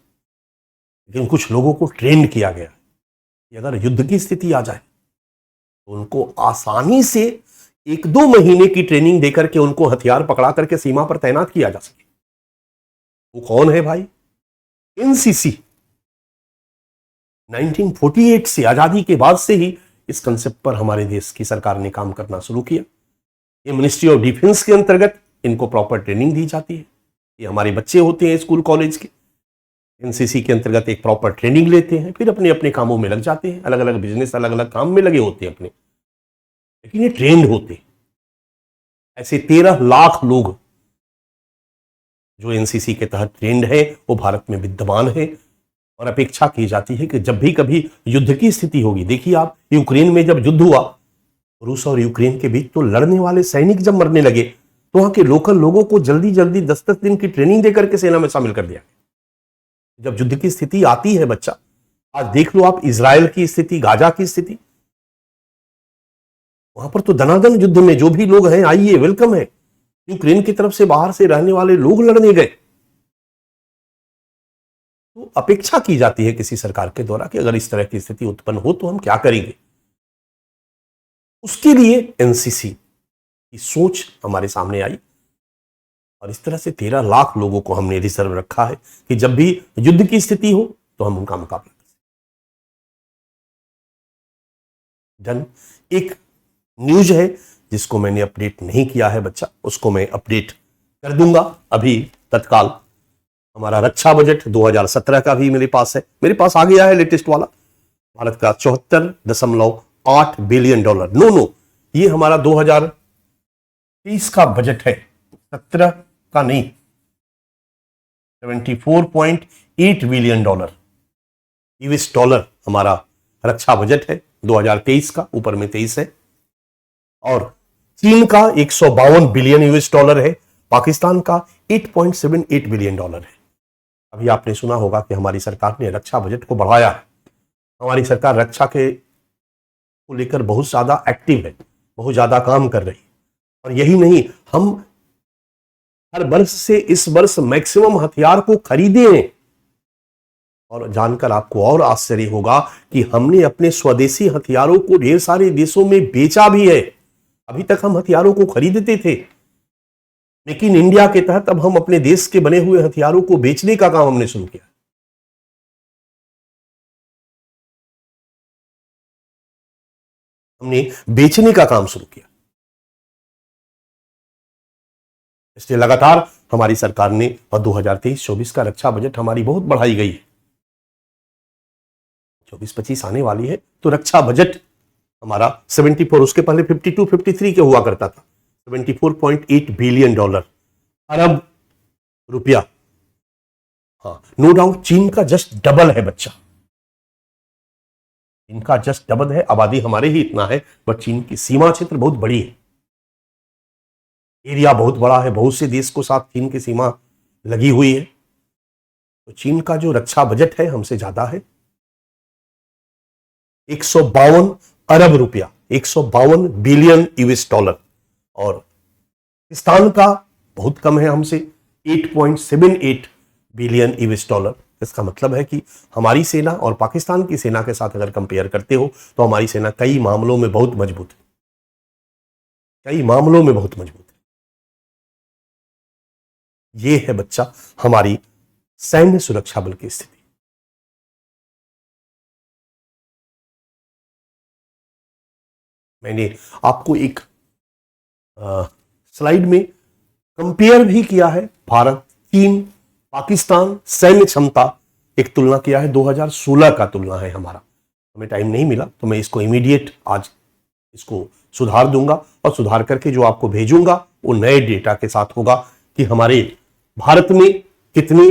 लेकिन कुछ लोगों को ट्रेन किया गया कि अगर युद्ध की स्थिति आ जाए तो उनको आसानी से 1-2 महीने की ट्रेनिंग देकर के उनको हथियार पकड़ा करके सीमा पर तैनात किया जा सके। वो कौन है भाई? एनसीसी। 1948 से, आजादी के बाद से ही इस कंसेप्ट पर हमारे देश की सरकार ने काम करना शुरू किया। ये मिनिस्ट्री ऑफ डिफेंस के अंतर्गत इनको प्रॉपर ट्रेनिंग दी जाती है। ये हमारे बच्चे होते हैं स्कूल कॉलेज के, एनसीसी के अंतर्गत एक प्रॉपर ट्रेनिंग लेते हैं, फिर अपने अपने कामों में लग जाते हैं। अलग अलग बिजनेस, अलग अलग काम में लगे होते हैं अपने, लेकिन ये ट्रेंड होते हैं। ऐसे 13 लाख लोग जो एनसीसी के तहत ट्रेंड है वो भारत में विद्यमान है और अपेक्षा की जाती है कि जब भी कभी युद्ध की स्थिति होगी, देखिए आप यूक्रेन में जब युद्ध हुआ रूस और यूक्रेन के बीच, तो लड़ने वाले सैनिक जब मरने लगे तो वहां के लोकल लोगों को जल्दी जल्दी 10-10 दिन की ट्रेनिंग देकर के सेना में शामिल कर दिया। जब युद्ध की स्थिति आती है बच्चा, आज देख लो आप इजराइल की स्थिति, गाजा की स्थिति, वहां पर तो दनादन युद्ध में जो भी लोग हैं आइए वेलकम है। यूक्रेन की तरफ से बाहर से रहने वाले लोग लड़ने गए। तो अपेक्षा की जाती है किसी सरकार के द्वारा कि अगर इस तरह की स्थिति उत्पन्न हो तो हम क्या करेंगे। उसके लिए एनसीसी की सोच हमारे सामने आई और इस तरह से 13 लाख लोगों को हमने रिजर्व रखा है कि जब भी युद्ध की स्थिति हो तो हम उनका मुकाबला कर सकें। डन। एक न्यूज है जिसको मैंने अपडेट नहीं किया है बच्चा, उसको मैं अपडेट कर दूंगा अभी तत्काल। हमारा रक्षा बजट 2017 का भी मेरे पास है, मेरे पास आ गया है लेटेस्ट वाला। भारत का 74.8 बिलियन डॉलर, नो ये हमारा 2023 का बजट है, 17 का नहीं, 74.8 बिलियन डॉलर यूएस डॉलर हमारा रक्षा बजट है 2023 का, ऊपर में 23 है। और चीन का 152 बिलियन यूएस डॉलर है, पाकिस्तान का 8.78 बिलियन डॉलर है। अभी आपने सुना होगा कि हमारी सरकार ने रक्षा बजट को बढ़ाया है। हमारी सरकार रक्षा के को लेकर बहुत ज्यादा एक्टिव है, बहुत ज्यादा काम कर रही है। और यही नहीं, हम हर वर्ष से इस वर्ष मैक्सिमम हथियार को खरीदे हैं। और जानकर आपको और आश्चर्य होगा कि हमने अपने स्वदेशी हथियारों को ढेर सारे देशों में बेचा भी है। अभी तक हम हथियारों को खरीदते थे, लेकिन इंडिया के तहत अब हम अपने देश के बने हुए हथियारों को बेचने का काम हमने शुरू किया। हमने बेचने का काम शुरू किया। इसलिए लगातार हमारी सरकार ने, और 2023-24 का रक्षा बजट हमारी बहुत बढ़ाई गई है। 24-25 आने वाली है तो रक्षा बजट हमारा 74, उसके पहले 52-53 के हुआ करता था, 74.8 बिलियन डॉलर, अरब रुपया। हाँ, नो डाउट चीन का जस्ट डबल है बच्चा, इनका जस्ट डबल है। आबादी हमारे ही इतना है, बट चीन की सीमा क्षेत्र बहुत बड़ी है, एरिया बहुत बड़ा है, बहुत से देश को साथ चीन की सीमा लगी हुई है। तो चीन का जो रक्षा बजट है हमसे ज्यादा है, 152 अरब रुपया, 152 बिलियन यूएस डॉलर। और पाकिस्तान का बहुत कम है हमसे, 8.78 बिलियन यूएस डॉलर। इसका मतलब है कि हमारी सेना और पाकिस्तान की सेना के साथ अगर कंपेयर करते हो तो हमारी सेना कई मामलों में बहुत मजबूत है, कई मामलों में बहुत मजबूत है। यह है बच्चा हमारी सैन्य सुरक्षा बल की स्थिति। मैंने आपको एक स्लाइड में कंपेयर भी किया है, भारत, चीन, पाकिस्तान सैन्य क्षमता, एक तुलना किया है, 2016 का तुलना है हमारा। हमें टाइम नहीं मिला तो मैं इसको इमीडिएट आज इसको सुधार दूंगा, और सुधार करके जो आपको भेजूंगा वो नए डेटा के साथ होगा कि हमारे भारत में कितनी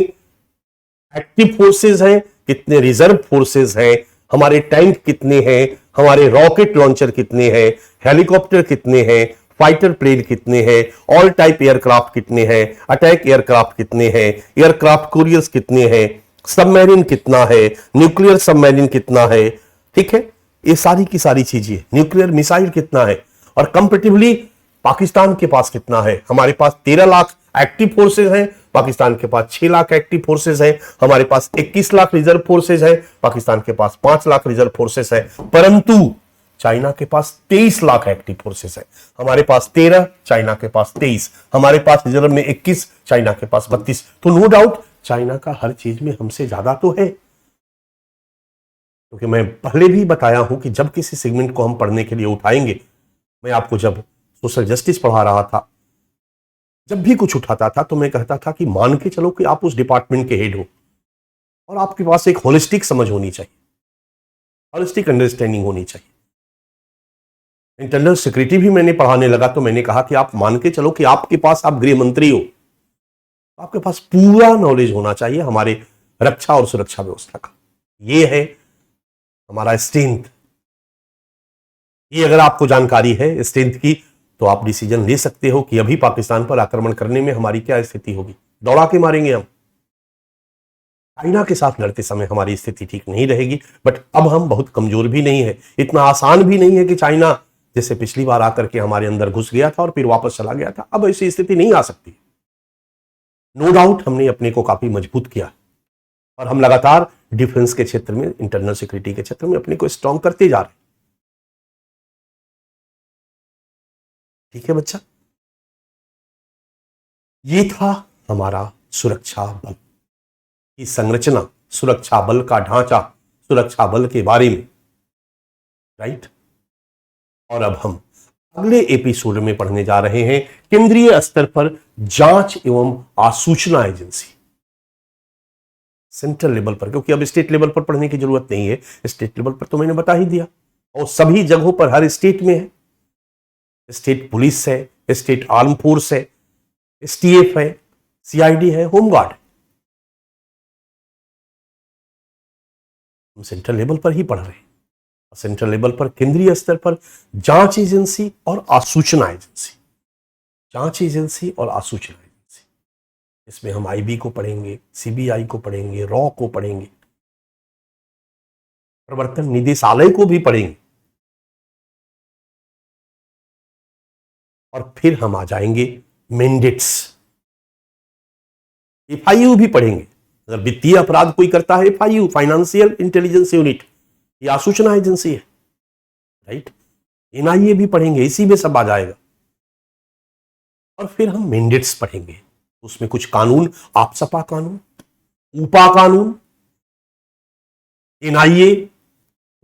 एक्टिव फोर्सेस हैं, कितने रिजर्व फोर्सेस हैं, हमारे टैंक कितने हैं, हमारे रॉकेट लॉन्चर कितने हैं, हेलीकॉप्टर कितने हैं, फाइटर प्लेन कितने हैं, ऑल टाइप एयरक्राफ्ट कितने हैं, अटैक एयरक्राफ्ट कितने हैं, एयरक्राफ्ट कोरियर्स कितने हैं, सबमरीन कितना है, न्यूक्लियर सबमरीन कितना है, ठीक है, ये सारी की सारी चीजें, न्यूक्लियर मिसाइल कितना है, और कंपैरेटिवली पाकिस्तान के पास कितना है। हमारे पास 13 लाख एक्टिव फोर्सेज हैं, पाकिस्तान के पास 6 लाख एक्टिव फोर्सेज हैं, हमारे पास 21 लाख रिजर्व फोर्सेज हैं, पाकिस्तान के पास 5 लाख रिजर्व फोर्सेज है। परंतु चाइना के पास 23 लाख एक्टिव फोर्सेस है, हमारे पास 13, चाइना के पास 23, हमारे पास रिजर्व में 21, चाइना के पास 32। तो नो डाउट चाइना का हर चीज में हमसे ज्यादा तो है, क्योंकि मैं पहले भी बताया हूं कि जब किसी सेगमेंट को हम पढ़ने के लिए उठाएंगे, मैं आपको जब सोशल जस्टिस पढ़ा रहा था, जब भी कुछ उठाता था तो मैं कहता था कि मान के चलो कि आप उस डिपार्टमेंट के हेड हो और आपके पास एक होलिस्टिक समझ होनी चाहिए, होलिस्टिक अंडरस्टैंडिंग होनी चाहिए। इंटरनल सिक्योरिटी भी मैंने पढ़ाने लगा तो मैंने कहा कि आप मान के चलो कि आपके पास आप गृह मंत्री हो आपके पास पूरा नॉलेज होना चाहिए हमारे रक्षा और सुरक्षा व्यवस्था का। ये है हमारा स्ट्रेंथ। ये अगर आपको जानकारी है स्ट्रेंथ की, तो आप डिसीजन ले सकते हो कि अभी पाकिस्तान पर आक्रमण करने में हमारी क्या स्थिति होगी। दौड़ा के मारेंगे हम। चाइना के साथ लड़ते समय हमारी स्थिति ठीक नहीं रहेगी, बट अब हम बहुत कमजोर भी नहीं है। इतना आसान भी नहीं है कि चाइना जैसे पिछली बार आकर के हमारे अंदर घुस गया था और फिर वापस चला गया था। अब ऐसी स्थिति नहीं आ सकती। नो डाउट हमने अपने को काफी मजबूत किया और हम लगातार डिफेंस के क्षेत्र में, इंटरनल सिक्योरिटी के क्षेत्र में अपने को स्ट्रांग करते जा रहे हैं। ठीक है बच्चा, ये था हमारा सुरक्षा बल की संरचना, सुरक्षा बल का ढांचा, सुरक्षा बल के बारे में, राइट। और अब हम अगले एपिसोड में पढ़ने जा रहे हैं केंद्रीय स्तर पर जांच एवं आसूचना एजेंसी, सेंट्रल लेवल पर, क्योंकि अब स्टेट लेवल पर पढ़ने की जरूरत नहीं है। स्टेट लेवल पर तो मैंने बता ही दिया, और सभी जगहों पर हर स्टेट में है। स्टेट पुलिस है, स्टेट आर्म फोर्स है, एसटीएफ है, सीआईडी है, होमगार्ड। हम सेंट्रल लेवल पर ही पढ़ रहे हैं। सेंट्रल लेवल पर केंद्रीय स्तर पर जांच एजेंसी और आसूचना एजेंसी, जांच एजेंसी और आसूचना एजेंसी, इसमें हम आईबी को पढ़ेंगे, सीबीआई को पढ़ेंगे, रॉ को पढ़ेंगे, प्रवर्तन निदेशालय को भी पढ़ेंगे, और फिर हम आ जाएंगे मैंडेट्स, एफआईयू भी पढ़ेंगे। अगर वित्तीय अपराध कोई करता है, एफआईयू, फाइनेंशियल इंटेलिजेंस यूनिट, ये आसूचना एजेंसी है, राइट। एनआईए भी पढ़ेंगे, इसी में सब आ जाएगा। और फिर हम मैंडेट्स पढ़ेंगे, उसमें कुछ कानून, आपसपा कानून, ऊपा कानून, एनआईए,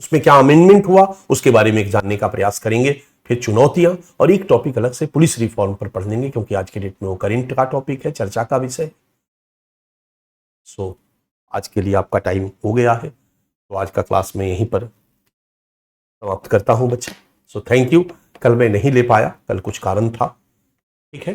उसमें क्या अमेंडमेंट हुआ उसके बारे में जानने का प्रयास करेंगे। फिर चुनौतियां, और एक टॉपिक अलग से पुलिस रिफॉर्म पर पढ़ लेंगे, क्योंकि आज के डेट में वो करंट का टॉपिक है, चर्चा का विषय। सो आज के लिए आपका टाइम हो गया है, तो आज का क्लास में यहीं पर समाप्त करता हूं बच्चे। So thank you. कल मैं नहीं ले पाया, कल कुछ कारण था, ठीक है।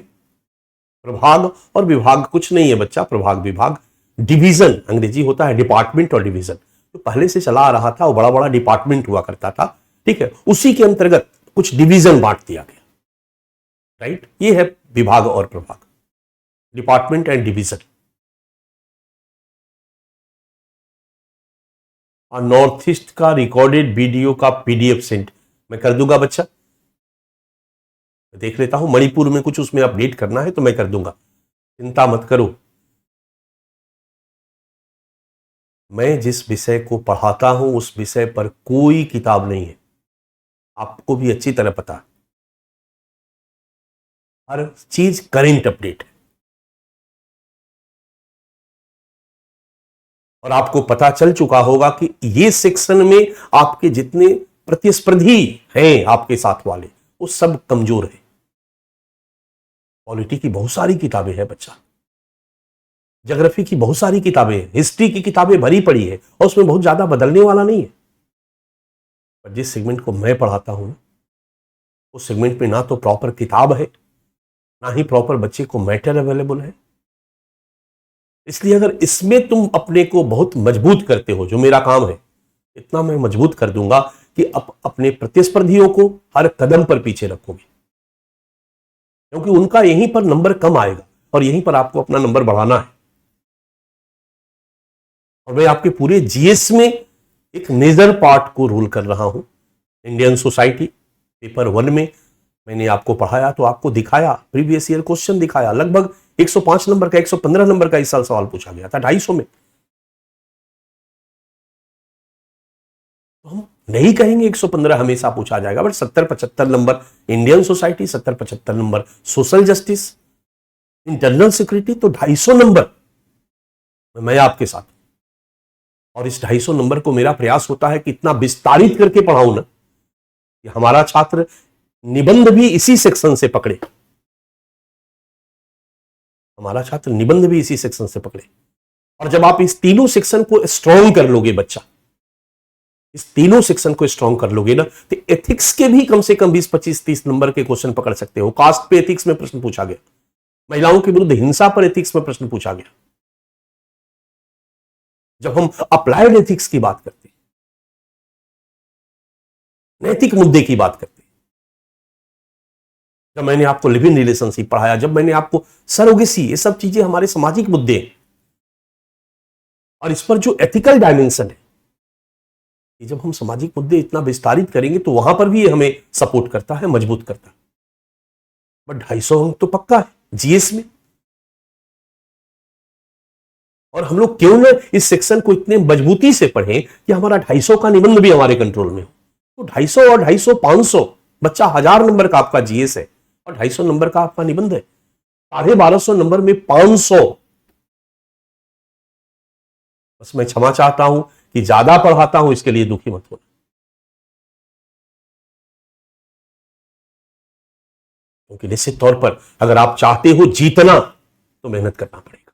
प्रभाग और विभाग कुछ नहीं है बच्चा, प्रभाग विभाग, डिवीजन अंग्रेजी होता है डिपार्टमेंट और डिवीजन, तो पहले से चला आ रहा था, वो बड़ा बड़ा डिपार्टमेंट हुआ करता था, ठीक है। उसी के अंतर्गत कुछ डिवीजन बांट दिया गया, राइट। ये है विभाग और प्रभाग, डिपार्टमेंट एंड डिवीजन। और नॉर्थ ईस्ट का रिकॉर्डेड वीडियो का पीडीएफ सेंड मैं कर दूंगा बच्चा, देख लेता हूं। मणिपुर में कुछ उसमें अपडेट करना है तो मैं कर दूंगा, चिंता मत करो। मैं जिस विषय को पढ़ाता हूं उस विषय पर कोई किताब नहीं है, आपको भी अच्छी तरह पता है। हर चीज करेंट अपडेट है, और आपको पता चल चुका होगा कि ये सेक्शन में आपके जितने प्रतिस्पर्धी हैं आपके साथ वाले, वो सब कमजोर है। पॉलिटी की बहुत सारी किताबें हैं बच्चा, ज्योग्राफी की बहुत सारी किताबें हैं, हिस्ट्री की किताबें भरी पड़ी है, और उसमें बहुत ज्यादा बदलने वाला नहीं है। पर जिस सेगमेंट को मैं पढ़ाता हूं उस सेगमेंट में ना तो प्रॉपर किताब है, ना ही प्रॉपर बच्चे को मैटर अवेलेबल है। इसलिए अगर इसमें तुम अपने को बहुत मजबूत करते हो, जो मेरा काम है, इतना मैं मजबूत कर दूंगा कि अपने प्रतिस्पर्धियों को हर कदम पर पीछे रखोगे, क्योंकि उनका यहीं पर नंबर कम आएगा और यहीं पर आपको अपना नंबर बढ़ाना है। और मैं आपके पूरे जीएस में एक मेजर पार्ट को रूल कर रहा हूं। इंडियन सोसाइटी पेपर 1 में मैंने आपको पढ़ाया, तो आपको दिखाया, प्रीवियस ईयर क्वेश्चन दिखाया, लगभग 105 नंबर का, 115 नंबर का इस साल सवाल पूछा गया था 250 में। तो हम नहीं कहेंगे 115 हमेशा पूछा जाएगा, but 70-75 number Indian society, 70-75 number social justice, internal security, तो 250 नंबर मैं आपके साथ। और इस 250 नंबर को मेरा प्रयास होता है कि इतना विस्तारित करके पढ़ाऊं ना कि हमारा छात्र निबंध भी इसी सेक्शन से पकड़े, हमारा छात्र निबंध भी इसी सेक्शन से पकड़े। और जब आप इस तीनों सेक्शन को स्ट्रॉन्ग कर लोगे बच्चा, इस तीनों सेक्शन को स्ट्रॉन्ग कर लोगे ना, तो एथिक्स के भी कम से कम 20, 25, 30 नंबर के क्वेश्चन पकड़ सकते हो। कास्ट पे एथिक्स में प्रश्न पूछा गया, महिलाओं के विरुद्ध हिंसा पर एथिक्स में प्रश्न पूछा गया। जब हम अप्लाइड एथिक्स की बात करते हैं, नैतिक मुद्दे की बात करते हैं, जब मैंने आपको लिव इन रिलेशनशिप पढ़ाया, जब मैंने आपको सरोगेसी, ये सब चीजें हमारे सामाजिक मुद्दे हैं, और इस पर जो एथिकल डायमेंशन है, कि जब हम सामाजिक मुद्दे इतना विस्तारित करेंगे तो वहां पर भी ये हमें सपोर्ट करता है, मजबूत करता है। बट 250 अंक तो पक्का है जीएस में, और हम लोग क्यों ना इस सेक्शन को इतने मजबूती से पढ़ें कि हमारा 250 का निबंध भी हमारे कंट्रोल में हो। तो 250 और 250 500, बच्चा 1000 नंबर का आपका जीएस है और 250 नंबर का आपका निबंध है, 1250 नंबर में 500। बस मैं क्षमा चाहता हूं कि ज्यादा पढ़ाता हूं, इसके लिए दुखी मत होना, क्योंकि निश्चित तौर पर अगर आप चाहते हो जीतना तो मेहनत करना पड़ेगा।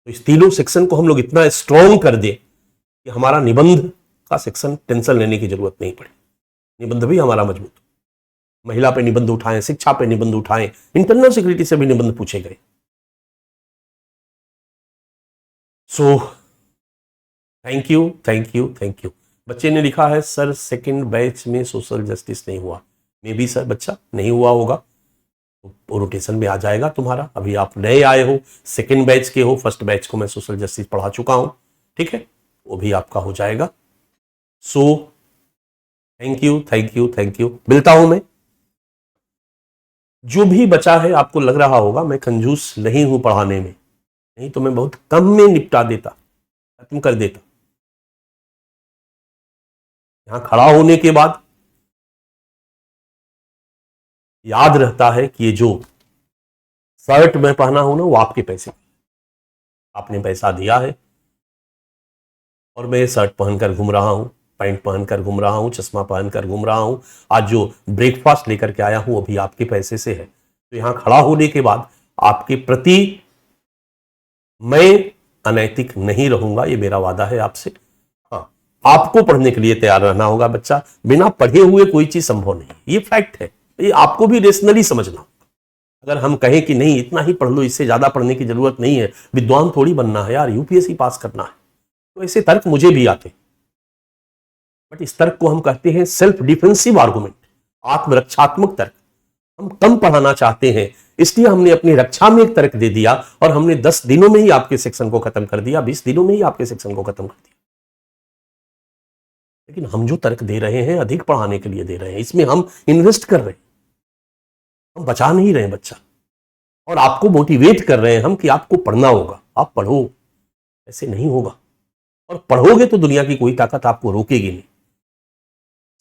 तो इस तीनों सेक्शन को हम लोग इतना स्ट्रॉन्ग कर दें कि हमारा निबंध का सेक्शन टेंशन लेने की जरूरत नहीं पड़े, निबंध भी हमारा मजबूत हो। महिला पे निबंध उठाएं, शिक्षा पे निबंध उठाएं, इंटरनल सिक्योरिटी से भी निबंध पूछे गए। So thank you, thank you, thank you. बच्चे ने लिखा है सर सेकंड बैच में सोशल जस्टिस नहीं हुआ। मे बी सर बच्चा नहीं हुआ होगा तो रोटेशन में आ जाएगा तुम्हारा। अभी आप नए आए हो, सेकंड बैच के हो, फर्स्ट बैच को मैं सोशल जस्टिस पढ़ा चुका हूं, ठीक है, वो भी आपका हो जाएगा। So thank you, thank you, thank you. मिलता हूं मैं। जो भी बचा है, आपको लग रहा होगा मैं कंजूस नहीं हूं पढ़ाने में, नहीं तो मैं बहुत कम में निपटा देता, खत्म कर देता। यहां खड़ा होने के बाद याद रहता है कि ये जो शर्ट मैं पहना हूं ना, वो आपके पैसे, आपने पैसा दिया है, और मैं ये शर्ट पहनकर घूम रहा हूं, पैंट पहनकर घूम रहा हूं, चश्मा पहनकर घूम रहा हूं। आज जो ब्रेकफास्ट लेकर के आया हूं वो भी आपके पैसे से है। तो यहां खड़ा होने के बाद आपके प्रति मैं अनैतिक नहीं रहूंगा, ये मेरा वादा है आपसे। हाँ, आपको पढ़ने के लिए तैयार रहना होगा बच्चा। बिना पढ़े हुए कोई चीज संभव नहीं, ये फैक्ट है। ये आपको भी रेशनली समझना। अगर हम कहें कि नहीं इतना ही पढ़ लो, इससे ज्यादा पढ़ने की जरूरत नहीं है, विद्वान थोड़ी बनना है यार, यूपीएससी पास करना है, तो ऐसे तर्क मुझे भी आते। बट इस तर्क को हम कहते हैं सेल्फ डिफेंसिव आर्गुमेंट, आत्मरक्षात्मक तर्क। हम कम पढ़ाना चाहते हैं, इसलिए हमने अपनी रक्षा में एक तर्क दे दिया, और हमने 10 दिनों में ही आपके सेक्शन को खत्म कर दिया, 20 दिनों में ही आपके सेक्शन को खत्म कर दिया। लेकिन हम जो तर्क दे रहे हैं अधिक पढ़ाने के लिए दे रहे हैं, इसमें हम इन्वेस्ट कर रहे हैं, हम बचा नहीं रहे बच्चा, और आपको मोटिवेट कर रहे हैं हम कि आपको पढ़ना होगा, आप पढ़ो। ऐसे नहीं होगा, और पढ़ोगे तो दुनिया की कोई ताकत आपको रोकेगी नहीं।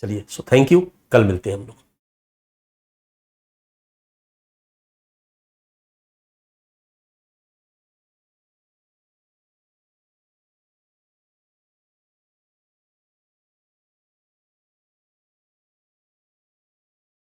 चलिए, सो थैंक यू, कल मिलते हैं हम लोग।